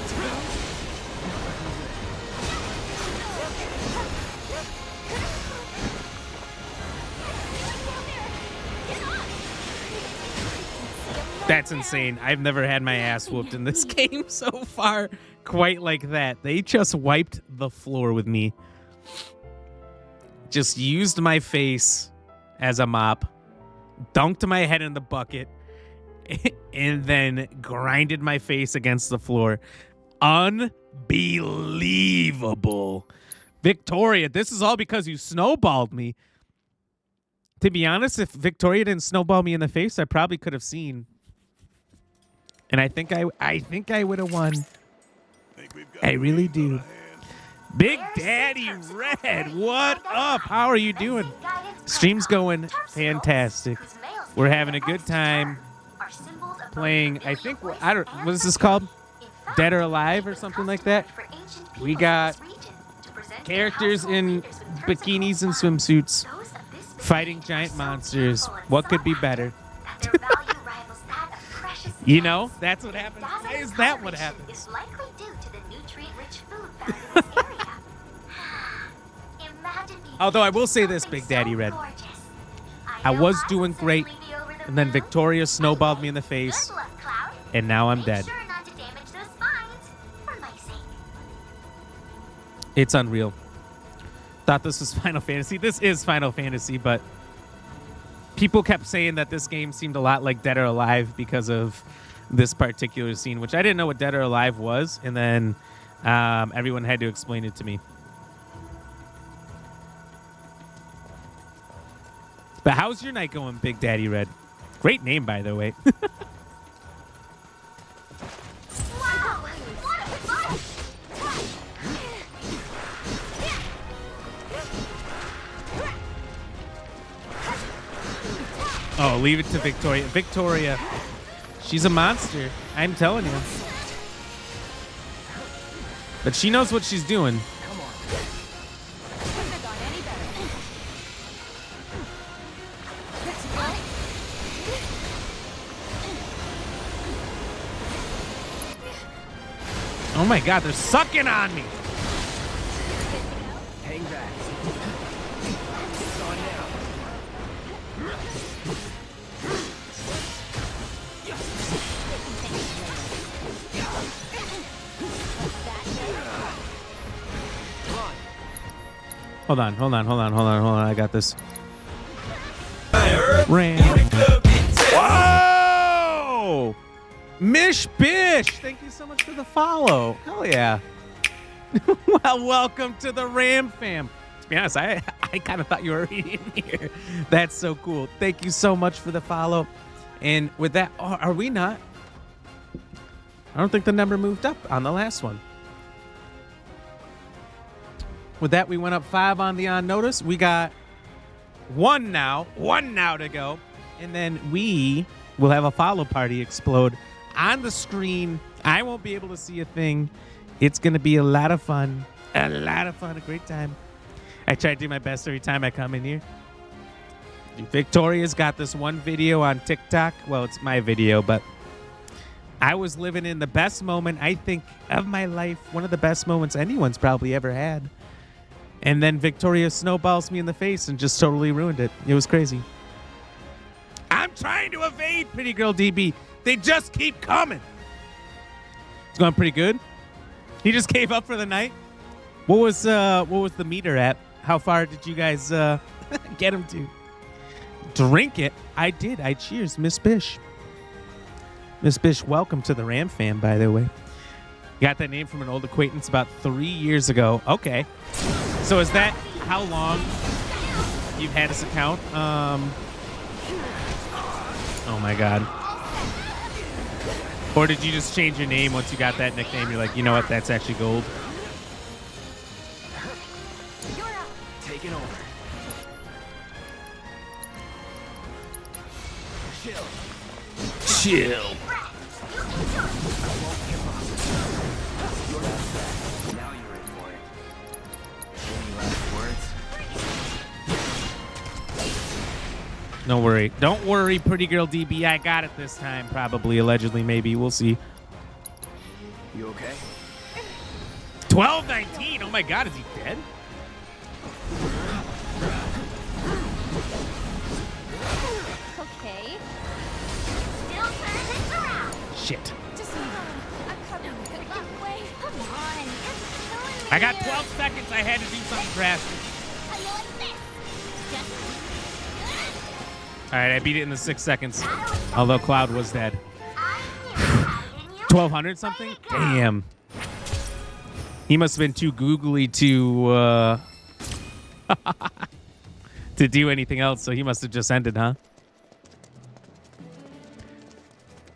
That's insane. I've never had my ass whooped in this game so far quite like that. They just wiped the floor with me. Just used my face as a mop, dunked my head in the bucket, and then grinded my face against the floor. Unbelievable. Victoria, this is all because you snowballed me. To be honest, if Victoria didn't snowball me in the face, I probably could have seen. And I think I would have won. I really do. Big Daddy Red, what up? How are you doing? Stream's going fantastic. We're having a good time playing. I think what is this called? Dead or Alive or something like that. We got characters in bikinis and swimsuits fighting giant monsters. What could be better? You know, that's what happens. Why is that what happens? Although I will say this, Big Daddy Red. I was doing great, and then Victoria snowballed me in the face, and now I'm dead. It's unreal. Thought this was Final Fantasy. This is Final Fantasy, but people kept saying that this game seemed a lot like Dead or Alive because of this particular scene, which I didn't know what Dead or Alive was, and then everyone had to explain it to me. But how's your night going, Big Daddy Red? Great name, by the way. Oh, leave it to Victoria. Victoria, she's a monster. I'm telling you. But she knows what she's doing. Oh my God, they're sucking on me. Hang back. It's on now. Hold on. I got this. Ram. Whoa! Mish Bish, thank you so much for the follow. Hell yeah. Well, welcome to the Ram fam. To be honest, I kind of thought you were already in here. That's so cool. Thank you so much for the follow. And with that, are we not? I don't think the number moved up on the last one. With that, we went up 5 on the on notice. We got one now to go. And then we will have a follow party explode on the screen. I won't be able to see a thing. It's going to be a lot of fun. A great time. I try to do my best every time I come in here. Victoria's got this one video on TikTok. Well, it's my video, but I was living in the best moment, I think, of my life. One of the best moments anyone's probably ever had. And then Victoria snowballs me in the face and just totally ruined it. It was crazy. I'm trying to evade, Pretty Girl DB. They just keep coming. It's going pretty good. He just gave up for the night. What was the meter at? How far did you guys get him to? Drink it? I did. I cheers, Miss Bish. Miss Bish, welcome to the Ram fam, by the way. Got that name from an old acquaintance about 3 years ago. Okay. So is that how long you've had this account? Oh my God. Or did you just change your name once you got that nickname? You're like, you know what? That's actually gold. Taking over. Chill. Chill. Now you're in for it. Any last words? Don't worry. Don't worry, pretty girl DB. I got it this time. Probably, allegedly, maybe. We'll see. You okay? 12-19. Oh my God, is he dead? Okay. Still turn this around. Shit. Just I'm coming. Good luck. Wait, come on. It's killing me. I got 12 seconds. I had to do something drastic. How you like this? Just All right, I beat it in the 6 seconds. Although Cloud was dead. 1,200 something? Damn. He must have been too googly to to do anything else, so he must have just ended, huh?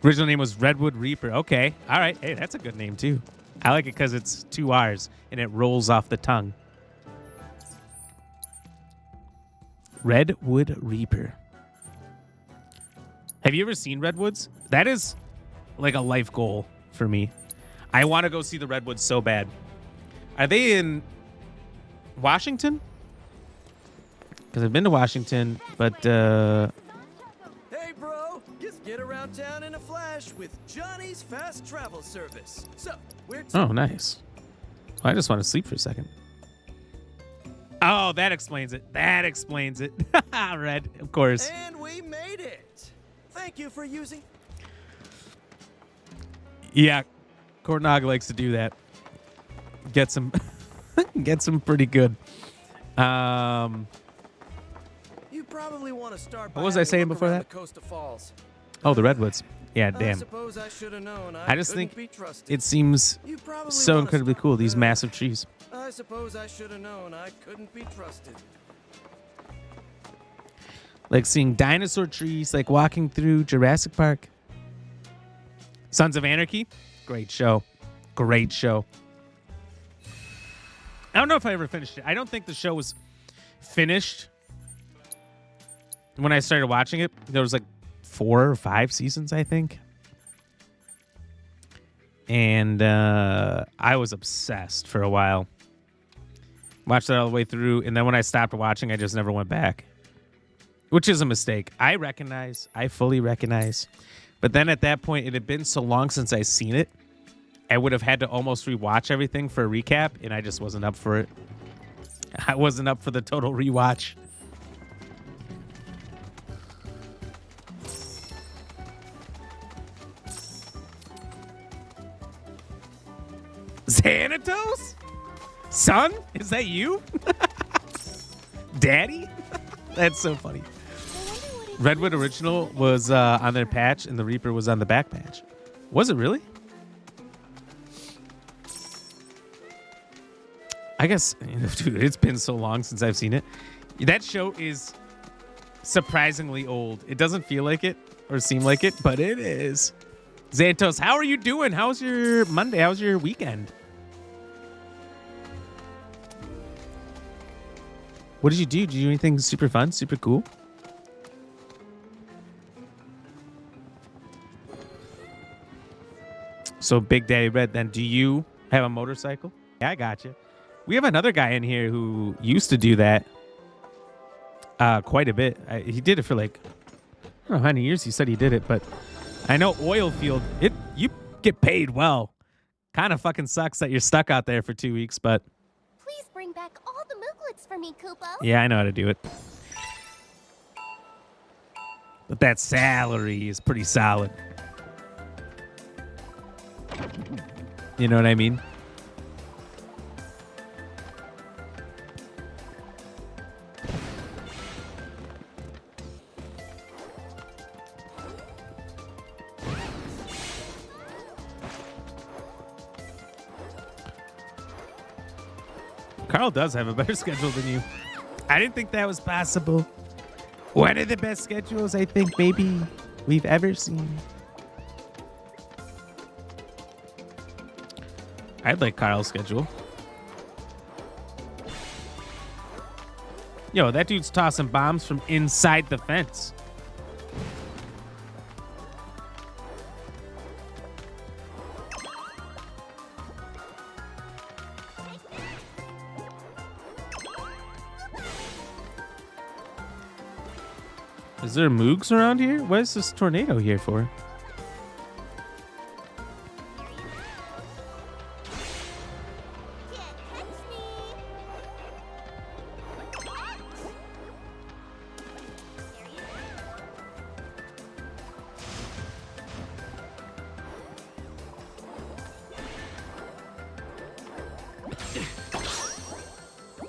Original name was Redwood Reaper. Okay. All right. Hey, that's a good name, too. I like it because it's 2 R's, and it rolls off the tongue. Redwood Reaper. Have you ever seen Redwoods? That is like a life goal for me. I want to go see the Redwoods so bad. Are they in Washington? Because I've been to Washington, but Hey, bro, just get around town in a flash with Johnny's Fast Travel Service. So, we're oh, nice. Well, I just want to sleep for a second. Oh, that explains it. That explains it. Red, of course. And we made it. Thank you for using. Yeah, Kornog likes to do that. Gets him, gets him pretty good. You probably want to start by What was I having a saying look before around that? the Costa Falls. Oh, the Redwoods. Yeah, I damn. suppose I should have known. I just couldn't think be trusted. it seems You probably so wanna incredibly cool, these massive trees. I suppose I should have known. I couldn't be trusted. Like seeing dinosaur trees, like walking through Jurassic Park. Sons of Anarchy, great show. Great show. I don't know if I ever finished it. I don't think the show was finished when I started watching it. There was like 4 or 5 seasons, I think. And I was obsessed for a while. Watched it all the way through. And then when I stopped watching, I just never went back. Which is a mistake. I recognize. I fully recognize. But then at that point, it had been so long since I seen it. I would have had to almost rewatch everything for a recap. And I just wasn't up for it. I wasn't up for the total rewatch. Xanatos? Son? Is that you? Daddy? That's so funny. Redwood Original was on their patch, and the Reaper was on the back patch. Was it really? I guess, dude, it's been so long since I've seen it. That show is surprisingly old. It doesn't feel like it or seem like it, but it is. Xantos, how are you doing? How's your Monday? How's your weekend? What did you do? Did you do anything super fun, super cool? So Big Daddy Red, then do you have a motorcycle? Yeah, I got you. We have another guy in here who used to do that quite a bit. He did it for like, I don't know how many years he said he did it, but I know oil field, you get paid well. Kind of fucking sucks that you're stuck out there for 2 weeks, but Please bring back all the mooglets for me, Kupo. yeah, I know how to do it. But that salary is pretty solid. You know what I mean? Carl does have a better schedule than you. I didn't think that was possible. One of the best schedules I think maybe we've ever seen. I'd like Carl's schedule. Yo, that dude's tossing bombs from inside the fence. Is there moogs around here? What is this tornado here for?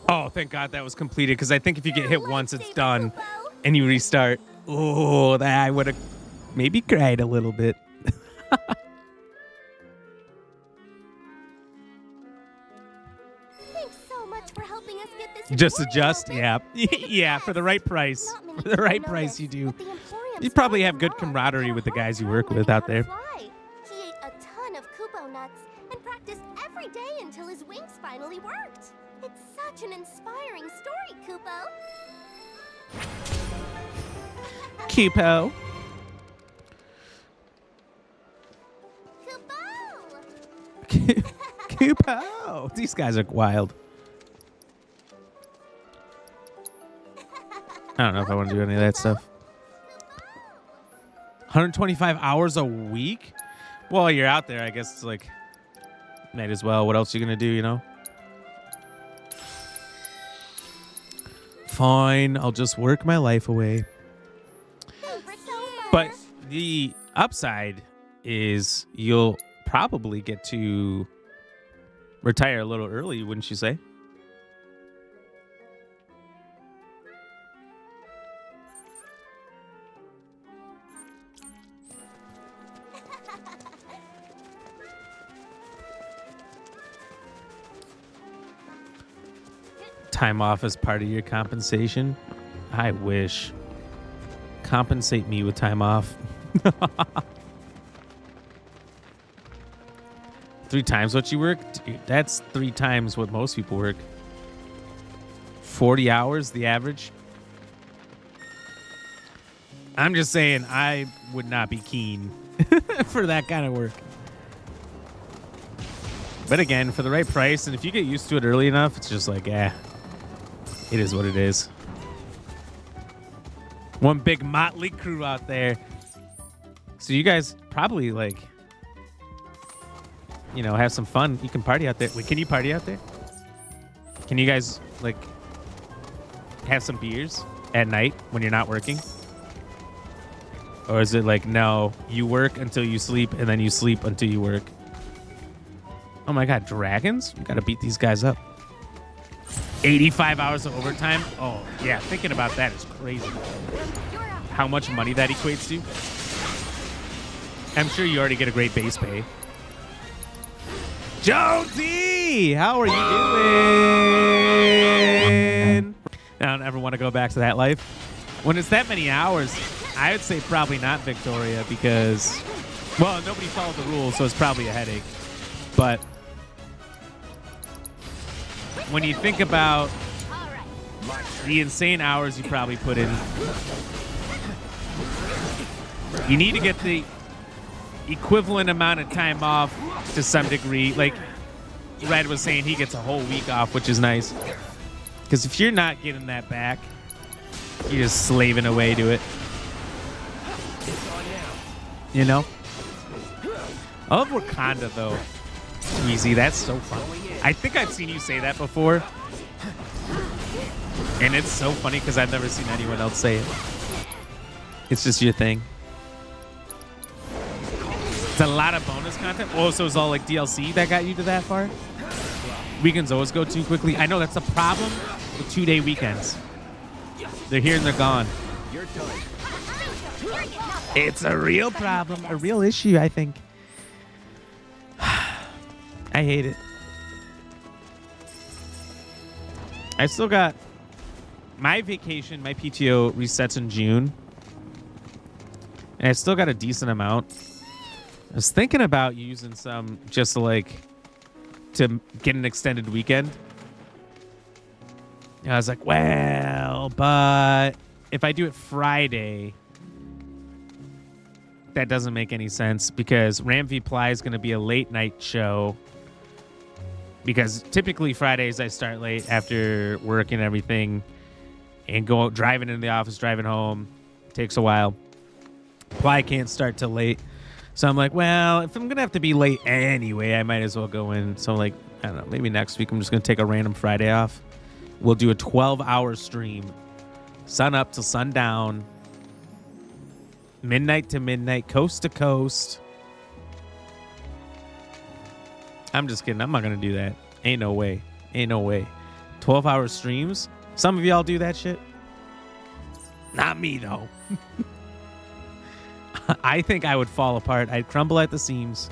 Oh, thank God that was completed, because I think if you get hit once, it's done, and you restart. Oh, that I would have maybe cried a little bit. Thanks so much for helping us get this. Just adjust, yeah. Yeah, for the right price. For the right price, you do. You probably have good camaraderie with the guys you work with out there. He ate a ton of Kupo nuts and practiced every day until his wings finally worked. It's such an inspiring story, Kupo. Kupo. Kupo. These guys are wild. I don't know if I want to do any of that stuff. 125 hours a week? Well, you're out there, I guess it's like, might as well. What else are you going to do, you know? Fine, I'll just work my life away. But the upside is you'll probably get to retire a little early, wouldn't you say? Time off as part of your compensation? I wish. Compensate me with time off. 3 times what you work? Dude, that's 3 times what most people work. 40 hours, the average. I'm just saying, I would not be keen for that kind of work. But again, for the right price, and if you get used to it early enough, it's just like, it is what it is. One big motley crew out there. So you guys probably, like, you know, have some fun. You can party out there. Wait, can you party out there? Can you guys, like, have some beers at night when you're not working? Or is it like, no, you work until you sleep, and then you sleep until you work? Oh my God, dragons? You gotta beat these guys up. 85 hours of overtime? Oh, yeah, thinking about that is crazy. How much money that equates to? I'm sure you already get a great base pay. Jonesy, how are you doing? I don't ever want to go back to that life. When it's that many hours, I would say probably not Victoria because, well, nobody followed the rules, so it's probably a headache. But when you think about the insane hours you probably put in, you need to get the equivalent amount of time off to some degree. Like Red was saying, he gets a whole week off, which is nice. Because if you're not getting that back, you're just slaving away to it. You know? I love Wakanda, though. Easy, that's so fun. I think I've seen you say that before. And it's so funny because I've never seen anyone else say it. It's just your thing. It's a lot of bonus content. Oh, so it's all like DLC that got you to that far? Weekends always go too quickly. I know that's a problem with 2-day weekends. They're here and they're gone. It's a real problem, a real issue, I think. I hate it. I still got my vacation, my PTO resets in June. And I still got a decent amount. I was thinking about using some just to get an extended weekend. And I was like, well, but if I do it Friday, that doesn't make any sense because Ram v Ply is going to be a late night show. Because typically Fridays I start late after work and everything and go driving into the office, driving home. Takes a while. Ply can't start till late. So I'm like, well, if I'm going to have to be late anyway, I might as well go in. So like, I don't know, maybe next week I'm just going to take a random Friday off. We'll do a 12-hour stream. Sun up till sundown. Midnight to midnight, coast to coast. I'm just kidding. I'm not going to do that. Ain't no way. Ain't no way. 12-hour streams? Some of y'all do that shit? Not me, though. I think I would fall apart. I'd crumble at the seams.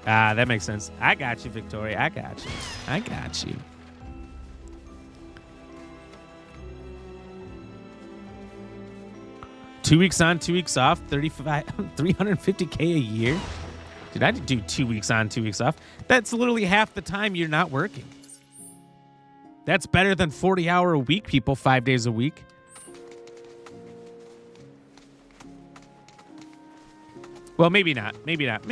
Ah, that makes sense. I got you, Victoria. I got you. I got you. Two weeks on, 2 weeks off, 350K a year. Dude, I did do 2 weeks on, 2 weeks off. That's literally half the time you're not working. That's better than 40-hour a week, people, 5 days a week. Well, maybe not. Maybe not.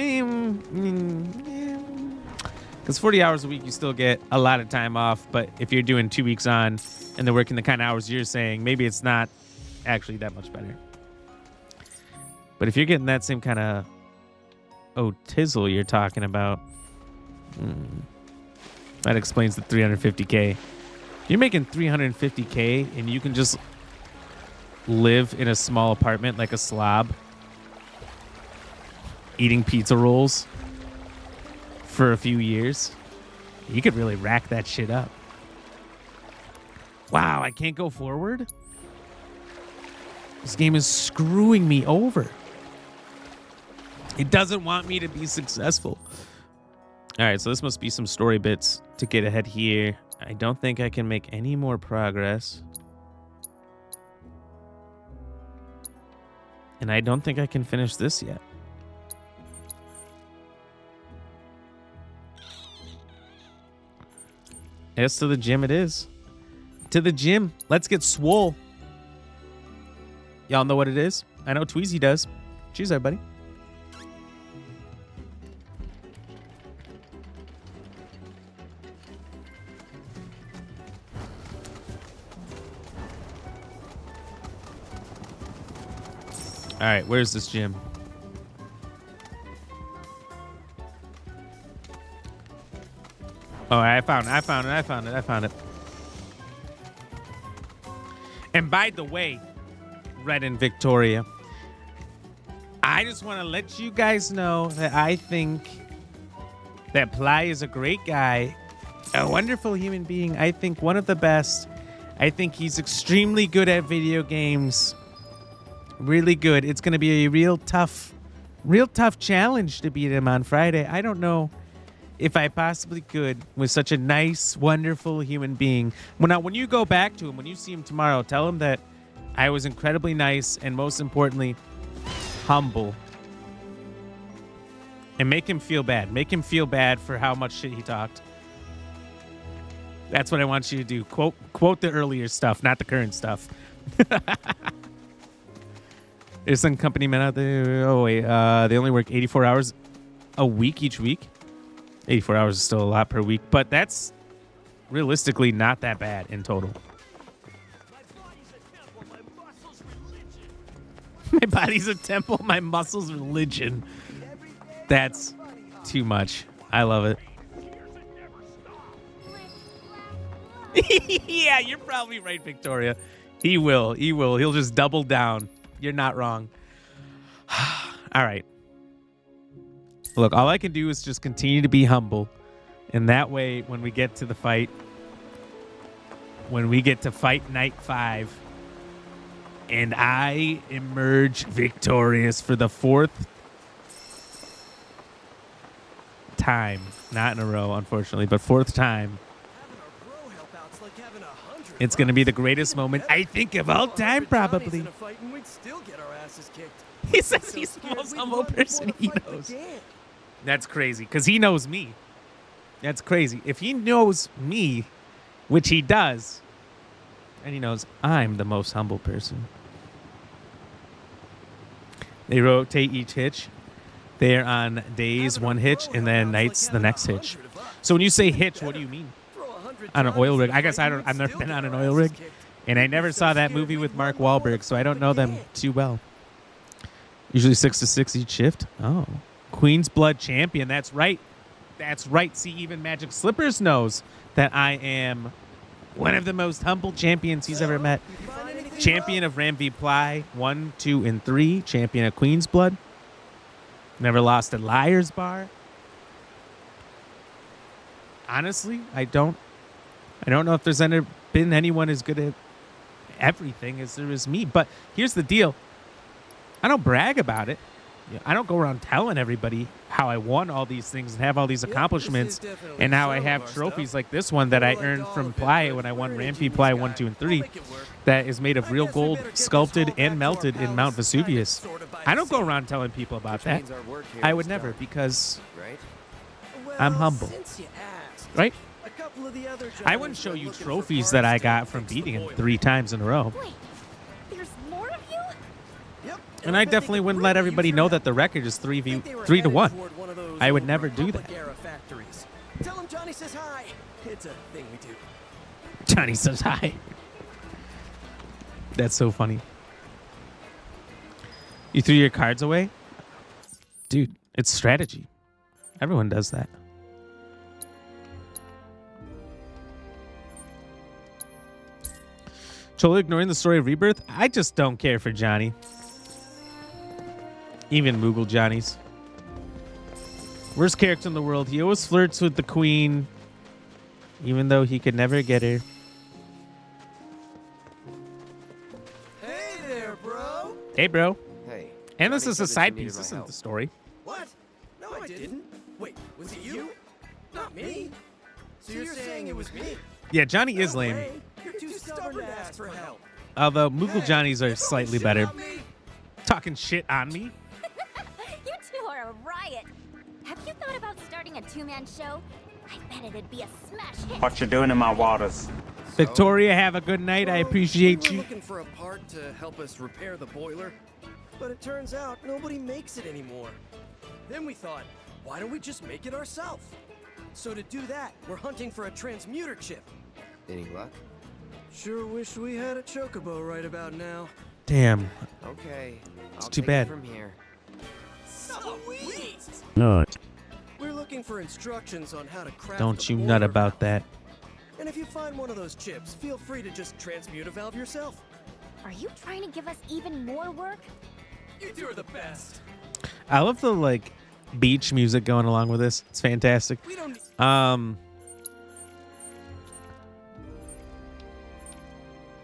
Because 40 hours a week, you still get a lot of time off. But if you're doing 2 weeks on and they're working the kind of hours you're saying, maybe it's not actually that much better. But if you're getting that same kind of tizzle you're talking about, that explains the 350K. You're making 350K and you can just live in a small apartment like a slob, eating pizza rolls for a few years. You could really rack that shit up. Wow, I can't go forward? This game is screwing me over. It doesn't want me to be successful. All right, so this must be some story bits to get ahead here. I don't think I can make any more progress. And I don't think I can finish this yet. Yes, to the gym it is. To the gym. Let's get swole. Y'all know what it is? I know Tweezy does. Cheers, everybody. All right, where's this gym? Oh, I found it. And by the way, Red and Victoria, I just want to let you guys know that I think that Ply is a great guy, a wonderful human being. I think one of the best. I think he's extremely good at video games. Really good. It's going to be a real tough challenge to beat him on Friday. I don't know if I possibly could with such a nice, wonderful human being. When you go back to him, when you see him tomorrow, tell him that I was incredibly nice and most importantly, humble. And make him feel bad. Make him feel bad for how much shit he talked. That's what I want you to do. Quote the earlier stuff, not the current stuff. There's some company men out there. Oh, wait. They only work 84 hours a week each week. 84 hours is still a lot per week, but that's realistically not that bad in total. My body's a temple, my muscles religion. That's too much. I love it. Yeah, you're probably right, Victoria. He will. He'll just double down. You're not wrong. All right. Look, all I can do is just continue to be humble. And that way, when we get to the fight, when we get to fight night 5 and I emerge victorious for the 4th time. Not in a row, unfortunately, but 4th time. It's going to be the greatest moment, I think, of all time, probably. He says he's the most humble person he knows. That's crazy, because he knows me. That's crazy. If he knows me, which he does, and he knows I'm the most humble person. They rotate each hitch. They're on days 1 hitch, and then nights the next hitch. So when you say hitch, what do you mean? On an oil rig. I guess I've never been on an oil rig, and I never saw that movie with Mark Wahlberg, so I don't know them too well. Usually 6 to 6 each shift. Oh, Queen's Blood champion. That's right. That's right. See, even Magic Slippers knows that I am one of the most humble champions he's ever met. Champion of Ram v Ply 1, 2, and 3. Champion of Queen's Blood. Never lost at Liar's Bar. Honestly, I don't know if there's been anyone as good at everything as there is me. But here's the deal. I don't brag about it. I don't go around telling everybody how I won all these things and have all these accomplishments and how I have trophies like this one that I earned from Ply when I won Rampy Ply 1, 2, and 3 that is made of real gold, sculpted and melted in Mount Vesuvius. I don't go around telling people about that. I would never, because I'm humble. Right? I wouldn't show you trophies that I got from beating him 3 times in a row. Wait, there's more of you? And I definitely wouldn't let everybody know that the record is 3 to 1. I would never do that. Tell him Johnny says hi. It's a thing we do. Johnny says hi. That's so funny. You threw your cards away? Dude, it's strategy. Everyone does that. Totally ignoring the story of Rebirth? I just don't care for Johnny. Even Moogle Johnny's. Worst character in the world. He always flirts with the queen, even though he could never get her. Hey there, bro. Hey, bro. Hey. And this is a side piece. This isn't the story. What? No, I didn't. Wait, was it you? Not me. So you're saying it was me? Yeah, Johnny is lame. You're too stubborn to ask for help. Although Moogle Johnny's are slightly better. Talking shit on me? You two are a riot. Have you thought about starting a 2-man show? I bet it'd be a smash hit. What you doing in my waters? Victoria, have a good night. I appreciate We you. were looking for a part to help us repair the boiler, but it turns out nobody makes it anymore. Then we thought, why don't we just make it ourselves? So to do that, we're hunting for a transmuter chip. Any luck? Sure wish we had a chocobo right about now. Damn. Okay. It's I'll too take bad. it from here. Sweet! Nut. We're looking for instructions on how to craft Don't the you boiler nut about valve. that. And if you find one of those chips, feel free to just transmute a valve yourself. Are you trying to give us even more work? You two are the best. I love the like beach music going along with this. It's fantastic.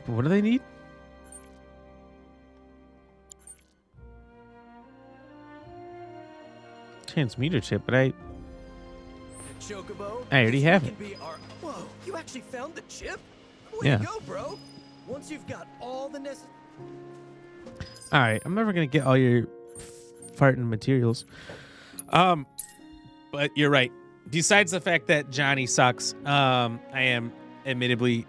What do they need? Transmuter chip, but I Chocobo. already have it. Whoa, you actually found the chip? Way Yeah. to go, bro. Once you've got all the necessary. All right, I'm never gonna get all your farting materials. But you're right. Besides the fact that Johnny sucks, I am admittedly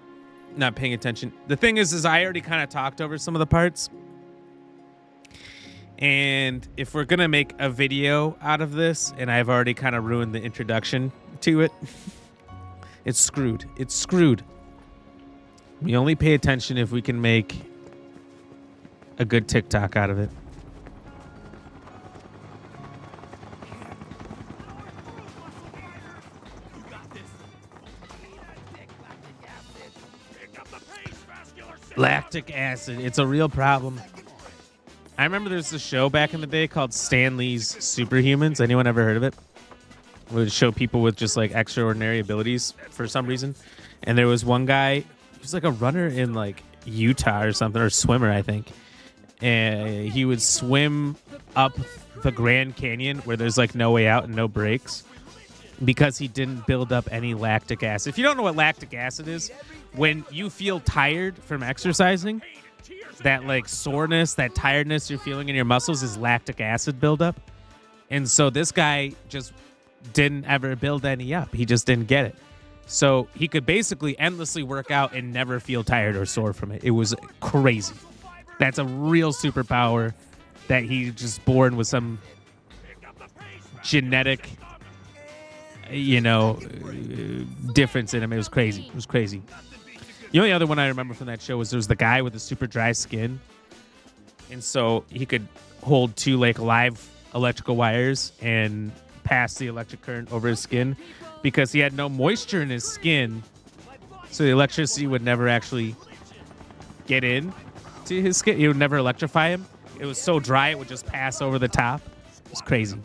not paying attention. The thing is I already kind of talked over some of the parts. And if we're gonna make a video out of this, and I've already kind of ruined the introduction to it, it's screwed. It's screwed. We only pay attention if we can make a good TikTok out of it. Lactic acid. It's a real problem. I remember there's a show back in the day called Stan Lee's Superhumans. Anyone ever heard of it? It would show people with just like extraordinary abilities for some reason. And there was one guy was like a runner in like Utah or something, or swimmer, I think. And he would swim up the Grand Canyon where there's like no way out and no brakes because he didn't build up any lactic acid. If you don't know what lactic acid is, when you feel tired from exercising, that like soreness, that tiredness you're feeling in your muscles is lactic acid buildup. And so this guy just didn't ever build any up. He just didn't get it. So he could basically endlessly work out and never feel tired or sore from it. It was crazy. That's a real superpower that he just born with some genetic, difference in him. It was crazy. It was crazy. The only other one I remember from that show was there was the guy with the super dry skin. And so he could hold two like live electrical wires and pass the electric current over his skin because he had no moisture in his skin. So the electricity would never actually get in to his skin. It would never electrify him. It was so dry it would just pass over the top. It was crazy.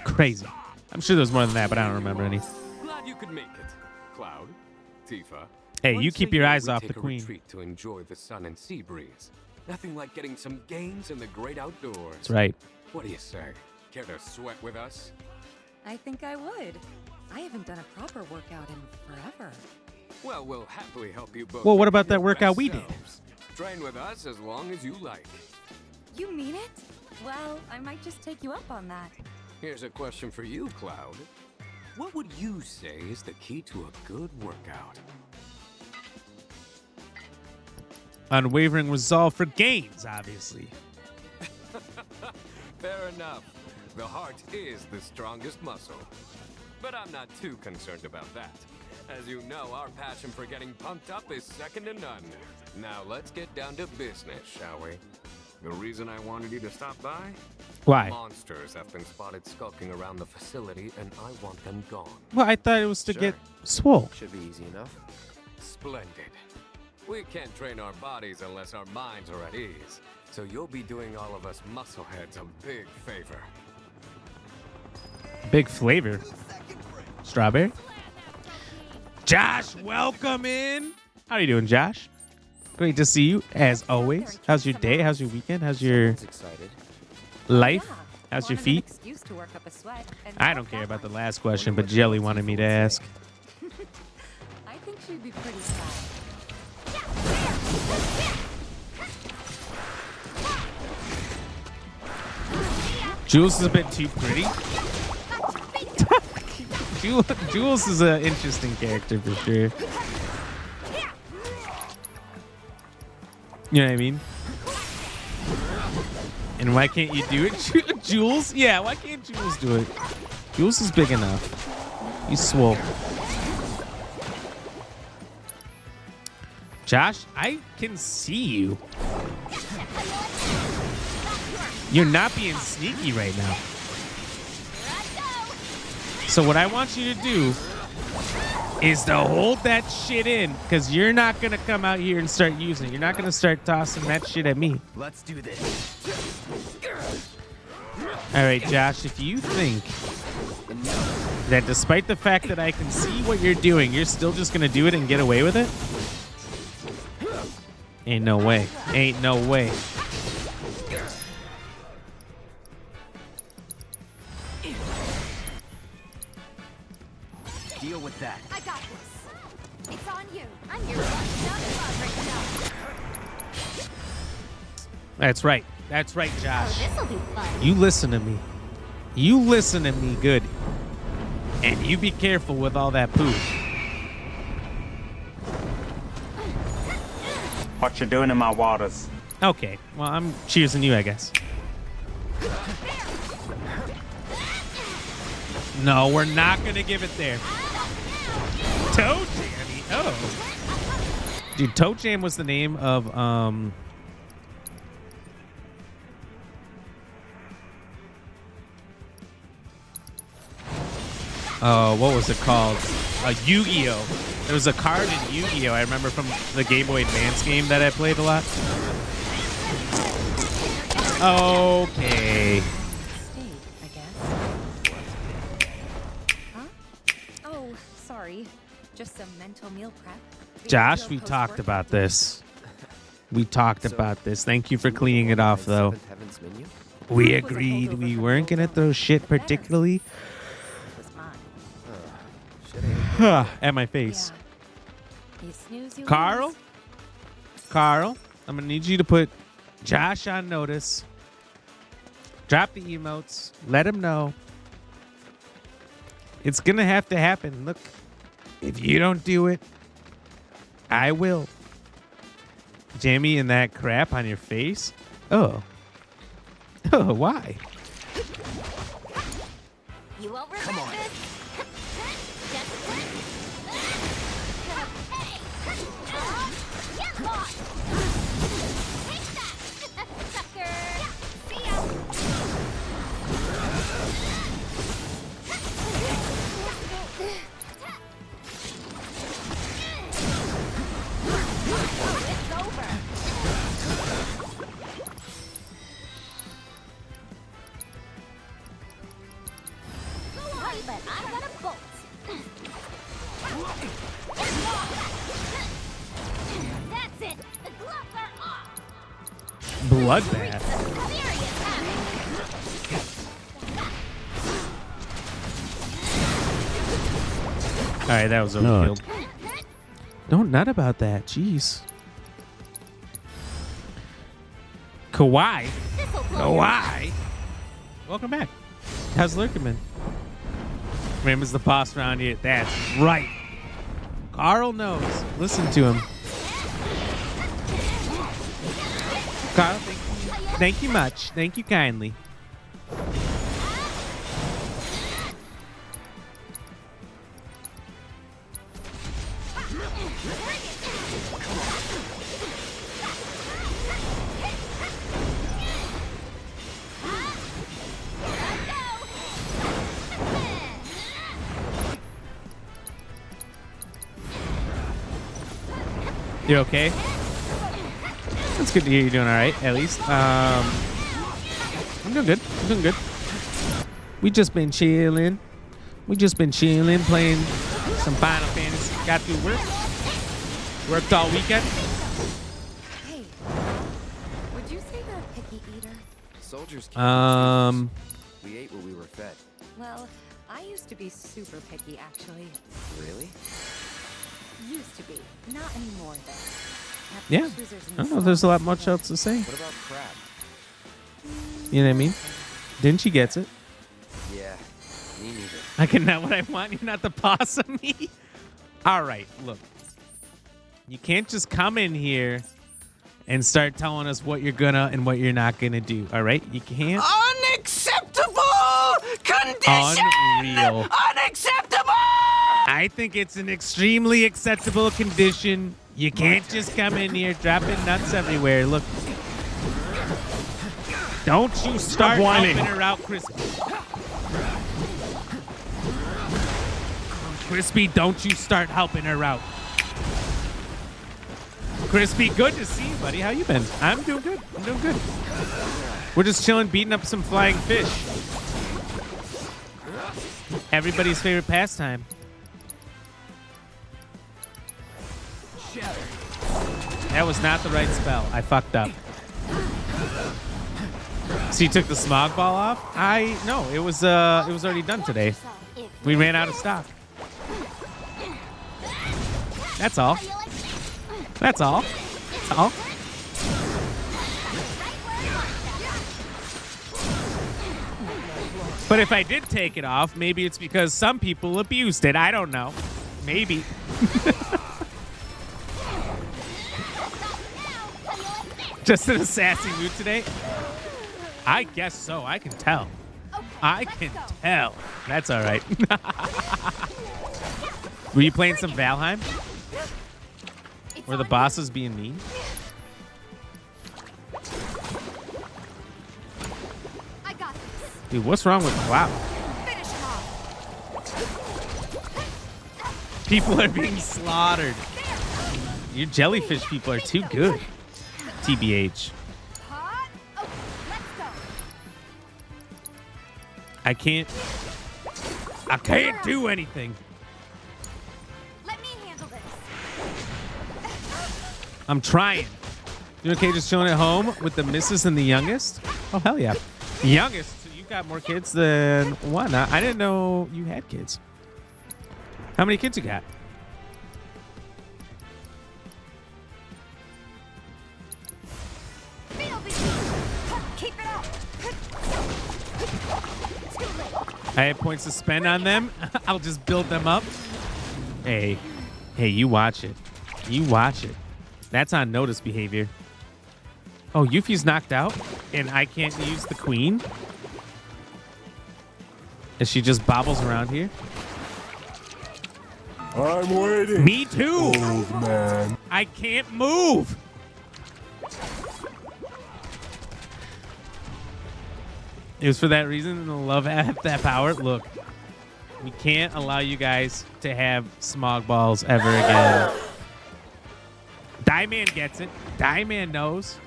Crazy. I'm sure there's more than that, but I don't remember any. Glad you could make it, Cloud, Tifa. Hey, you keep your eyes off the queen. queen. To enjoy the sun and sea breeze. Nothing like getting some gains in the great outdoors. That's right. What do you say? Care to sweat with us? I think I would. I haven't done a proper workout in forever. Well, we'll happily help you both. Well, what about that workout we did? Train with us as long as you like. You mean it? Well, I might just take you up on that. Here's a question for you, Cloud. What would you say is the key to a good workout? Unwavering resolve for gains, obviously. Fair enough. The heart is the strongest muscle. But I'm not too concerned about that. As you know, our passion for getting pumped up is second to none. Now let's get down to business, shall we? The reason I wanted you to stop by? Why? Monsters have been spotted skulking around the facility, and I want them gone. Well, I thought it was to get swole. Should be easy enough. Splendid. We can't train our bodies unless our minds are at ease. So you'll be doing all of us muscleheads a big favor. Big flavor. Strawberry. Josh, welcome in. How are you doing, Josh? Great to see you, as always. How's your day? How's your weekend? How's your life? How's your feet? I don't care about the last question, but Jelly wanted me to ask. I think she'd be pretty sad. Jules is a bit too pretty. Jules is an interesting character for sure. You know what I mean? And why can't you do it, Jules? Yeah, why can't Jules do it? Jules is big enough. He's swole. Josh, I can see you. You're not being sneaky right now. So what I want you to do is to hold that shit in, because you're not going to come out here and start using it. You're not going to start tossing that shit at me. Let's do this. All right, Josh, if you think that despite the fact that I can see what you're doing, you're still just going to do it and get away with it? Ain't no way. Ain't no way. Deal with that. I got this. It's on you. I'm your right now. That's right. That's right, Josh. Oh, this'll be fun. You listen to me. You listen to me good. And you be careful with all that poop. What you doing in my waters? Okay. Well, I'm cheersing you, I guess. No, we're not going to give it there. Toe Jammy. Oh. Dude, Toe Jam was the name of, what was it called? Yu-Gi-Oh! There was a card in Yu-Gi-Oh! I remember from the Game Boy Advance game that I played a lot. Okay. Sorry. Just some mental meal prep. Josh, we talked about this. We talked about this. Thank you for cleaning it off, though. We agreed we weren't going to throw shit particularly at my face. You snooze, you Carl? lose. Carl, I'm going to need you to put Josh on notice. Drop the emotes. Let him know. It's going to have to happen. Look, if you don't do it, I will. Jamie and that crap on your face? Oh. Oh, why? You won't regret Come on. this. Get lost. Take that, sucker. See ya. It's over. Wait, but I'm gonna bolt. That's it. The gloves are off. Bloodbath. All right, that was overkill. Don't nut about that. Jeez. Kawhi. Kawhi. Welcome back. How's Lurkerman? Remembers the boss around here. That's right. Carl knows. Listen to him. Carl, thank you much. Thank you kindly. You okay? It's good to hear you're doing all right, at least. I'm doing good. I'm doing good. We just been chilling. Playing some Final Fantasy. Got through work. Worked all weekend. Hey, would you say they're a picky eater? Soldiers We ate what we were fed. Well, I used to be super picky, actually. Really? Used to be. Not anymore, though. Yeah. I don't know if there's a lot much else to say. What about crab? You know what I mean? Then she gets it. Yeah, me neither. I can not what I want. You're not the boss of me. All right, look. You can't just come in here and start telling us what you're gonna and what you're not gonna do. All right? You can't. Unacceptable condition! Unreal. Unacceptable! I think it's an extremely acceptable condition. You can't just come in here dropping nuts everywhere. Look. Don't you start helping her out, Crispy. Crispy, don't you start helping her out. Crispy, good to see you, buddy. How you been? I'm doing good. We're just chilling, beating up some flying fish. Everybody's favorite pastime. That was not the right spell. I fucked up. So you took the smog ball off? No, it was already done today. We ran out of stock. That's all. That's all. But if I did take it off, maybe it's because some people abused it. I don't know. Maybe. Just in a sassy mood today? I guess so. I can tell. I can tell. That's all right. Were you playing some Valheim? Were the bosses being mean? I got this. Dude, what's wrong with Cloud? Finish him off. People are being slaughtered. Your jellyfish people are too good. TBH. I can't do anything. Let me I'm trying. You okay just chilling at home with the missus and the youngest? Oh, hell yeah. The youngest? So you got more kids than one. I didn't know you had kids. How many kids you got? Keep it up. I have points to spend on them. I'll just build them up. Hey, you watch it. You watch it. That's on notice behavior. Oh, Yuffie's knocked out, and I can't use the queen? As she just bobbles around here? I'm waiting. Me too. Old man. I can't move. It was for that reason the love have that power. Look, we can't allow you guys to have smog balls ever again. Die-Man gets it. Die-Man knows.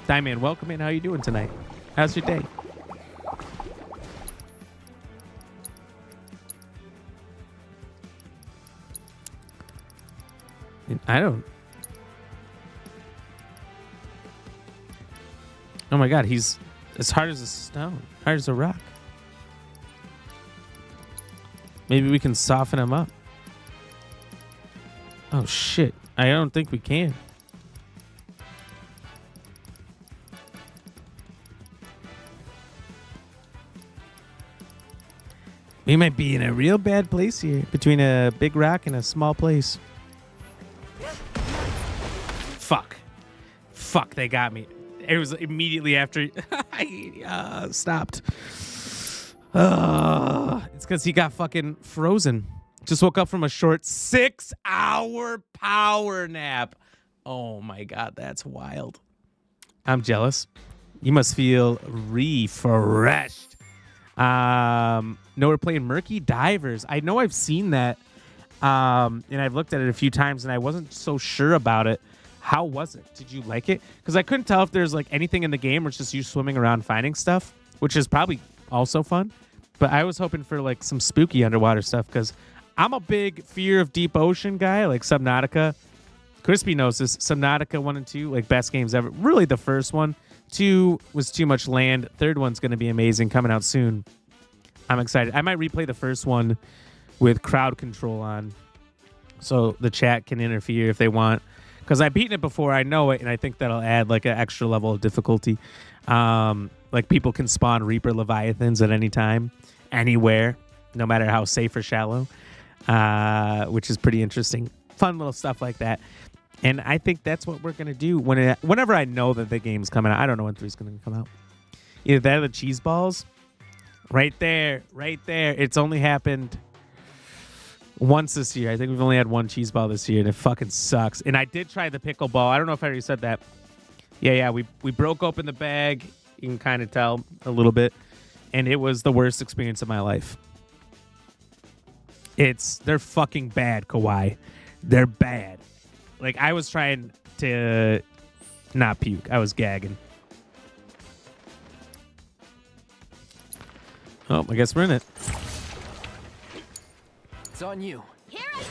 Die-Man, welcome in. How you doing tonight? How's your day? I don't. Oh my God, he's as hard as a stone, hard as a rock. Maybe we can soften him up. Oh shit, I don't think we can. We might be in a real bad place here, between a big rock and a small place. Fuck, they got me. It was immediately after I stopped. It's because he got fucking frozen. Just woke up from a short 6-hour power nap. Oh my God, that's wild. I'm jealous. You must feel refreshed. No, we're playing Murky Divers. I know I've seen that, and I've looked at it a few times, and I wasn't so sure about it. How was it? Did you like it? Because I couldn't tell if there's like anything in the game or it's just you swimming around finding stuff, which is probably also fun. But I was hoping for like some spooky underwater stuff because I'm a big Fear of Deep Ocean guy, like Subnautica. Crispy knows this. Subnautica 1 and 2, like best games ever. Really the first one. 2 was too much land. Third one's going to be amazing, coming out soon. I'm excited. I might replay the first one with crowd control on so the chat can interfere if they want. Because I've beaten it before, I know it, and I think that'll add like an extra level of difficulty. Like people can spawn Reaper Leviathans at any time, anywhere, no matter how safe or shallow, which is pretty interesting. Fun little stuff like that. And I think that's what we're going to do whenever I know that the game's coming out. I don't know when 3's going to come out. Either that or the cheese balls. Right there. It's only happened once this year. I think we've only had one cheese ball this year, and it fucking sucks. And I did try the pickleball. I don't know if I already said that. Yeah. We broke open the bag. You can kind of tell a little bit. And it was the worst experience of my life. They're fucking bad, Kawhi. They're bad. Like, I was trying to not puke. I was gagging. Oh, I guess we're in it. It's on you. Here I go.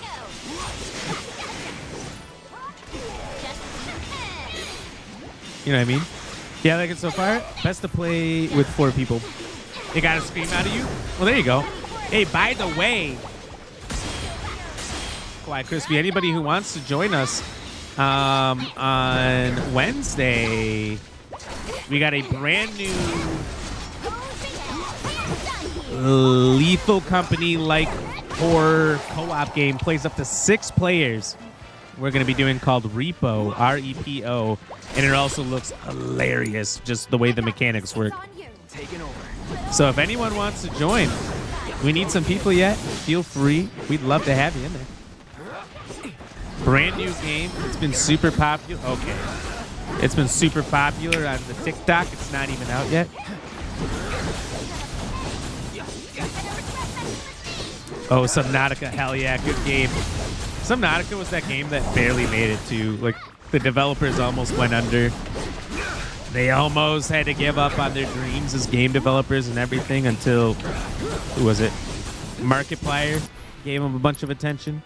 You know what I mean? Yeah, like it so far. Best to play with 4 people. They gotta scream out of you? Well, there you go. Hey, by the way, Kawhi Crispy, anybody who wants to join us on Wednesday, we got a brand new Lethal Company-like horror co-op game. Plays up to 6 players. We're going to be doing called Repo, R-E-P-O, and it also looks hilarious, just the way the mechanics work. So if anyone wants to join, we need some people yet. Feel free. We'd love to have you in there. Brand new game. It's been super popular. Okay. It's been super popular on the TikTok. It's not even out yet. Oh, Subnautica. Hell yeah. Good game. Subnautica was that game that barely made it to, like, the developers almost went under. They almost had to give up on their dreams as game developers and everything until, who was it? Markiplier gave them a bunch of attention.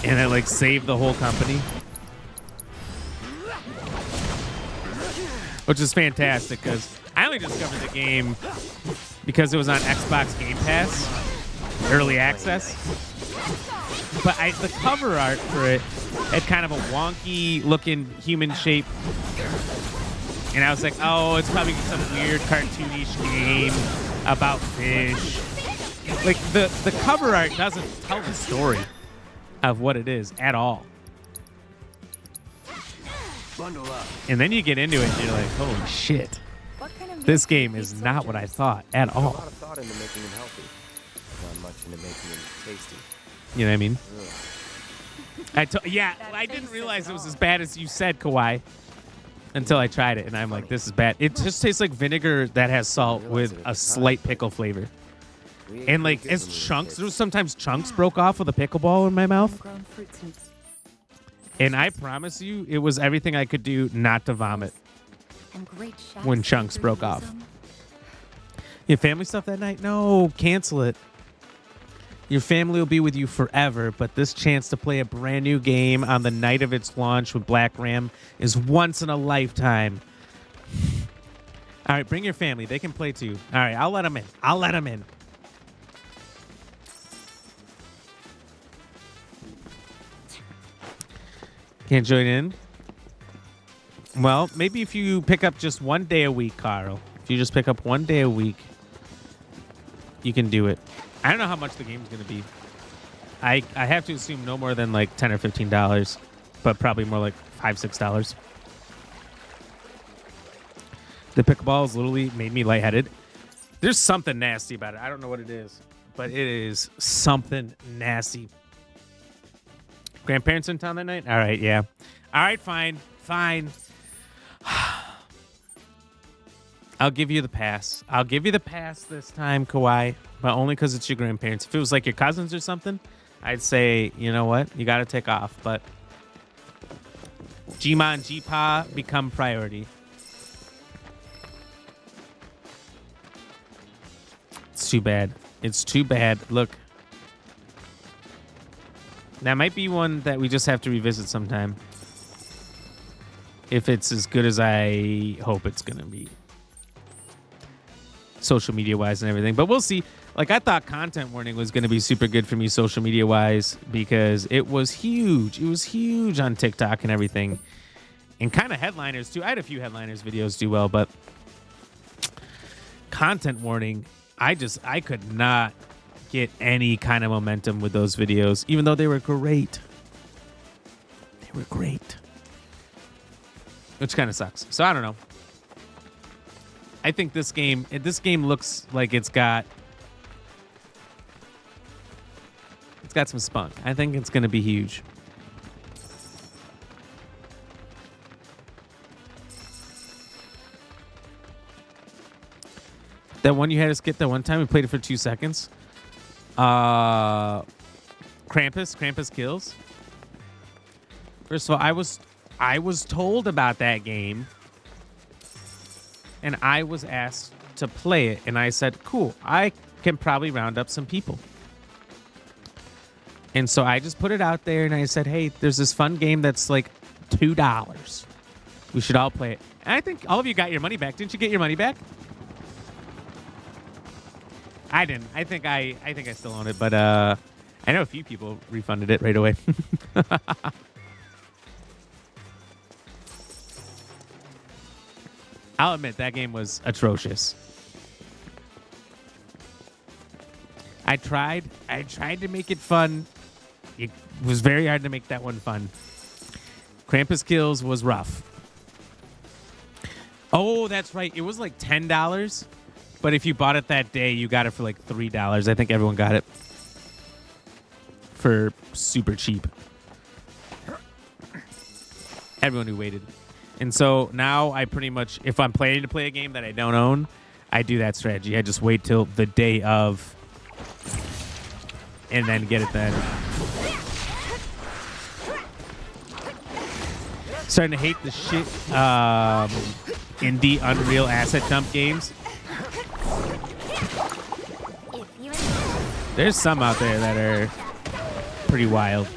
And it like saved the whole company. Which is fantastic because I only discovered the game because it was on Xbox Game Pass, early access. But the cover art for it had kind of a wonky looking human shape. And I was like, oh, it's probably some weird cartoonish game about fish. Like the cover art doesn't tell the story of what it is at all. Bundle up. And then you get into it and you're like, holy shit. This game is not what I thought at A all. lot of thought into making him healthy. Not much into making him tasty. You know what I mean? Ugh. I didn't realize it was as bad as you said, Kawhi, until I tried it, and I'm like, this is bad. It just tastes like vinegar that has salt with a slight pickle flavor. And like, as chunks, there was sometimes chunks broke off with a pickleball in my mouth. And I promise you, it was everything I could do not to vomit when chunks broke off. You have family stuff that night? No, cancel it. Your family will be with you forever, but this chance to play a brand new game on the night of its launch with Black Ram is once in a lifetime. All right, bring your family. They can play too. All right, I'll let them in. Can't join in? Well, maybe if you pick up just one day a week, Carl. If you just pick up one day a week, you can do it. I don't know how much the game's going to be. I have to assume no more than like $10 or $15, but probably more like $5, $6. The pickleball literally made me lightheaded. There's something nasty about it. I don't know what it is, but it is something nasty. Grandparents in town that night? All right, yeah. All right, fine. I'll give you the pass. I'll give you the pass this time, Kawhi, but only because it's your grandparents. If it was like your cousins or something, I'd say, you know what? You got to take off. But G-Ma and G-Pa become priority. It's too bad. Look. That might be one that we just have to revisit sometime. If it's as good as I hope it's going to be. Social media wise and everything. But we'll see. Like, I thought content warning was going to be super good for me social media wise because it was huge. It was huge on TikTok and everything. And kind of headliners too. I had a few headliners videos do well, but content warning, I could not get any kind of momentum with those videos, even though they were great. Which kind of sucks. So I don't know. I think this game looks like it's got some spunk. I think it's going to be huge. That one you had us get that one time, we played it for 2 seconds. Krampus kills. First of all, I was told about that game, and I was asked to play it, and I said, cool, I can probably round up some people. And so I just put it out there, and I said, hey, there's this fun game that's like $2. We should all play it. And I think all of you got your money back. Didn't you get your money back? I didn't. I think I still own it, but I know a few people refunded it right away. I'll admit that game was atrocious. I tried to make it fun. It was very hard to make that one fun. Krampus Kills was rough. Oh, that's right. It was like $10. But if you bought it that day, you got it for like $3. I think everyone got it for super cheap. Everyone who waited. And so now I pretty much, if I'm planning to play a game that I don't own, I do that strategy. I just wait till the day of and then get it then. Starting to hate the shit indie Unreal asset dump games. There's some out there that are pretty wild.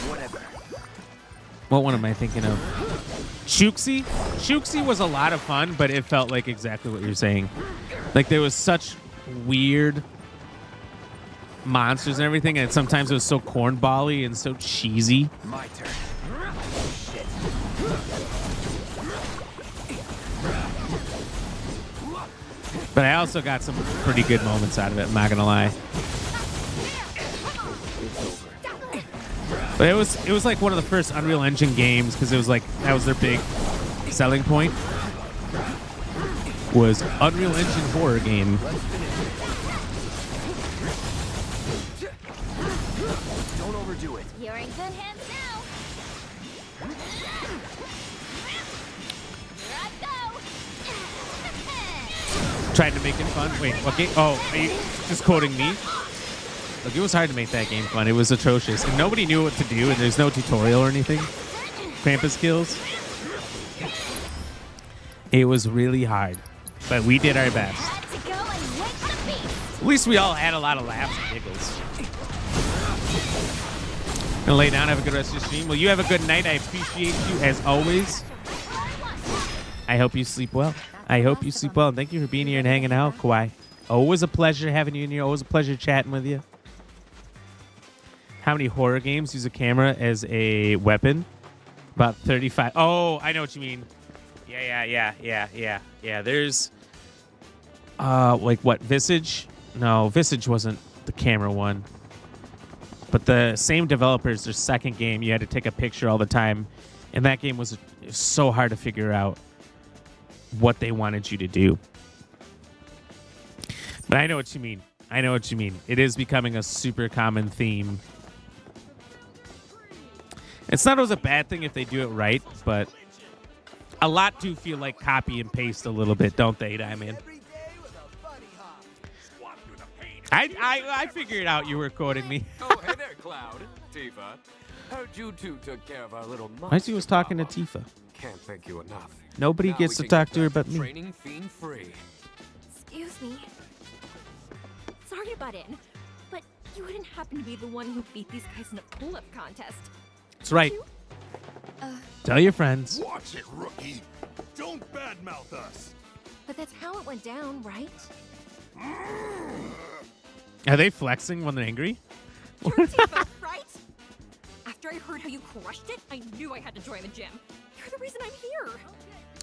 Whatever. What one am I thinking of? Shuxi? Shuxi was a lot of fun, but it felt like exactly what you're saying. Like there was such weird monsters and everything, and sometimes it was so cornbally and so cheesy. My turn. Shit. But I also got some pretty good moments out of it, I'm not gonna lie. But it was like one of the first Unreal Engine games, because it was like that was their big selling point, was Unreal Engine horror game. Don't overdo it. You're in good hands now. Here I go. Tried to make it fun. Wait, what game? Oh, are you just quoting me? Look, it was hard to make that game fun. It was atrocious, and nobody knew what to do, and there's no tutorial or anything. Krampus kills. It was really hard, but we did our best. At least we all had a lot of laughs and giggles. Gonna lay down, have a good rest of your stream. Well, you have a good night. I appreciate you as always. I hope you sleep well. I hope you sleep well, and thank you for being here and hanging out, Kawhi. Always a pleasure having you in here. Always a pleasure chatting with you. How many horror games use a camera as a weapon? About 35. Oh, I know what you mean. Yeah. There's, like what, Visage? No, Visage wasn't the camera one. But the same developers, their second game, you had to take a picture all the time. And that game was so hard to figure out what they wanted you to do. But I know what you mean. It is becoming a super common theme. It's not always a bad thing if they do it right, but a lot do feel like copy and paste a little bit, don't they, Diamond? I figured out you were quoting me. Oh, hey there, Cloud. Tifa. Heard you two took care of our little monster. I see was talking to Tifa. Can't thank you enough. Nobody Now gets we to can talk get to her back but me. Training fiend free. Excuse me. Sorry to butt in, but you wouldn't happen to be the one who beat these guys in a pull-up contest. That's right. Tell your friends. Watch it, rookie. Don't badmouth us. But that's how it went down, right? Are they flexing when they're angry? You're Tifa, right? After I heard how you crushed it, I knew I had to join the gym. You're the reason I'm here.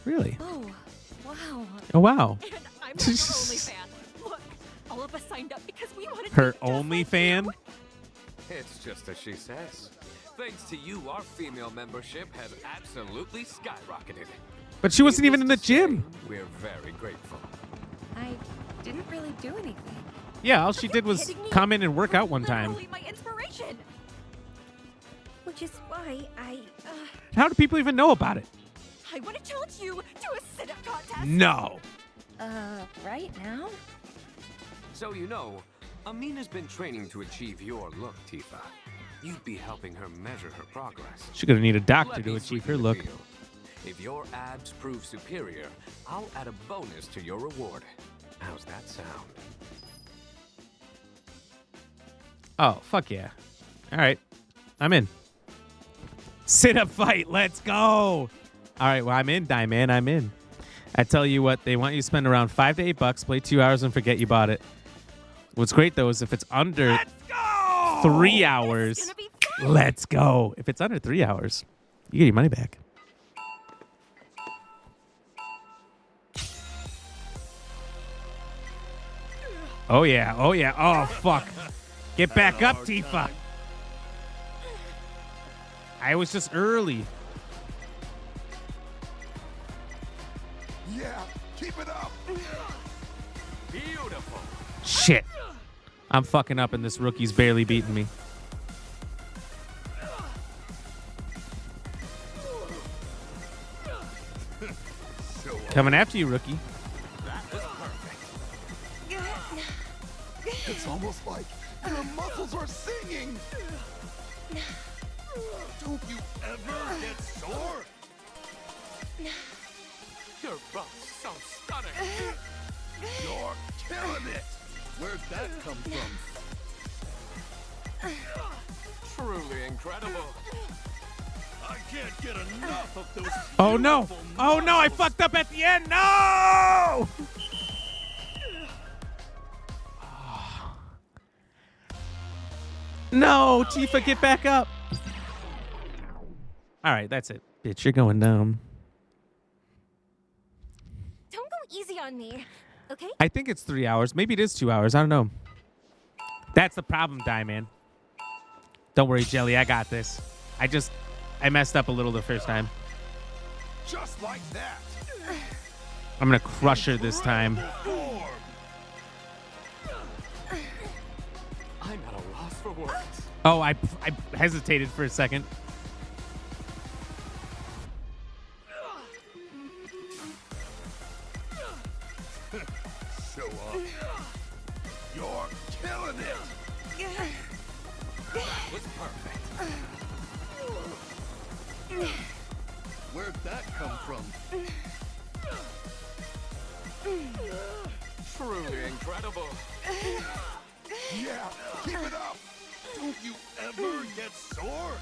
Really? Oh, wow. Oh, wow. And I'm not your only fan. Look, all of us signed up because we wanted Her to be just only like fan? you. It's just as she says. Thanks to you, our female membership has absolutely skyrocketed. But she wasn't even in the gym. We're very grateful. I didn't really do anything. Yeah, all she did was come in and work out one time. Literally my inspiration. Which is why How do people even know about it? I want to challenge you to a sit-up contest. No. Right now? So you know, Amina's been training to achieve your look, Tifa. You'd be helping her measure her progress. She's gonna need a doctor Let to me achieve sweeten her the look. deal. If your abs prove superior, I'll add a bonus to your reward. How's that sound? Oh, fuck yeah. All right. I'm in. Sit up fight. Let's go. All right. Well, I'm in, Diamond. I'm in. I tell you what, they want you to spend around $5 to $8, play 2 hours, and forget you bought it. What's great, though, is if it's under 3 hours, let's go. If it's under 3 hours, you get your money back. Oh, yeah. Oh, yeah. Oh, fuck. Get back up, Tifa. I was just early. Yeah, keep it up. Beautiful. Shit. I'm fucking up and this rookie's barely beating me. Coming after you, rookie. It's almost like your muscles are singing. Don't you ever get sore? You're both so stunning. You're killing it. Where'd that come from? Truly incredible. I can't get enough of those. Oh no! Oh no! I fucked up at the end. No! No, Tifa, get back up. All right, that's it. Bitch, you're going down. Don't go easy on me, okay? I think it's 3 hours. Maybe it is 2 hours. I don't know. That's the problem, Diamond. Don't worry, Jelly. I got this. I messed up a little the first time. Just like that. I'm going to crush her this time. I'm at a loss for words. Oh, I hesitated for a second. Show up. You're killing it. That was perfect. Where'd that come from? Truly incredible. Yeah, keep it up. Don't you ever get sore?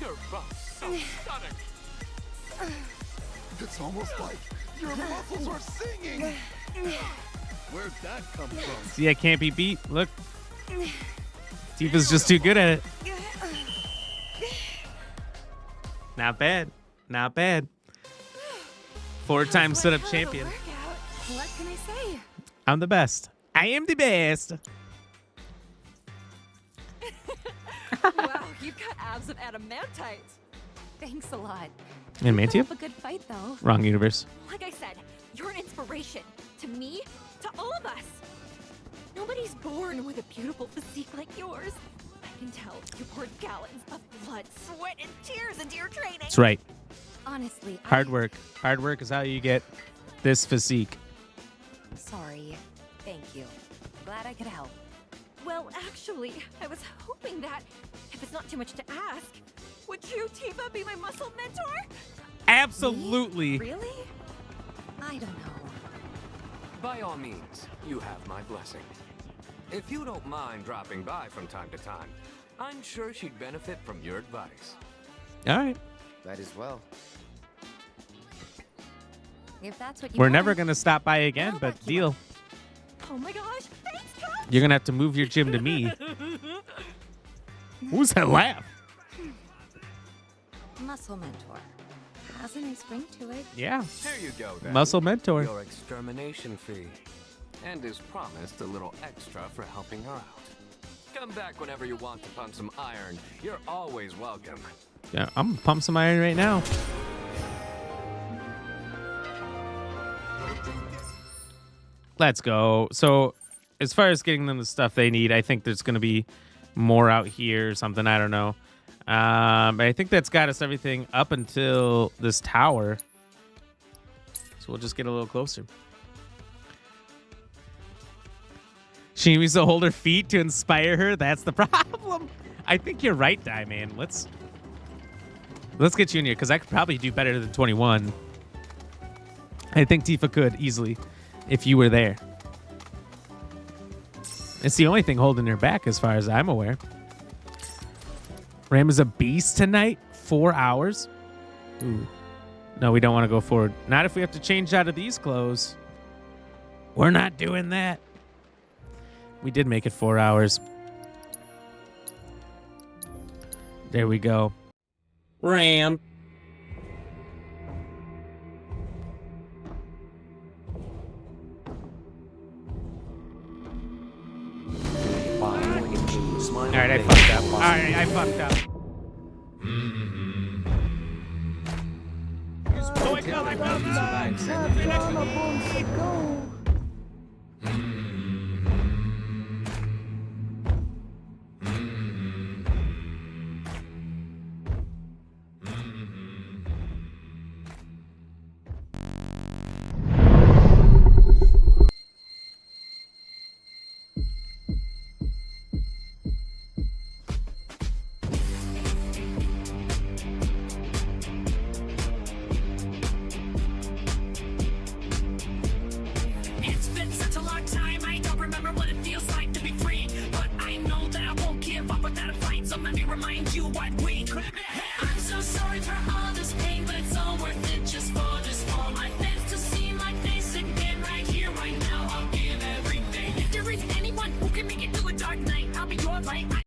You're both so stunning. It's almost like your muscles are singing. Where'd that come from? See, I can't be beat. Look. Tifa's just too good at it. Not bad. Not bad. 4-time sit-up champion. What can I say? I'm the best. I am the best. Wow, you've got abs of adamantite. Thanks a lot. Adamantium? You put up a good fight, though. Wrong universe. Like I said, you're an inspiration to me, to all of us. Nobody's born with a beautiful physique like yours. I can tell you poured gallons of blood, sweat, and tears into your training. That's right. Honestly, Hard work. Hard work is how you get this physique. Sorry. Thank you. Glad I could help. Well, actually, I was hoping that, if it's not too much to ask, would you, Tifa, be my muscle mentor? Absolutely. Really? I don't know. By all means, you have my blessing. If you don't mind dropping by from time to time, I'm sure she'd benefit from your advice. All right. Might as well. If that's what you We're want. never going to stop by again, but deal. Oh my gosh, thanks, Coach! You're going to have to move your gym to me. Who's that laugh? Muscle mentor. Has a nice ring to it. Yeah. There you go, then. Muscle mentor. Your extermination fee. And is promised a little extra for helping her out. Come back whenever you want to pump some iron. You're always welcome. Yeah, I'm going to pump some iron right now. Let's go. So, as far as getting them the stuff they need, I think there's going to be more out here or something. I don't know. But I think that's got us everything up until this tower. So we'll just get a little closer. She needs to hold her feet to inspire her. That's the problem. I think you're right, Diamond. Let's get you in here because I could probably do better than 21. I think Tifa could easily if you were there. It's the only thing holding her back as far as I'm aware. Ram is a beast tonight. 4 hours. Ooh. No, we don't want to go forward. Not if we have to change out of these clothes. We're not doing that. We did make it 4 hours. There we go. Ram. All right, I fucked up. All right, I fucked up. Oh, I fell.